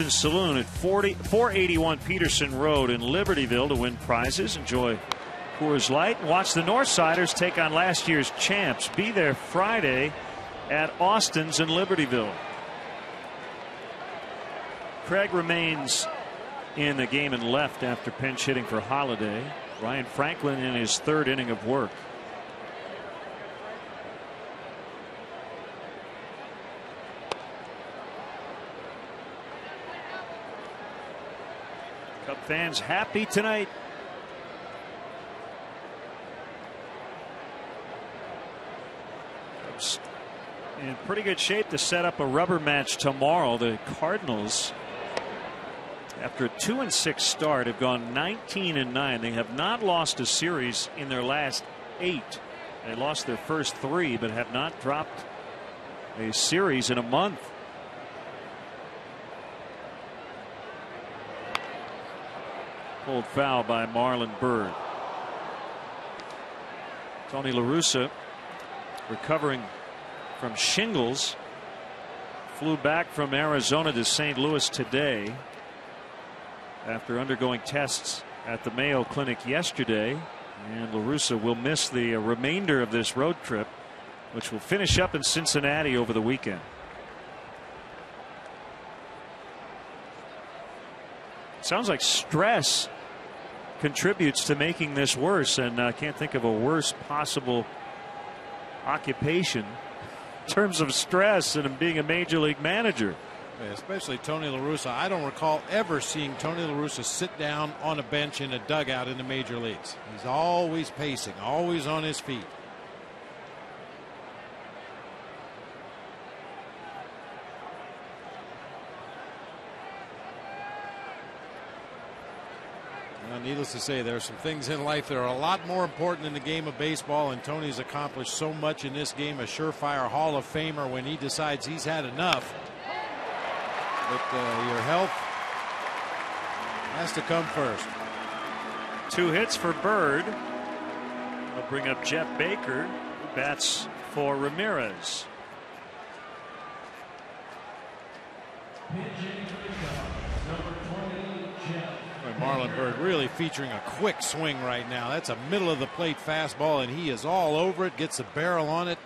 Saloon at 481 Peterson Road in Libertyville to win prizes. Enjoy Coors Light and watch the Northsiders take on last year's champs. Be there Friday at Austin's in Libertyville. Craig remains in the game and left after pinch hitting for Holiday. Ryan Franklin in his third inning of work. Cub fans happy tonight. Cubs in pretty good shape to set up a rubber match tomorrow. The Cardinals, after a 2-6 start, have gone 19-9. They have not lost a series in their last 8. They lost their first 3, but have not dropped a series in a month. Pulled foul by Marlon Byrd. Tony La Russa, recovering from shingles, flew back from Arizona to St. Louis today after undergoing tests at the Mayo Clinic yesterday. And La Russa will miss the remainder of this road trip, which will finish up in Cincinnati over the weekend. Sounds like stress contributes to making this worse, and I can't think of a worse possible occupation in terms of stress and being a major league manager. Especially Tony La Russa. I don't recall ever seeing Tony La Russa sit down on a bench in a dugout in the major leagues. He's always pacing, always on his feet. Well, needless to say, there are some things in life that are a lot more important in the game of baseball, and Tony's accomplished so much in this game. A surefire Hall of Famer when he decides he's had enough. But your health has to come first. 2 hits for Bird. I'll bring up Jeff Baker, who bats for Ramirez. Marlon Byrd really featuring a quick swing right now. That's a middle of the plate fastball, and he is all over it. Gets the barrel on it.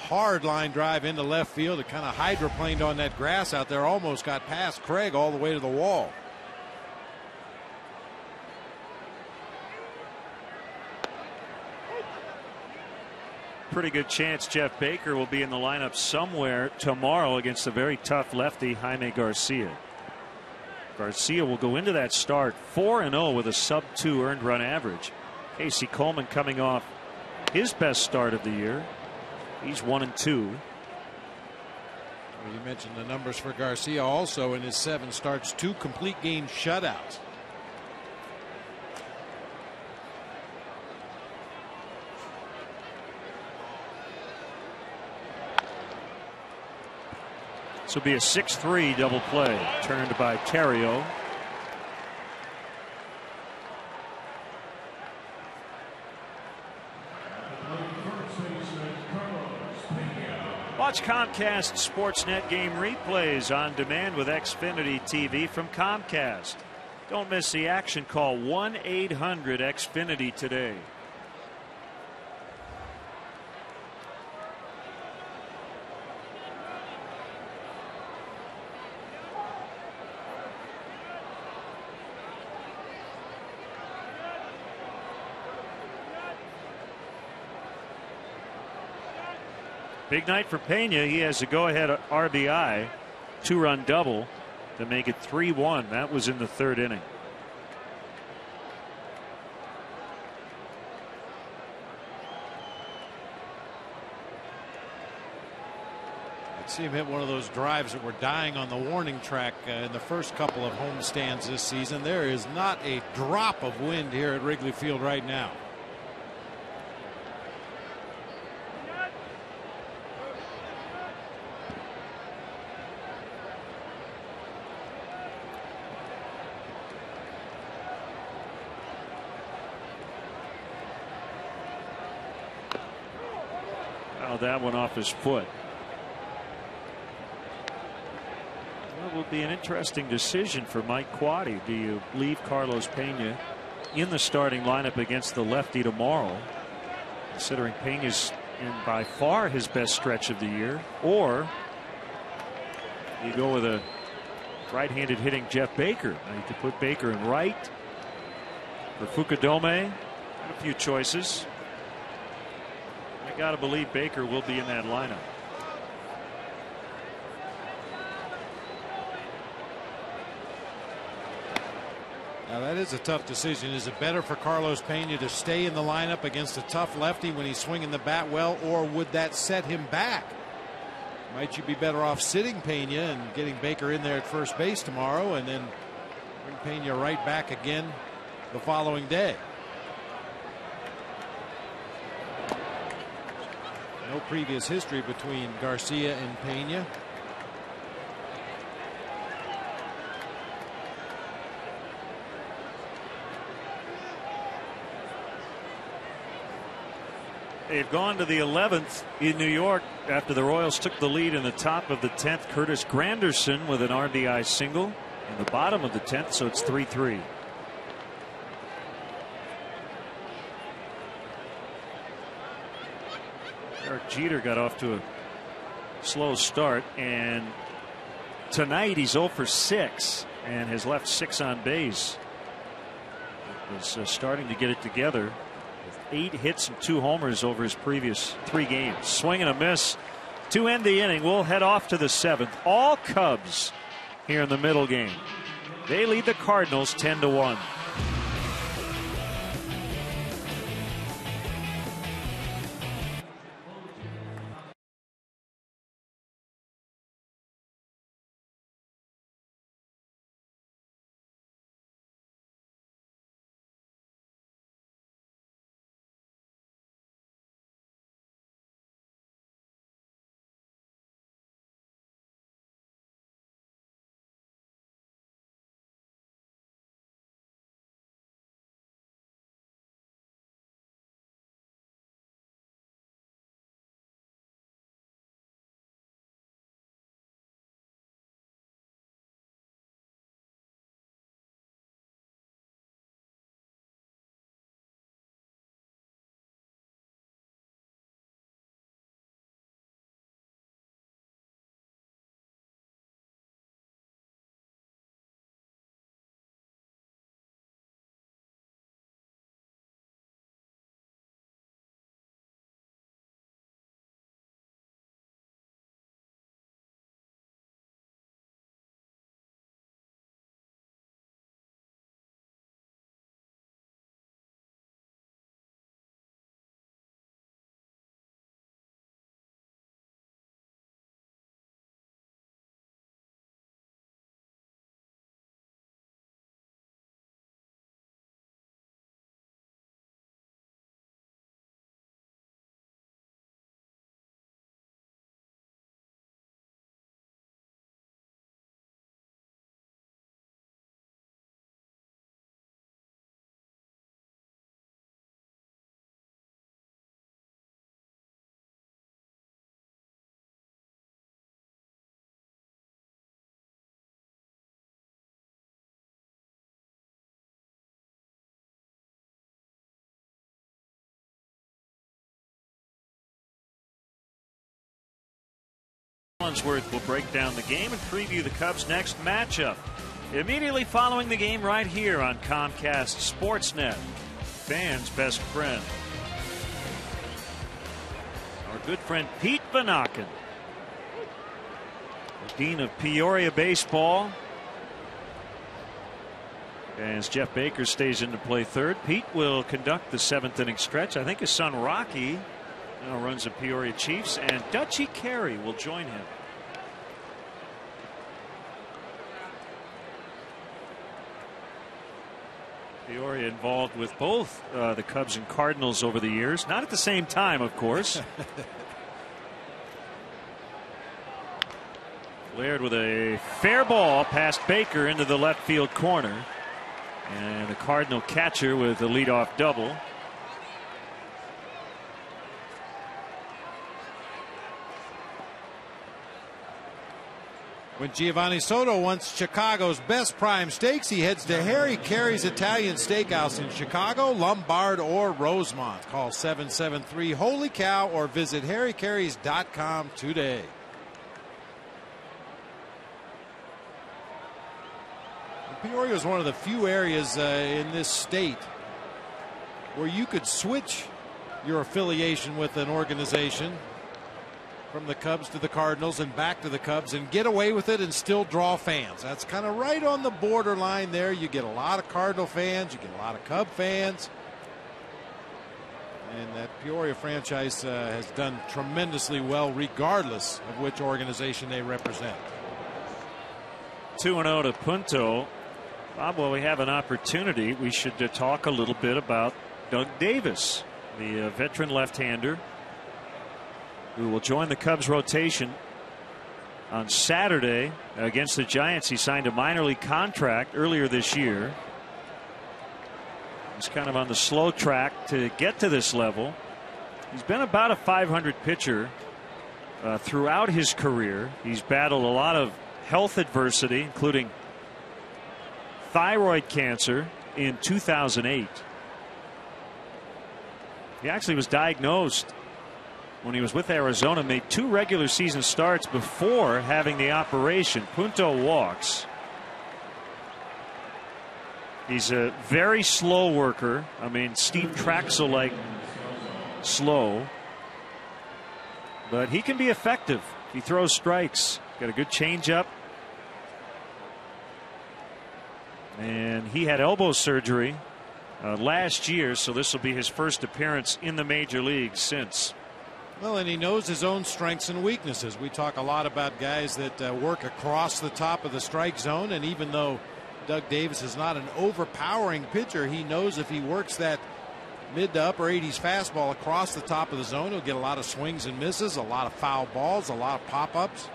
Hard line drive into left field. It kind of hydroplaned on that grass out there. Almost got past Craig all the way to the wall. Pretty good chance Jeff Baker will be in the lineup somewhere tomorrow against a very tough lefty, Jaime Garcia. Garcia will go into that start 4-0 with a sub-2 earned run average. Casey Coleman coming off his best start of the year. He's 1-2. You mentioned the numbers for Garcia also in his 7 starts, 2 complete game shutouts. This will be a 6-3 double play turned by Terrio. Watch Comcast Sportsnet game replays on demand with Xfinity TV from Comcast. Don't miss the action. Call 1-800-XFINITY today. Big night for Pena. He has a go-ahead RBI, 2-run double to make it 3-1. That was in the 3rd inning. I'd see him hit one of those drives that were dying on the warning track in the first couple of homestands this season. There is not a drop of wind here at Wrigley Field right now. That one off his foot. Well, it will be an interesting decision for Mike Quade. Do you leave Carlos Pena in the starting lineup against the lefty tomorrow, considering Pena's in by far his best stretch of the year, or you go with a right-handed hitting Jeff Baker? Now you could put Baker in right for Fukudome. A few choices. I got to believe Baker will be in that lineup. Now that is a tough decision. Is it better for Carlos Pena to stay in the lineup against a tough lefty when he's swinging the bat well, or would that set him back? Might you be better off sitting Pena and getting Baker in there at first base tomorrow and then bring Pena right back again the following day? No previous history between Garcia and Pena. They've gone to the 11th in New York after the Royals took the lead in the top of the 10th. Curtis Granderson with an RBI single in the bottom of the 10th, so it's 3-3. Derek Jeter got off to a slow start, and tonight he's 0 for 6 and has left 6 on base. Was starting to get it together 8 hits and 2 homers over his previous 3 games. Swing and a miss to end the inning. We'll head off to the 7th. All Cubs here in the middle game. They lead the Cardinals 10-1. Collinsworth will break down the game and preview the Cubs' next matchup immediately following the game right here on Comcast Sportsnet, fans' best friend. Our good friend Pete Vanaken, the Dean of Peoria Baseball. As Jeff Baker stays in to play third, Pete will conduct the 7th inning stretch. I think his son Rocky now runs the Peoria Chiefs, and Dutchie Carey will join him. Peoria involved with both the Cubs and Cardinals over the years. Not at the same time, of course. Laird with a fair ball past Baker into the left field corner. And the Cardinal catcher with a leadoff double. When Giovanni Soto wants Chicago's best prime steaks, he heads to Harry Carey's Italian Steakhouse in Chicago, Lombard, or Rosemont. Call 773-HOLY-COW or visit harrycareys.com today. Peoria is one of the few areas in this state where you could switch your affiliation with an organization from the Cubs to the Cardinals and back to the Cubs and get away with it and still draw fans. That's kind of right on the borderline there. You get a lot of Cardinal fans, you get a lot of Cub fans, and that Peoria franchise has done tremendously well regardless of which organization they represent. 2-0 to Punto. Bob, while we have an opportunity, we should talk a little bit about Doug Davis, the veteran left-hander who will join the Cubs rotation on Saturday against the Giants. He signed a minor league contract earlier this year. He's kind of on the slow track to get to this level. He's been about a .500 pitcher throughout his career. He's battled a lot of health adversity, including thyroid cancer in 2008. He actually was diagnosed when he was with Arizona, made 2 regular season starts before having the operation. Punto walks. He's a very slow worker. I mean, Steve Traxel-like slow. But he can be effective. He throws strikes. Got a good changeup. And he had elbow surgery last year, so this will be his first appearance in the major leagues since. Well, and he knows his own strengths and weaknesses. We talk a lot about guys that work across the top of the strike zone, and even though Doug Davis is not an overpowering pitcher, he knows if he works that mid to upper 80s fastball across the top of the zone, he'll get a lot of swings and misses, a lot of foul balls, a lot of pop-ups.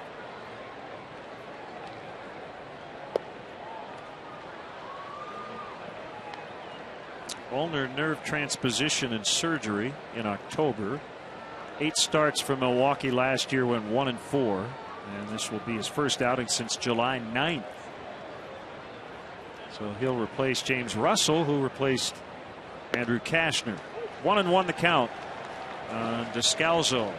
Ulnar nerve transposition and surgery in October. 8 starts for Milwaukee last year, went 1-4, and this will be his first outing since July 9th. So he'll replace James Russell, who replaced Andrew Kashner. 1-1 the count on Descalzo.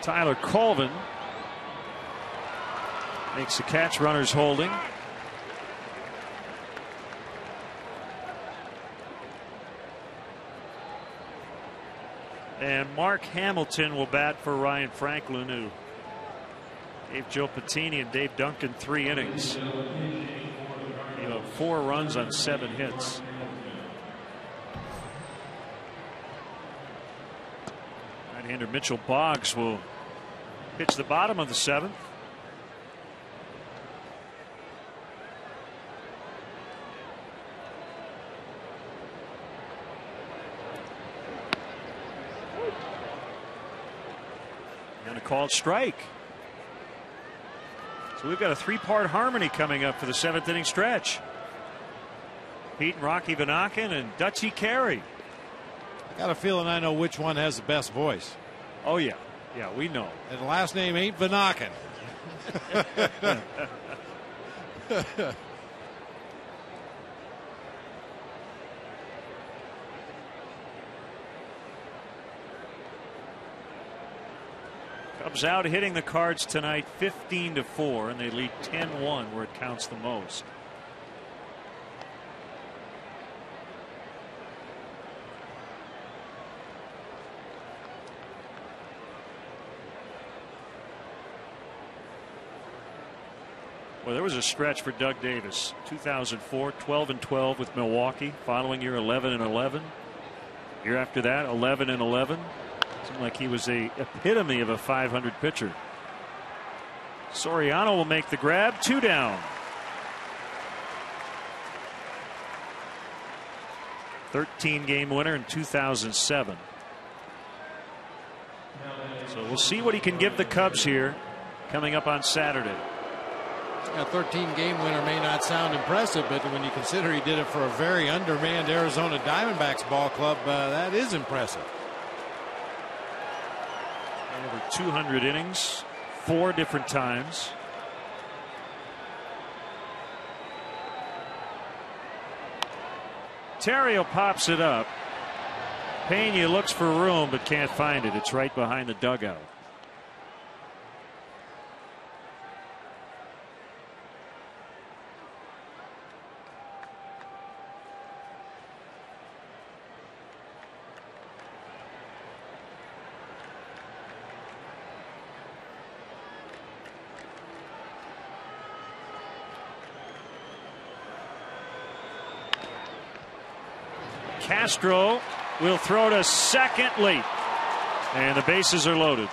Tyler Colvin makes the catch, runners holding. And Mark Hamilton will bat for Ryan Franklin, who gave Joe Patini and Dave Duncan 3 innings. Gave up 4 runs on 7 hits. Right-hander Mitchell Boggs will pitch the bottom of the 7th. And a called strike. So we've got a 3-part harmony coming up for the 7th inning stretch. Pete and Rocky Vanaken and Dutchie Carey. I got a feeling I know which one has the best voice. Oh yeah. Yeah, we know. And the last name ain't Vanaken. Cubs out hitting the Cards tonight 15-4, and they lead 10-1 where it counts the most. Well, there was a stretch for Doug Davis. 2004, 12-12 with Milwaukee. Following year, 11-11. Year after that, 11-11. Seemed like he was the epitome of a 500 pitcher. Soriano will make the grab. 2 down. 13-game winner in 2007. So we'll see what he can give the Cubs here coming up on Saturday. A 13-game winner may not sound impressive, but when you consider he did it for a very undermanned Arizona Diamondbacks ball club, that is impressive. Over 200 innings, 4 different times. Terrio pops it up. Pena looks for room but can't find it. It's right behind the dugout. Castro will throw to second late, and the bases are loaded.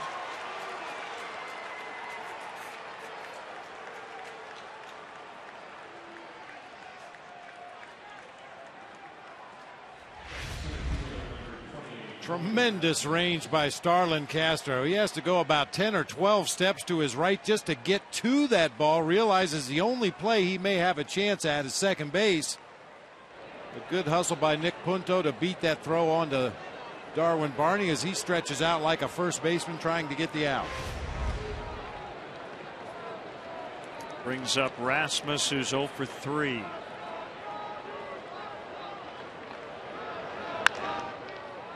Tremendous range by Starlin Castro. He has to go about 10 or 12 steps to his right just to get to that ball. Realizes the only play he may have a chance at is second base. A good hustle by Nick Punto to beat that throw on to Darwin Barney as he stretches out like a first baseman trying to get the out. Brings up Rasmus, who's 0 for 3.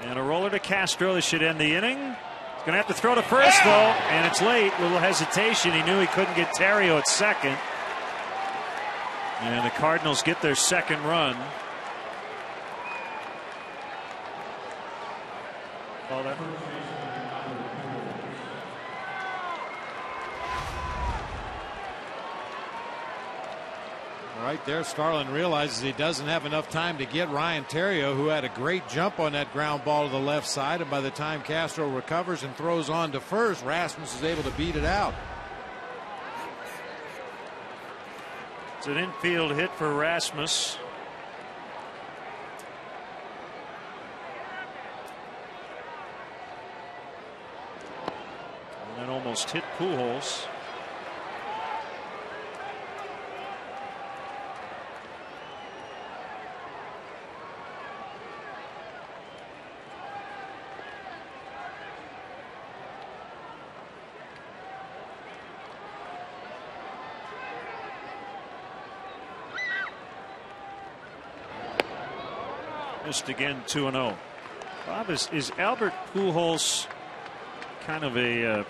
And a roller to Castro. This should end the inning. He's going to have to throw to first, though, and it's late. Little hesitation. He knew he couldn't get Theriot at second. And the Cardinals get their second run. Call that. Right there, Starlin realizes he doesn't have enough time to get Ryan Theriot, who had a great jump on that ground ball to the left side, and by the time Castro recovers and throws on to first, Rasmus is able to beat it out. It's an infield hit for Rasmus. And that almost hit Pujols. Missed again, 2-0. Bob, is Albert Pujols kind of an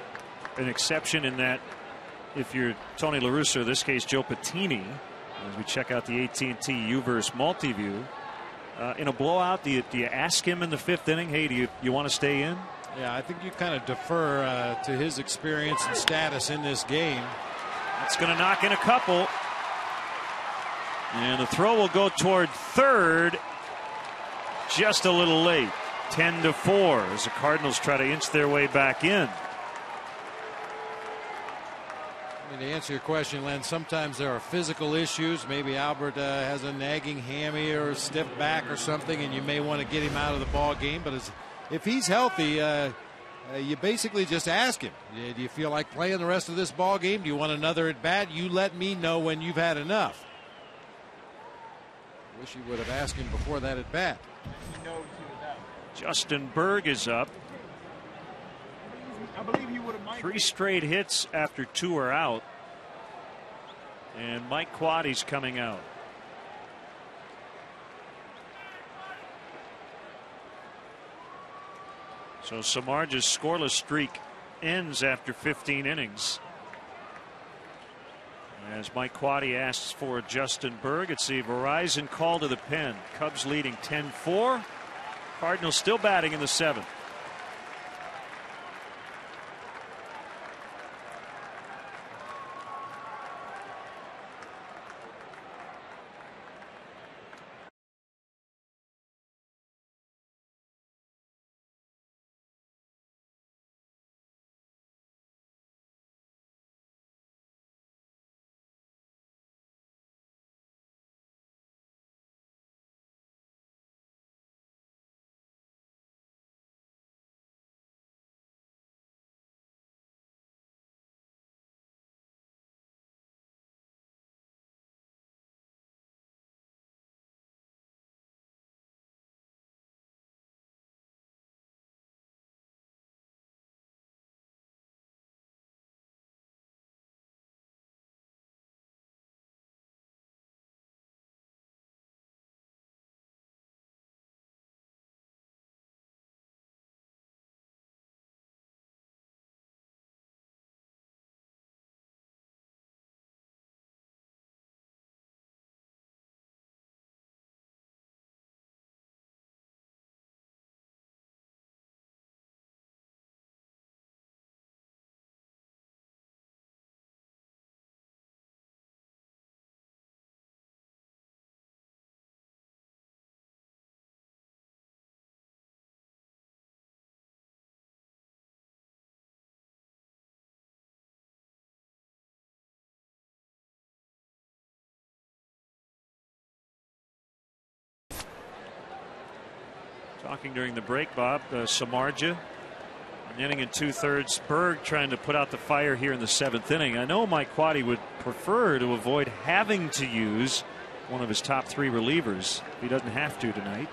exception in that if you're Tony La Russa, in this case Joe Patini, as we check out the AT&T UVerse multi-view, in a blowout, do you ask him in the 5th inning, hey, do you want to stay in? Yeah, I think you kind of defer to his experience and status in this game. That's going to knock in a couple. And the throw will go toward third. Just a little late. 10-4 as the Cardinals try to inch their way back in. I mean, to answer your question, Len, sometimes there are physical issues. Maybe Albert has a nagging hammy or a stiff back or something, and you may want to get him out of the ball game. But if he's healthy, you basically just ask him, do you feel like playing the rest of this ball game? Do you want another at bat? You let me know when you've had enough. Wish he would have asked him before that at bat. Justin Berg is up. 3 straight hits after 2 are out. And Mike Quaddy's coming out. So Samardzij's scoreless streak ends after 15 innings. As Mike Quaddy asks for Justin Berg, it's the Verizon call to the pen. Cubs leading 10-4. Cardinals still batting in the 7th. Talking during the break, Bob, Samardzija, an inning and 2/3. Berg trying to put out the fire here in the 7th inning. I know Mike Quaddy would prefer to avoid having to use one of his top 3 relievers if he doesn't have to tonight.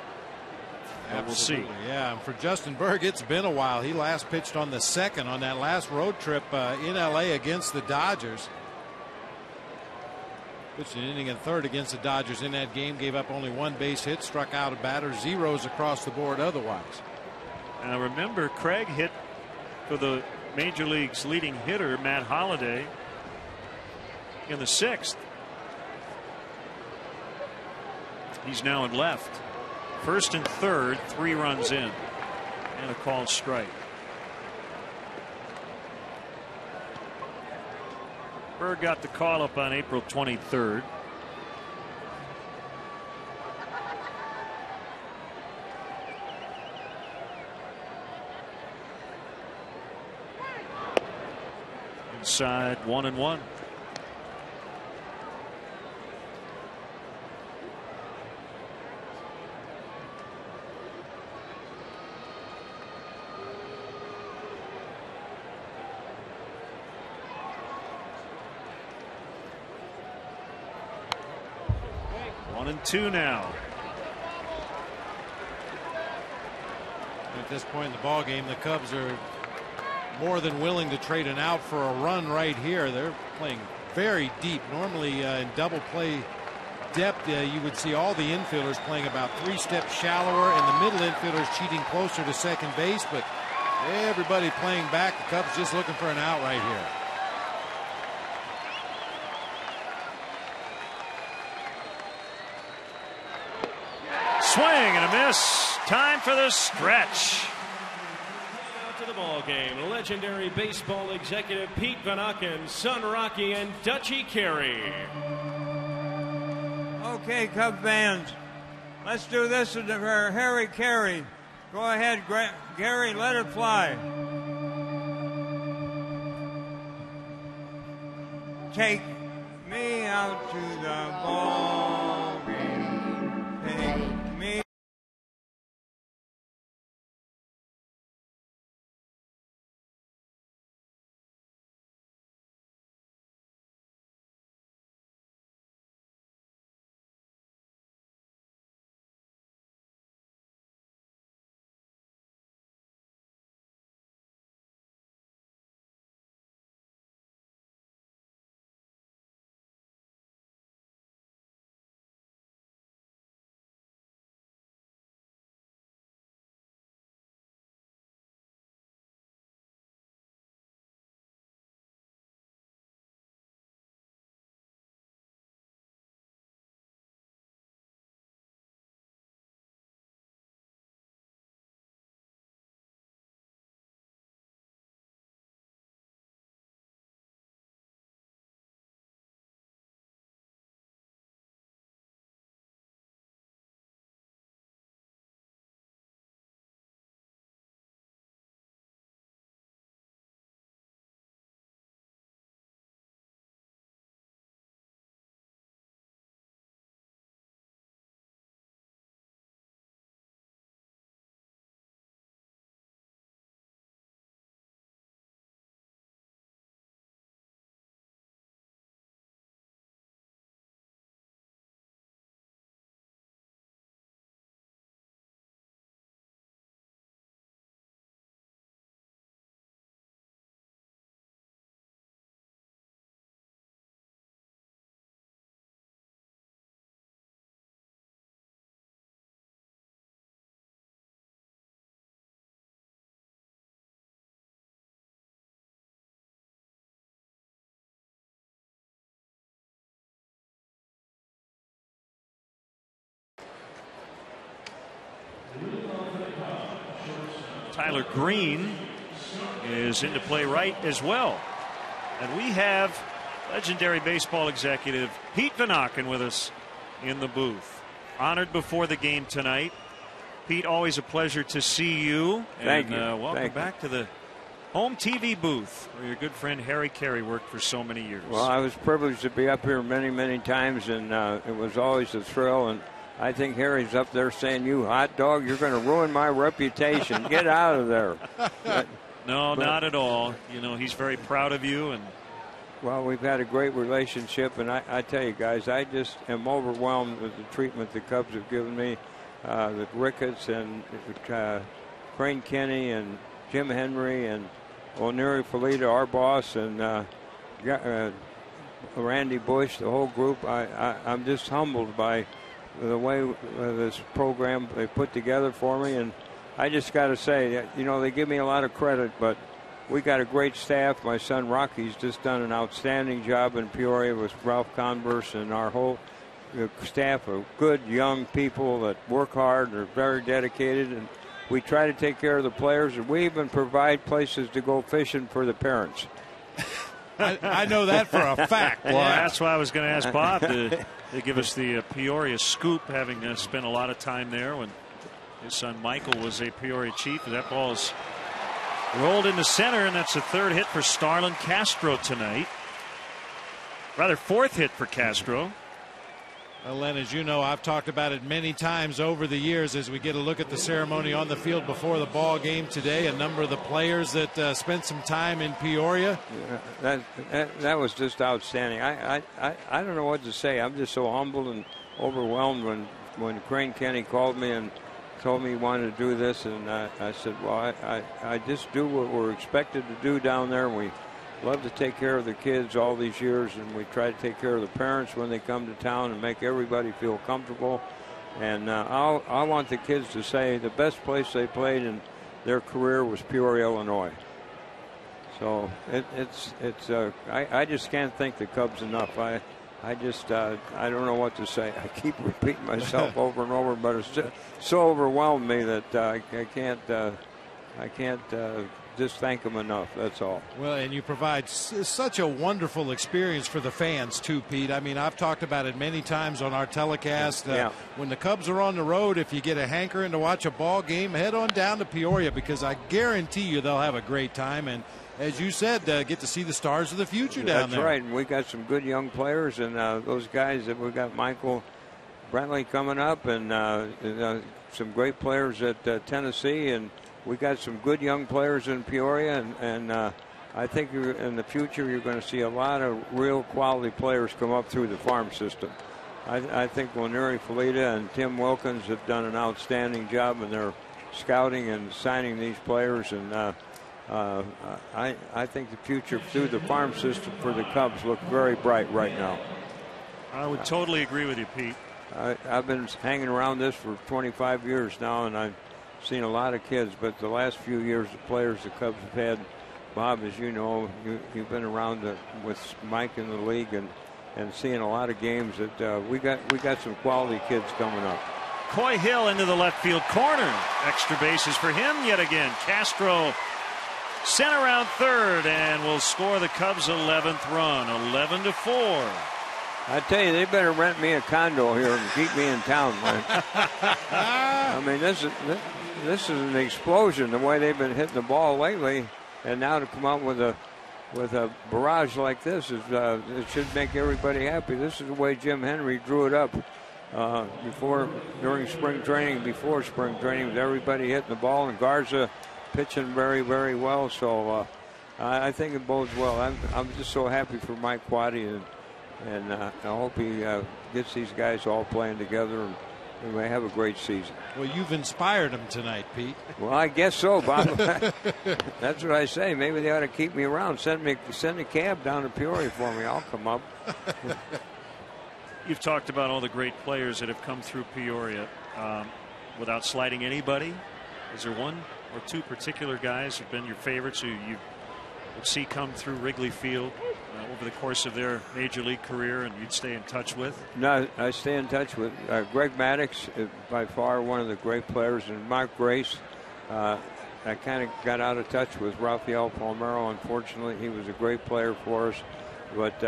We'll see. Yeah, for Justin Berg, it's been a while. He last pitched on the 2nd on that last road trip in LA against the Dodgers. Pitched an inning and third against the Dodgers in that game. Gave up only 1 base hit. Struck out a batter. Zeros across the board otherwise. Now remember, Craig hit for the Major League's leading hitter, Matt Holliday, in the 6th. He's now in left. First and third, 3 runs in. And a called strike. Berg got the call up on April 23rd. Inside 1-1. One and two now. At this point in the ball game, the Cubs are more than willing to trade an out for a run right here. They're playing very deep. Normally in double play depth, you would see all the infielders playing about 3 steps shallower and the middle infielders cheating closer to second base, but everybody playing back. The Cubs just looking for an out right here. Swing and a miss. Time for the stretch. To the ball game, legendary baseball executive Pete Van Auken, son Rocky, and Dutchie Carey. Okay, Cub fans, let's do this for Harry Carey. Go ahead, Gary, let it fly. Take me out to the ball game. Take me. Tyler Green is into play right as well. And we have legendary baseball executive Pete Van Auken with us in the booth. Honored before the game tonight. Pete, always a pleasure to see you. Thank you. Welcome back to the home TV booth where your good friend Harry Carey worked for so many years. Well, I was privileged to be up here many, many times, and it was always a thrill. And I think Harry's up there saying, "You hot dog, you're going to ruin my reputation. Get out of there." No, not at all. You know, he's very proud of you. And well, we've had a great relationship, and I tell you guys, I just am overwhelmed with the treatment the Cubs have given me. With Ricketts and Crane Kenny and Jim Henry and O'Neary Felita, our boss, and Randy Bush, the whole group. I'm just humbled by the way this program they put together for me, and I just got to say, you know, they give me a lot of credit, but we got a great staff. My son Rocky's just done an outstanding job in Peoria with Ralph Converse and our whole staff of good young people that work hard and are very dedicated, and we try to take care of the players, and we even provide places to go fishing for the parents. I know that for a fact. Well, that's why I was going to ask Bob to give us the Peoria scoop, having spent a lot of time there when his son Michael was a Peoria Chief. That ball is rolled into center, and that's the third hit for Starlin Castro tonight. Rather, fourth hit for Castro. Well, Len, as you know, I've talked about it many times over the years as we get a look at the ceremony on the field before the ball game today. A number of the players that spent some time in Peoria. Yeah, that was just outstanding. I don't know what to say. I'm just so humbled and overwhelmed when Crane Kenny called me and told me he wanted to do this, and I said, well, I just do what we're expected to do down there, and we love to take care of the kids all these years, and we try to take care of the parents when they come to town and make everybody feel comfortable. And I want the kids to say the best place they played in their career was Peoria, Illinois. So I just can't thank the Cubs enough. I don't know what to say. I keep repeating myself over and over, but it's just so overwhelmed me that I can't just thank them enough. That's all. Well, and you provide such a wonderful experience for the fans too, Pete. I mean, I've talked about it many times on our telecast. When the Cubs are on the road, if you get a hankering to watch a ball game, head on down to Peoria, because I guarantee you they'll have a great time. And as you said, get to see the stars of the future down there. That's right. And we got some good young players, and those guys that we got, Michael Brentley coming up, and some great players at Tennessee, and we got some good young players in Peoria, and I think in the future you're going to see a lot of real quality players come up through the farm system. I think Laneri Felita and Tim Wilkins have done an outstanding job in their scouting and signing these players, and I think the future through the farm system for the Cubs look very bright right now. I would totally agree with you, Pete. I've been hanging around this for 25 years now, and I've seen a lot of kids, but the last few years the players the Cubs have had, Bob, as you know, you've been around with Mike in the league and seeing a lot of games that we got some quality kids coming up. Coy Hill into the left field corner. Extra bases for him yet again. Castro sent around third and will score the Cubs' 11th run, 11-4. I tell you, they better rent me a condo here and keep me in town, man. I mean, this is an explosion the way they've been hitting the ball lately, and now to come out with a barrage like this it should make everybody happy. This is the way Jim Henry drew it up during spring training, before spring training, with everybody hitting the ball and Garza pitching very, very well. So I think it bodes well. I'm just so happy for Mike Quaddy, and I hope he gets these guys all playing together, and we may have a great season. Well, you've inspired them tonight, Pete. Well, I guess so, Bob. That's what I say. Maybe they ought to keep me around. Send a cab down to Peoria for me. I'll come up. You've talked about all the great players that have come through Peoria. Without slighting anybody, is there one or two particular guys who have been your favorites who you would see come through Wrigley Field over the course of their major league career and you'd stay in touch with? No, I stay in touch with Greg Maddux, by far one of the great players, and Mark Grace. I kind of got out of touch with Rafael Palmeiro. Unfortunately, he was a great player for us, but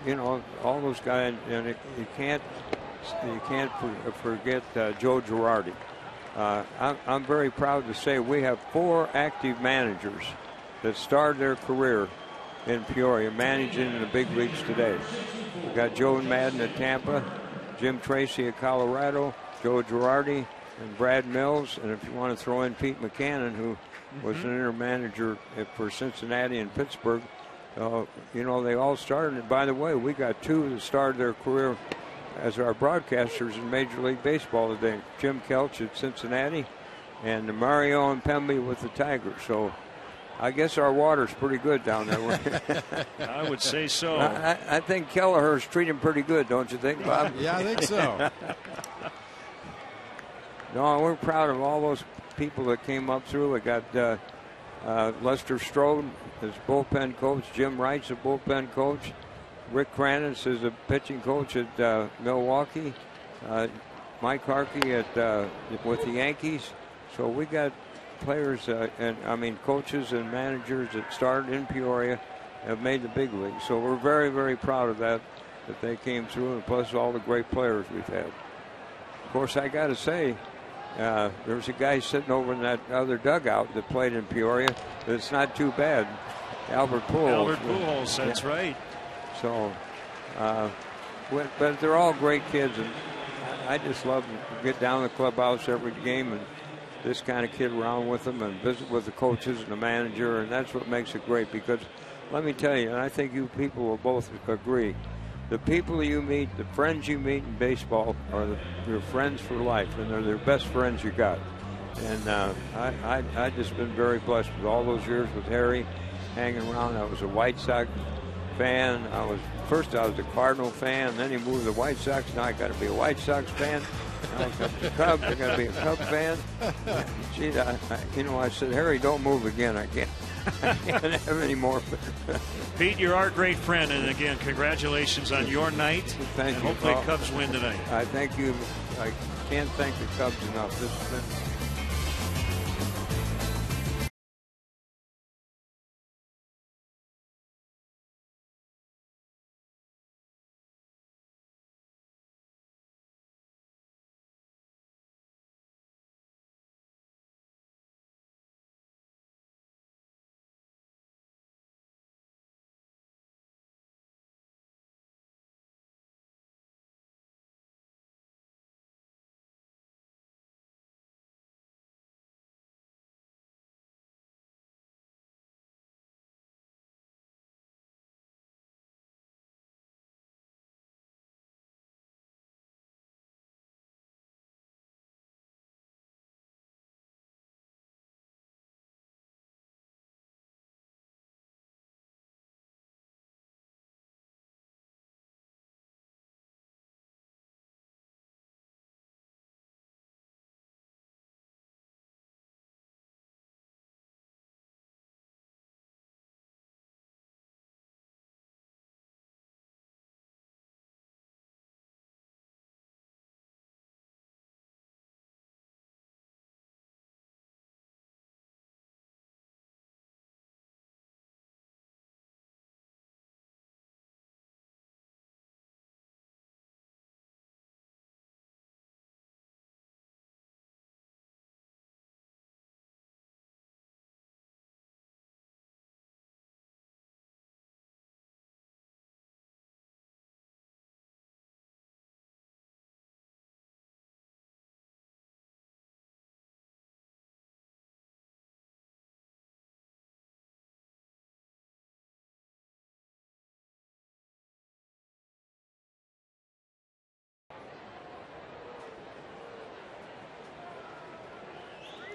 you know, all those guys, and you can't forget Joe Girardi. I'm very proud to say we have 4 active managers that started their career in Peoria, managing in the big leagues today. We got Joe Madden at Tampa, Jim Tracy at Colorado, Joe Girardi, and Brad Mills, and if you want to throw in Pete McCannon, who was an interim manager for Cincinnati and Pittsburgh. You know, they all started. And by the way, we got 2 that started their career as our broadcasters in Major League Baseball today. Jim Kelch at Cincinnati and Mario Impembe with the Tigers. So I guess our water's pretty good down there. I would say so. I think Kelleher's treating pretty good, don't you think, Bob? Yeah, I think so. No, we're proud of all those people that came up through. We got Lester Strode as bullpen coach. Jim Wright's a bullpen coach. Rick Kranitz is a pitching coach at Milwaukee. Mike Harkey with the Yankees. So we got players coaches and managers that started in Peoria have made the big league. So we're very, very proud of that they came through, and plus all the great players we've had. Of course, I got to say, there's a guy sitting over in that other dugout that played in Peoria. It's not too bad. Albert Pujols. That's right. So, but they're all great kids, and I just love to get down to the clubhouse every game and this kind of kid around with them and visit with the coaches and the manager, and that's what makes it great. Because let me tell you, and I think you people will both agree, the people you meet, the friends you meet in baseball are your friends for life, and they're their best friends you got. And I just been very blessed with all those years with Harry hanging around. I was a White Sox fan. First I was a Cardinal fan, then he moved to the White Sox. Now I got to be a White Sox fan. Now I got the Cubs. I got to be a Cub fan. Gee, I said, Harry, don't move again. I can't have any more. Pete, you're our great friend, and again, congratulations on your night. Thank you. Hopefully, Cubs win tonight. I thank you. I can't thank the Cubs enough. This has been.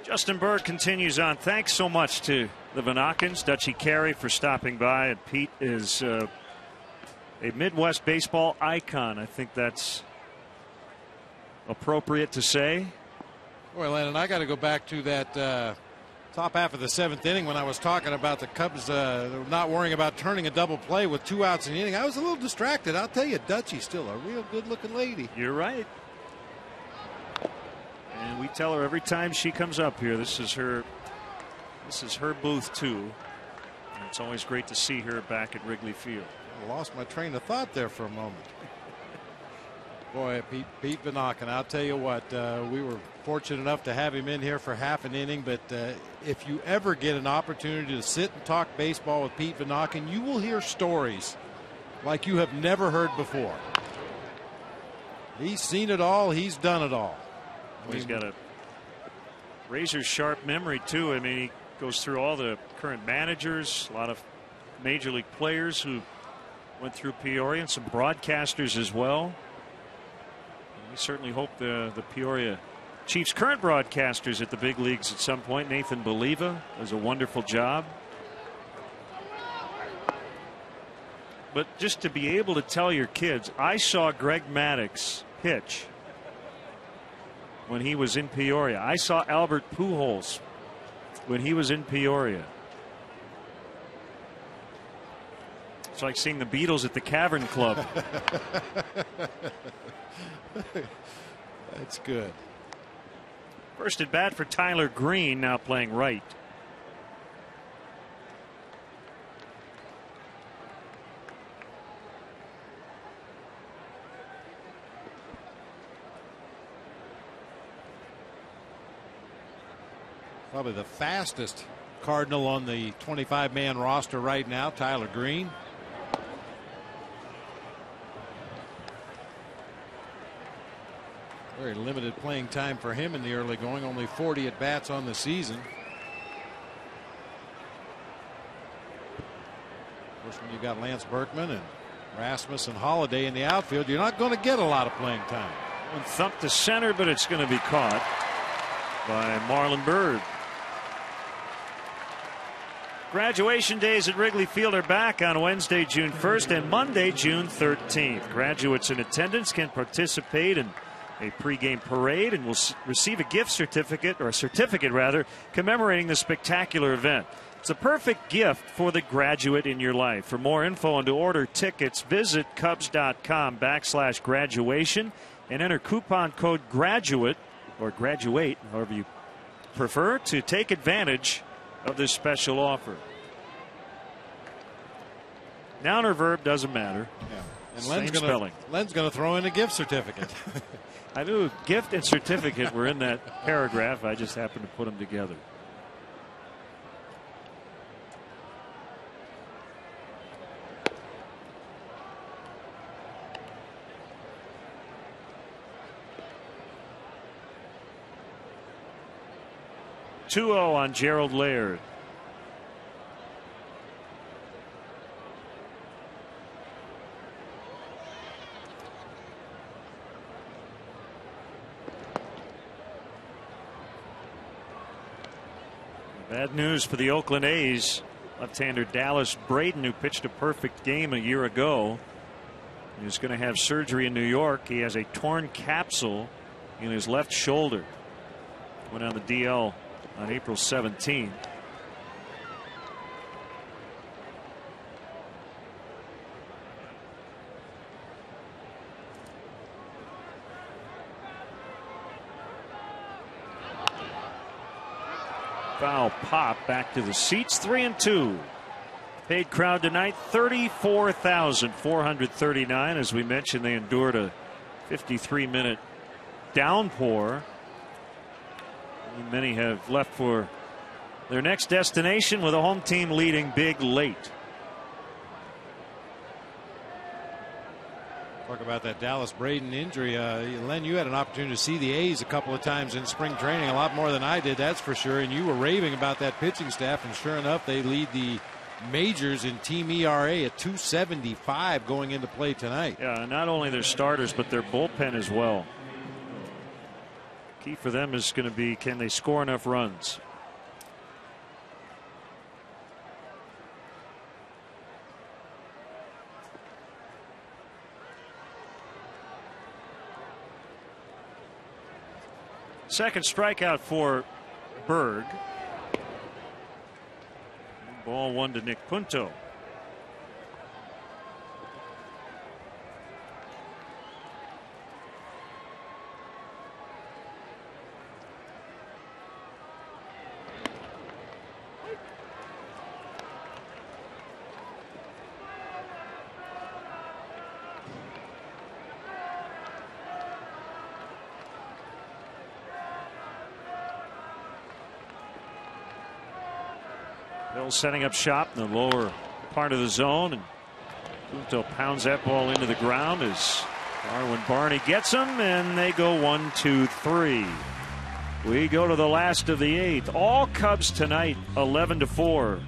Justin Bird continues on. Thanks so much to the Vanakans, Dutchie Carey, for stopping by. And Pete is a Midwest baseball icon. I think that's appropriate to say. Well, Lennon, I got to go back to that top half of the seventh inning when I was talking about the Cubs not worrying about turning a double play with 2 outs in the inning. I was a little distracted. I'll tell you, Dutchie's still a real good-looking lady. You're right. And we tell her every time she comes up here, this is her booth too. And it's always great to see her back at Wrigley Field. I lost my train of thought there for a moment. Boy, Pete Vanaken, I'll tell you what, we were fortunate enough to have him in here for half an inning, but if you ever get an opportunity to sit and talk baseball with Pete Vanaken, you will hear stories like you have never heard before. He's seen it all. He's done it all. He's got a razor sharp memory too. I mean, he goes through all the current managers, a lot of major league players who went through Peoria, and some broadcasters as well. And we certainly hope the Peoria Chiefs current broadcasters at the big leagues at some point. Nathan Believa does a wonderful job. but just to be able to tell your kids, I saw Greg Maddux pitch when he was in Peoria. I saw Albert Pujols when he was in Peoria. It's like seeing the Beatles at the Cavern Club. That's good. First at bat for Tyler Green, now playing right. Probably the fastest Cardinal on the 25-man roster right now, Tyler Green. Very limited playing time for him in the early going, only 40 at bats on the season. Of course, when you've got Lance Berkman and Rasmus and Holiday in the outfield, you're not going to get a lot of playing time. One thump to center, but it's going to be caught by Marlon Byrd. Graduation days at Wrigley Field are back on Wednesday, June 1st and Monday, June 13th. Graduates in attendance can participate in a pregame parade and will receive a gift certificate, or a certificate rather, commemorating the spectacular event. It's a perfect gift for the graduate in your life. For more info and to order tickets, visit Cubs.com/graduation and enter coupon code GRADUATE or graduate, however you prefer, to take advantage of this special offer. Noun or verb doesn't matter. Yeah. And Same spelling. Len's going to throw in a gift certificate. I knew gift and certificate were in that paragraph. I just happened to put them together. (2-0) on Gerald Laird. Bad news for the Oakland A's. Left-hander Dallas Braden, who pitched a perfect game a year ago, is going to have surgery in New York. He has a torn capsule in his left shoulder. Went on the DL on April 17. Foul pop back to the seats. 3-2. Paid crowd tonight 34,439. As we mentioned, they endured a 53-minute downpour. Many have left for their next destination with a home team leading big late. Talk about that Dallas Braden injury. Len, you had an opportunity to see the A's a couple of times in spring training, a lot more than I did, that's for sure. And you were raving about that pitching staff, and sure enough, they lead the majors in team ERA at 2.75 going into play tonight. Yeah, not only their starters, but their bullpen as well. Key for them is going to be, can they score enough runs? Second strikeout for Berg. Ball one to Nick Punto. Bill setting up shop in the lower part of the zone, and Punto pounds that ball into the ground as Darwin Barney gets him, and they go 1-2-3. We go to the last of the eighth. All Cubs tonight, 11-4.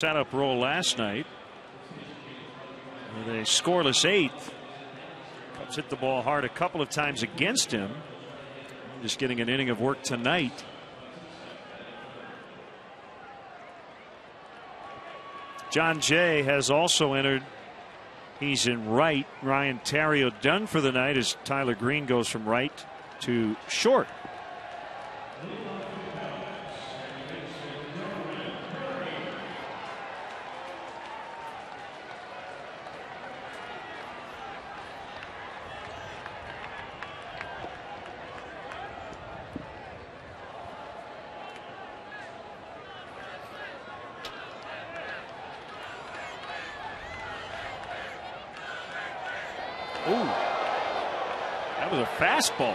Setup roll last night with a scoreless 8th. Cubs hit the ball hard a couple of times against him. Just getting an inning of work tonight. John Jay has also entered. He's in right. Ryan Theriot done for the night as Tyler Green goes from right to short. Ooh, that was a fastball.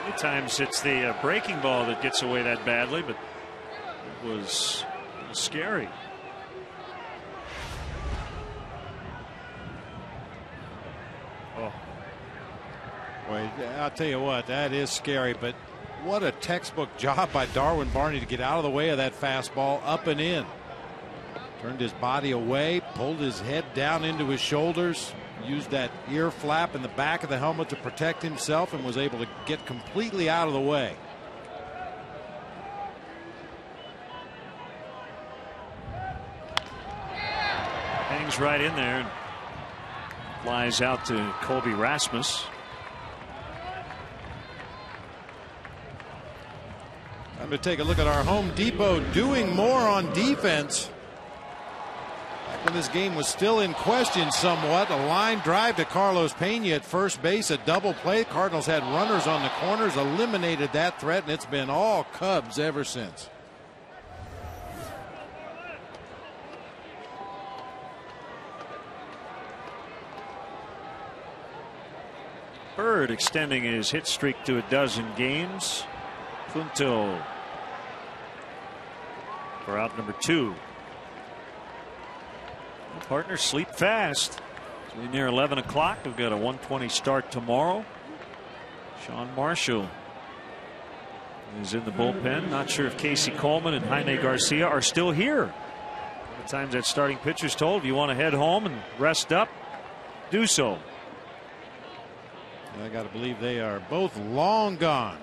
Many times it's the breaking ball that gets away that badly, but it was scary. Oh, boy, I'll tell you what, that is scary, but what a textbook job by Darwin Barney to get out of the way of that fastball, up and in. Turned his body away, pulled his head down into his shoulders, used that ear flap in the back of the helmet to protect himself, and was able to get completely out of the way. Hangs right in there and flies out to Colby Rasmus. Time to take a look at our Home Depot doing more on defense. When this game was still in question somewhat, a line drive to Carlos Pena at first base, a double play. Cardinals had runners on the corners, eliminated that threat, and it's been all Cubs ever since. Bird extending his hit streak to 12 games. Punto for out number 2. Partners sleep fast. It's really near 11 o'clock. We've got a 1:20 start tomorrow. Sean Marshall is in the bullpen. Not sure if Casey Coleman and Jaime Garcia are still here. The times that starting pitcher's told, if you want to head home and rest up, do so. I got to believe they are both long gone.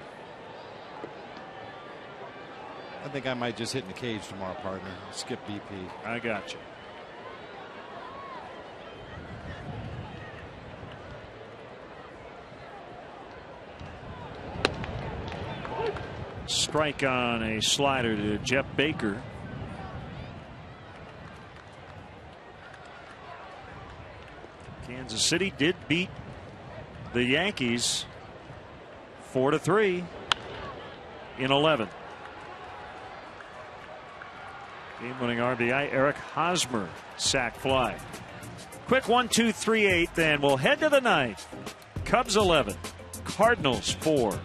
I think I might just hit in the cage tomorrow, partner. Skip BP. I got you. Strike on a slider to Jeff Baker. Kansas City did beat the Yankees 4-3 in 11. Game-winning RBI, Eric Hosmer, sac fly. Quick 1-2-3-8, then we'll head to the ninth. Cubs 11, Cardinals 4.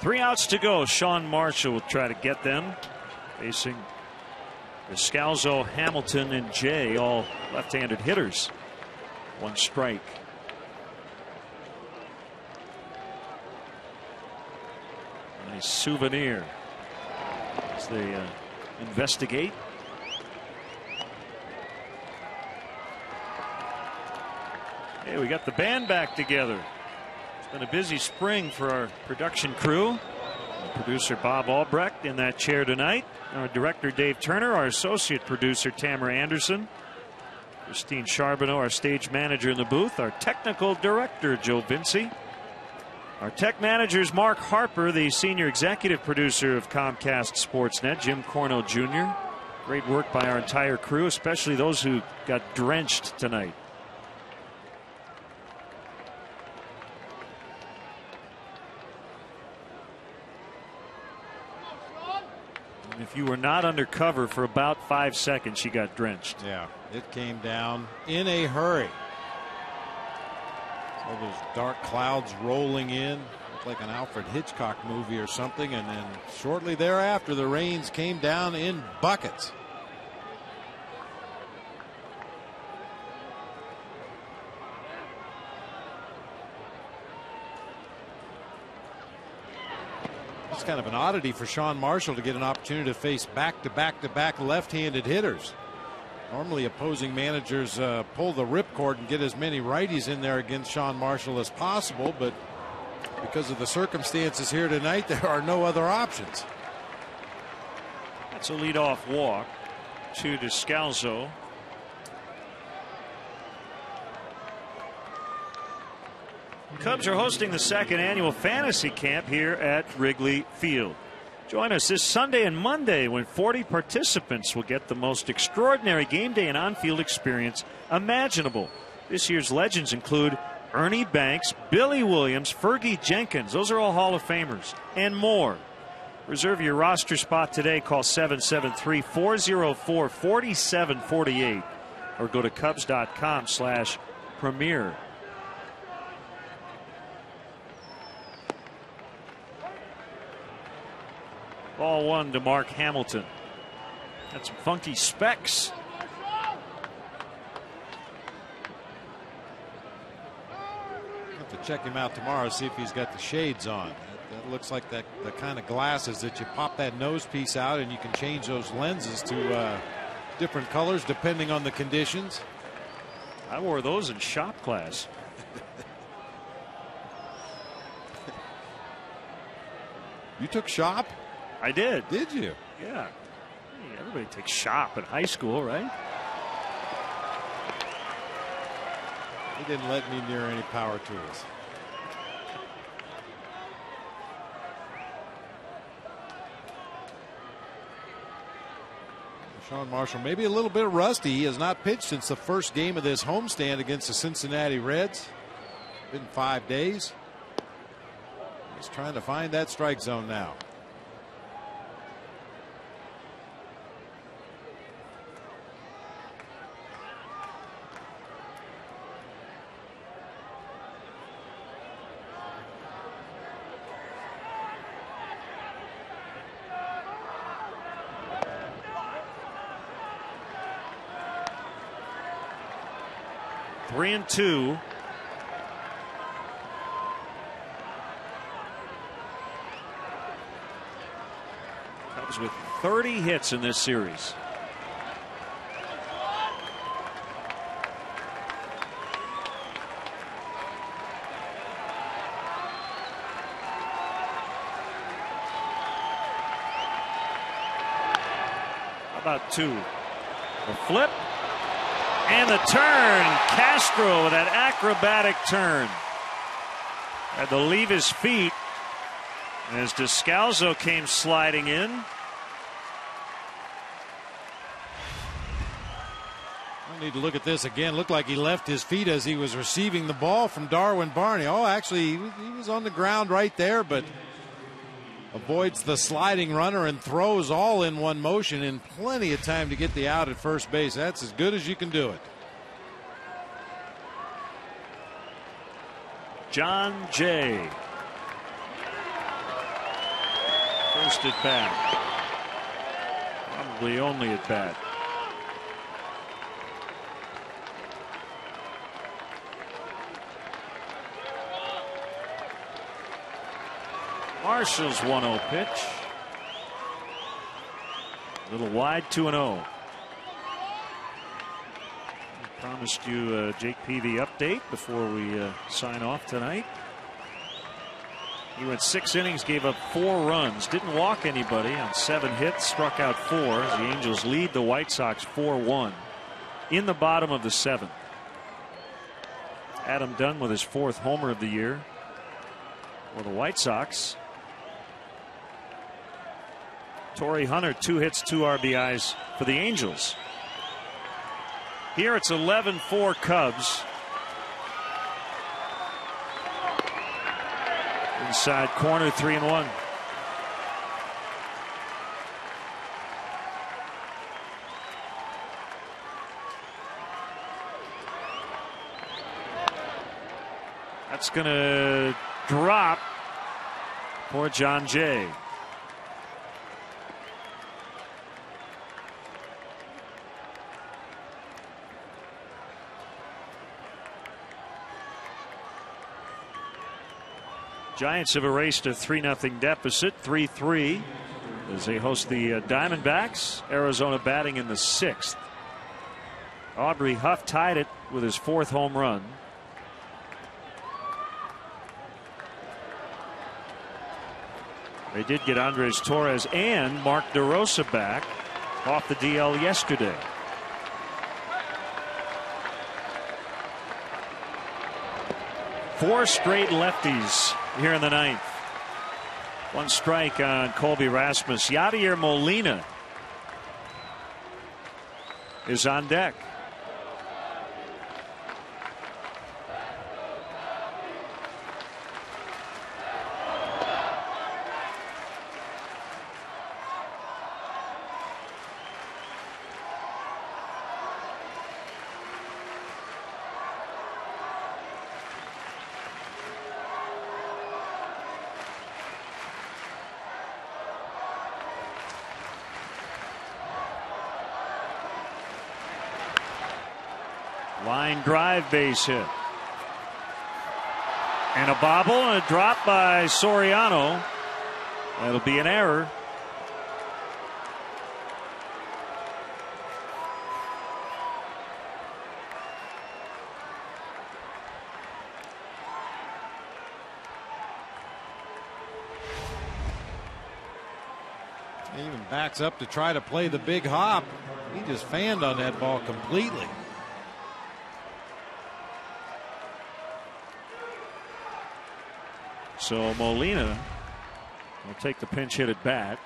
Three outs to go. Sean Marshall will try to get them. Facing Descalso, Hamilton, and Jay, all left-handed hitters. One strike. Nice souvenir as they investigate. Hey, we got the band back together. It's been a busy spring for our production crew. Producer Bob Albrecht in that chair tonight. Our director Dave Turner, our associate producer Tamara Anderson, Christine Charbonneau, our stage manager in the booth, our technical director Joe Vinci, our tech managers Mark Harper, the senior executive producer of Comcast Sportsnet, Jim Cornell Jr. Great work by our entire crew, especially those who got drenched tonight. If you were not under cover for about 5 seconds, she got drenched. Yeah, it came down in a hurry. All those dark clouds rolling in, looked like an Alfred Hitchcock movie or something, and then shortly thereafter the rains came down in buckets. It's kind of an oddity for Sean Marshall to get an opportunity to face back-to-back left-handed hitters. Normally opposing managers pull the ripcord and get as many righties in there against Sean Marshall as possible, but because of the circumstances here tonight, there are no other options. That's a leadoff walk to Descalso. Cubs are hosting the second annual fantasy camp here at Wrigley Field. Join us this Sunday and Monday when 40 participants will get the most extraordinary game day and on-field experience imaginable. This year's legends include Ernie Banks, Billy Williams, Fergie Jenkins. Those are all Hall of Famers and more. Reserve your roster spot today. Call 773-404-4748 or go to Cubs.com/premier. Ball one to Mark Hamilton. Got some funky specs. Have to check him out tomorrow, see if he's got the shades on. That looks like the kind of glasses that you pop that nose piece out and you can change those lenses to different colors depending on the conditions. I wore those in shop class. You took shop? I did. Did you? Yeah. Hey, everybody takes shop in high school, right? He didn't let me near any power tools. Sean Marshall maybe a little bit rusty. He has not pitched since the first game of this homestand against the Cincinnati Reds. Been 5 days. He's trying to find that strike zone now. Three and two. Cubs with 30 hits in this series. How about two? The flip. And the turn. Castro with that acrobatic turn. Had to leave his feet as Descalso came sliding in. I need to look at this again. Looked like he left his feet as he was receiving the ball from Darwin Barney. Oh, actually, he was on the ground right there, but avoids the sliding runner and throws all in one motion in plenty of time to get the out at first base. That's as good as you can do it. John Jay. First at bat. Probably only at bat. Marshall's 1-0 pitch. A little wide, 2-0. I promised you Jake Peavy update before we sign off tonight. He went 6 innings, gave up 4 runs, didn't walk anybody on 7 hits, struck out 4 as the Angels lead the White Sox 4-1 in the bottom of the 7th. Adam Dunn with his 4th homer of the year for the White Sox. Torrey Hunter, 2 hits, 2 RBIs for the Angels. Here it's 11-4 Cubs. Inside corner, 3-1. That's going to drop for John Jay. Giants have erased a 3-0 deficit, 3-3, as they host the Diamondbacks. Arizona batting in the 6th. Aubrey Huff tied it with his 4th home run. They did get Andres Torres and Mark DeRosa back off the DL yesterday. Four straight lefties here in the 9th. 1 strike on Colby Rasmus. Yadier Molina is on deck. Line drive base hit. And a bobble and a drop by Soriano. That'll be an error. He even backs up to try to play the big hop. He just fanned on that ball completely. So Molina will take the pinch hit at bat.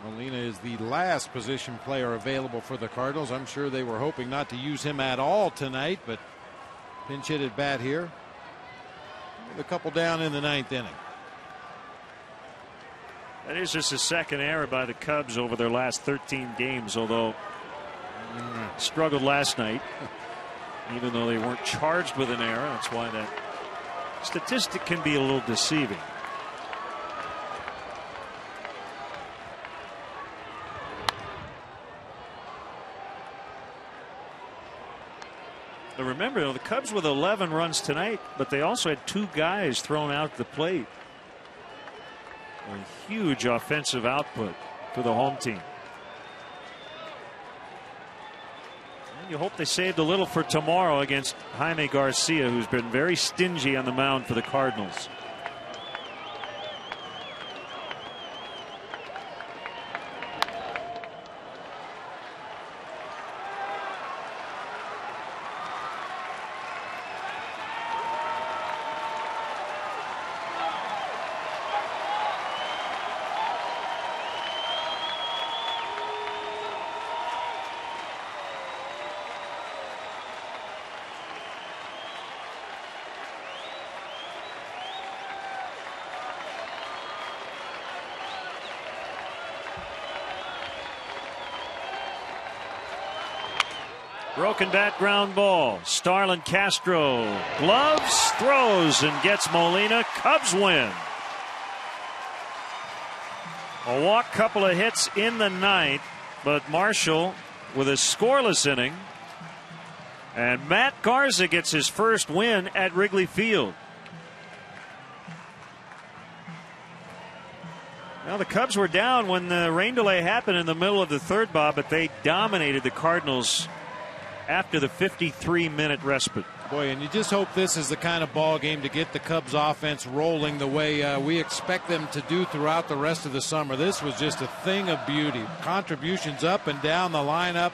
Molina is the last position player available for the Cardinals. I'm sure they were hoping not to use him at all tonight, but pinch hit at bat here. With a couple down in the 9th inning. That is just a second error by the Cubs over their last 13 games, although struggled last night, even though they weren't charged with an error. That's why that statistic can be a little deceiving. But remember, the Cubs with 11 runs tonight, but they also had 2 guys thrown out at the plate. A huge offensive output for the home team. You hope they saved a little for tomorrow against Jaime Garcia, who's been very stingy on the mound for the Cardinals. Broken bat ground ball. Starlin Castro gloves, throws, and gets Molina. Cubs win. A walk, couple of hits in the ninth, but Marshall with a scoreless inning. And Matt Garza gets his first win at Wrigley Field. Now the Cubs were down when the rain delay happened in the middle of the third, Bob, but they dominated the Cardinals after the 53-minute respite. Boy, and you just hope this is the kind of ball game to get the Cubs offense rolling the way we expect them to do throughout the rest of the summer. This was just a thing of beauty. Contributions up and down the lineup.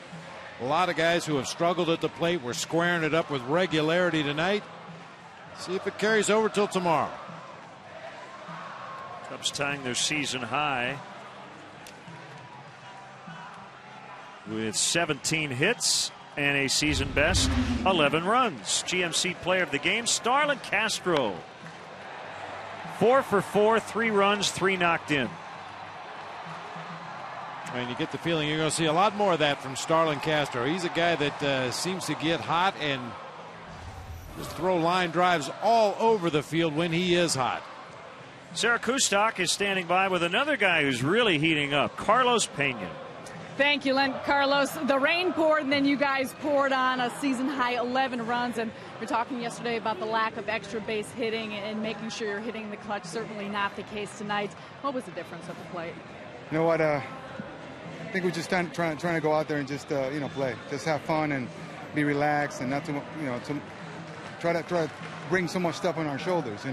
A lot of guys who have struggled at the plate were squaring it up with regularity tonight. See if it carries over till tomorrow. Cubs tying their season high with 17 hits and a season best 11 runs. GMC player of the game, Starlin Castro. 4 for 4, 3 runs, 3 knocked in. And you get the feeling you're going to see a lot more of that from Starlin Castro. He's a guy that seems to get hot and just throw line drives all over the field when he is hot. Sarah Kustok is standing by with another guy who's really heating up, Carlos Pena. Thank you, Len. Carlos, the rain poured and then you guys poured on a season high 11 runs, and we were talking yesterday about the lack of extra base hitting and making sure you're hitting the clutch. Certainly not the case tonight. What was the difference at the plate? You know what, I think we're just trying to go out there and just play, just have fun and be relaxed, and not to to try to bring so much stuff on our shoulders.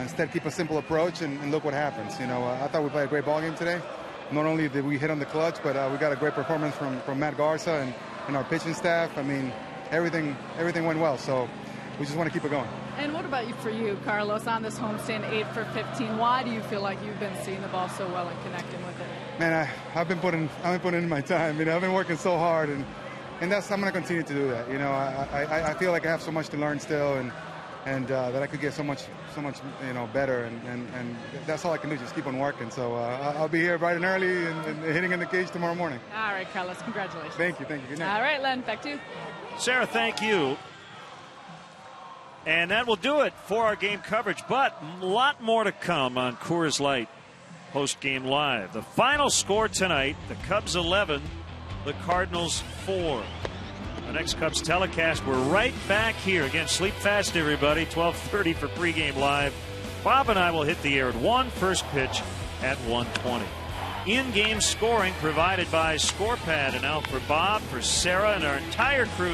Instead keep a simple approach and look what happens. I thought we played a great ball game today. Not only did we hit on the clutch, but we got a great performance from Matt Garza and our pitching staff. I mean, everything went well, so we just want to keep it going. And what about for you, Carlos, on this homestand, 8 for 15? Why do you feel like you've been seeing the ball so well and connecting with it? Man, I've been putting in my time. I've been working so hard, and I'm going to continue to do that. I feel like I have so much to learn still, and that I could get so much better, and that's all I can do, just keep on working. So I'll be here bright and early and hitting in the cage tomorrow morning. All right, Carlos, congratulations. Thank you. Good night. All right, Len, back to you. Sarah, thank you. And that will do it for our game coverage, but a lot more to come on Coors Light post-game live. The final score tonight, the Cubs 11, the Cardinals 4. The next Cubs telecast, we're right back here. Again, sleep fast, everybody. 12:30 for pregame live. Bob and I will hit the air at 1, first pitch at 1:20. In-game scoring provided by ScorePad. And now for Bob, for Sarah, and our entire crew.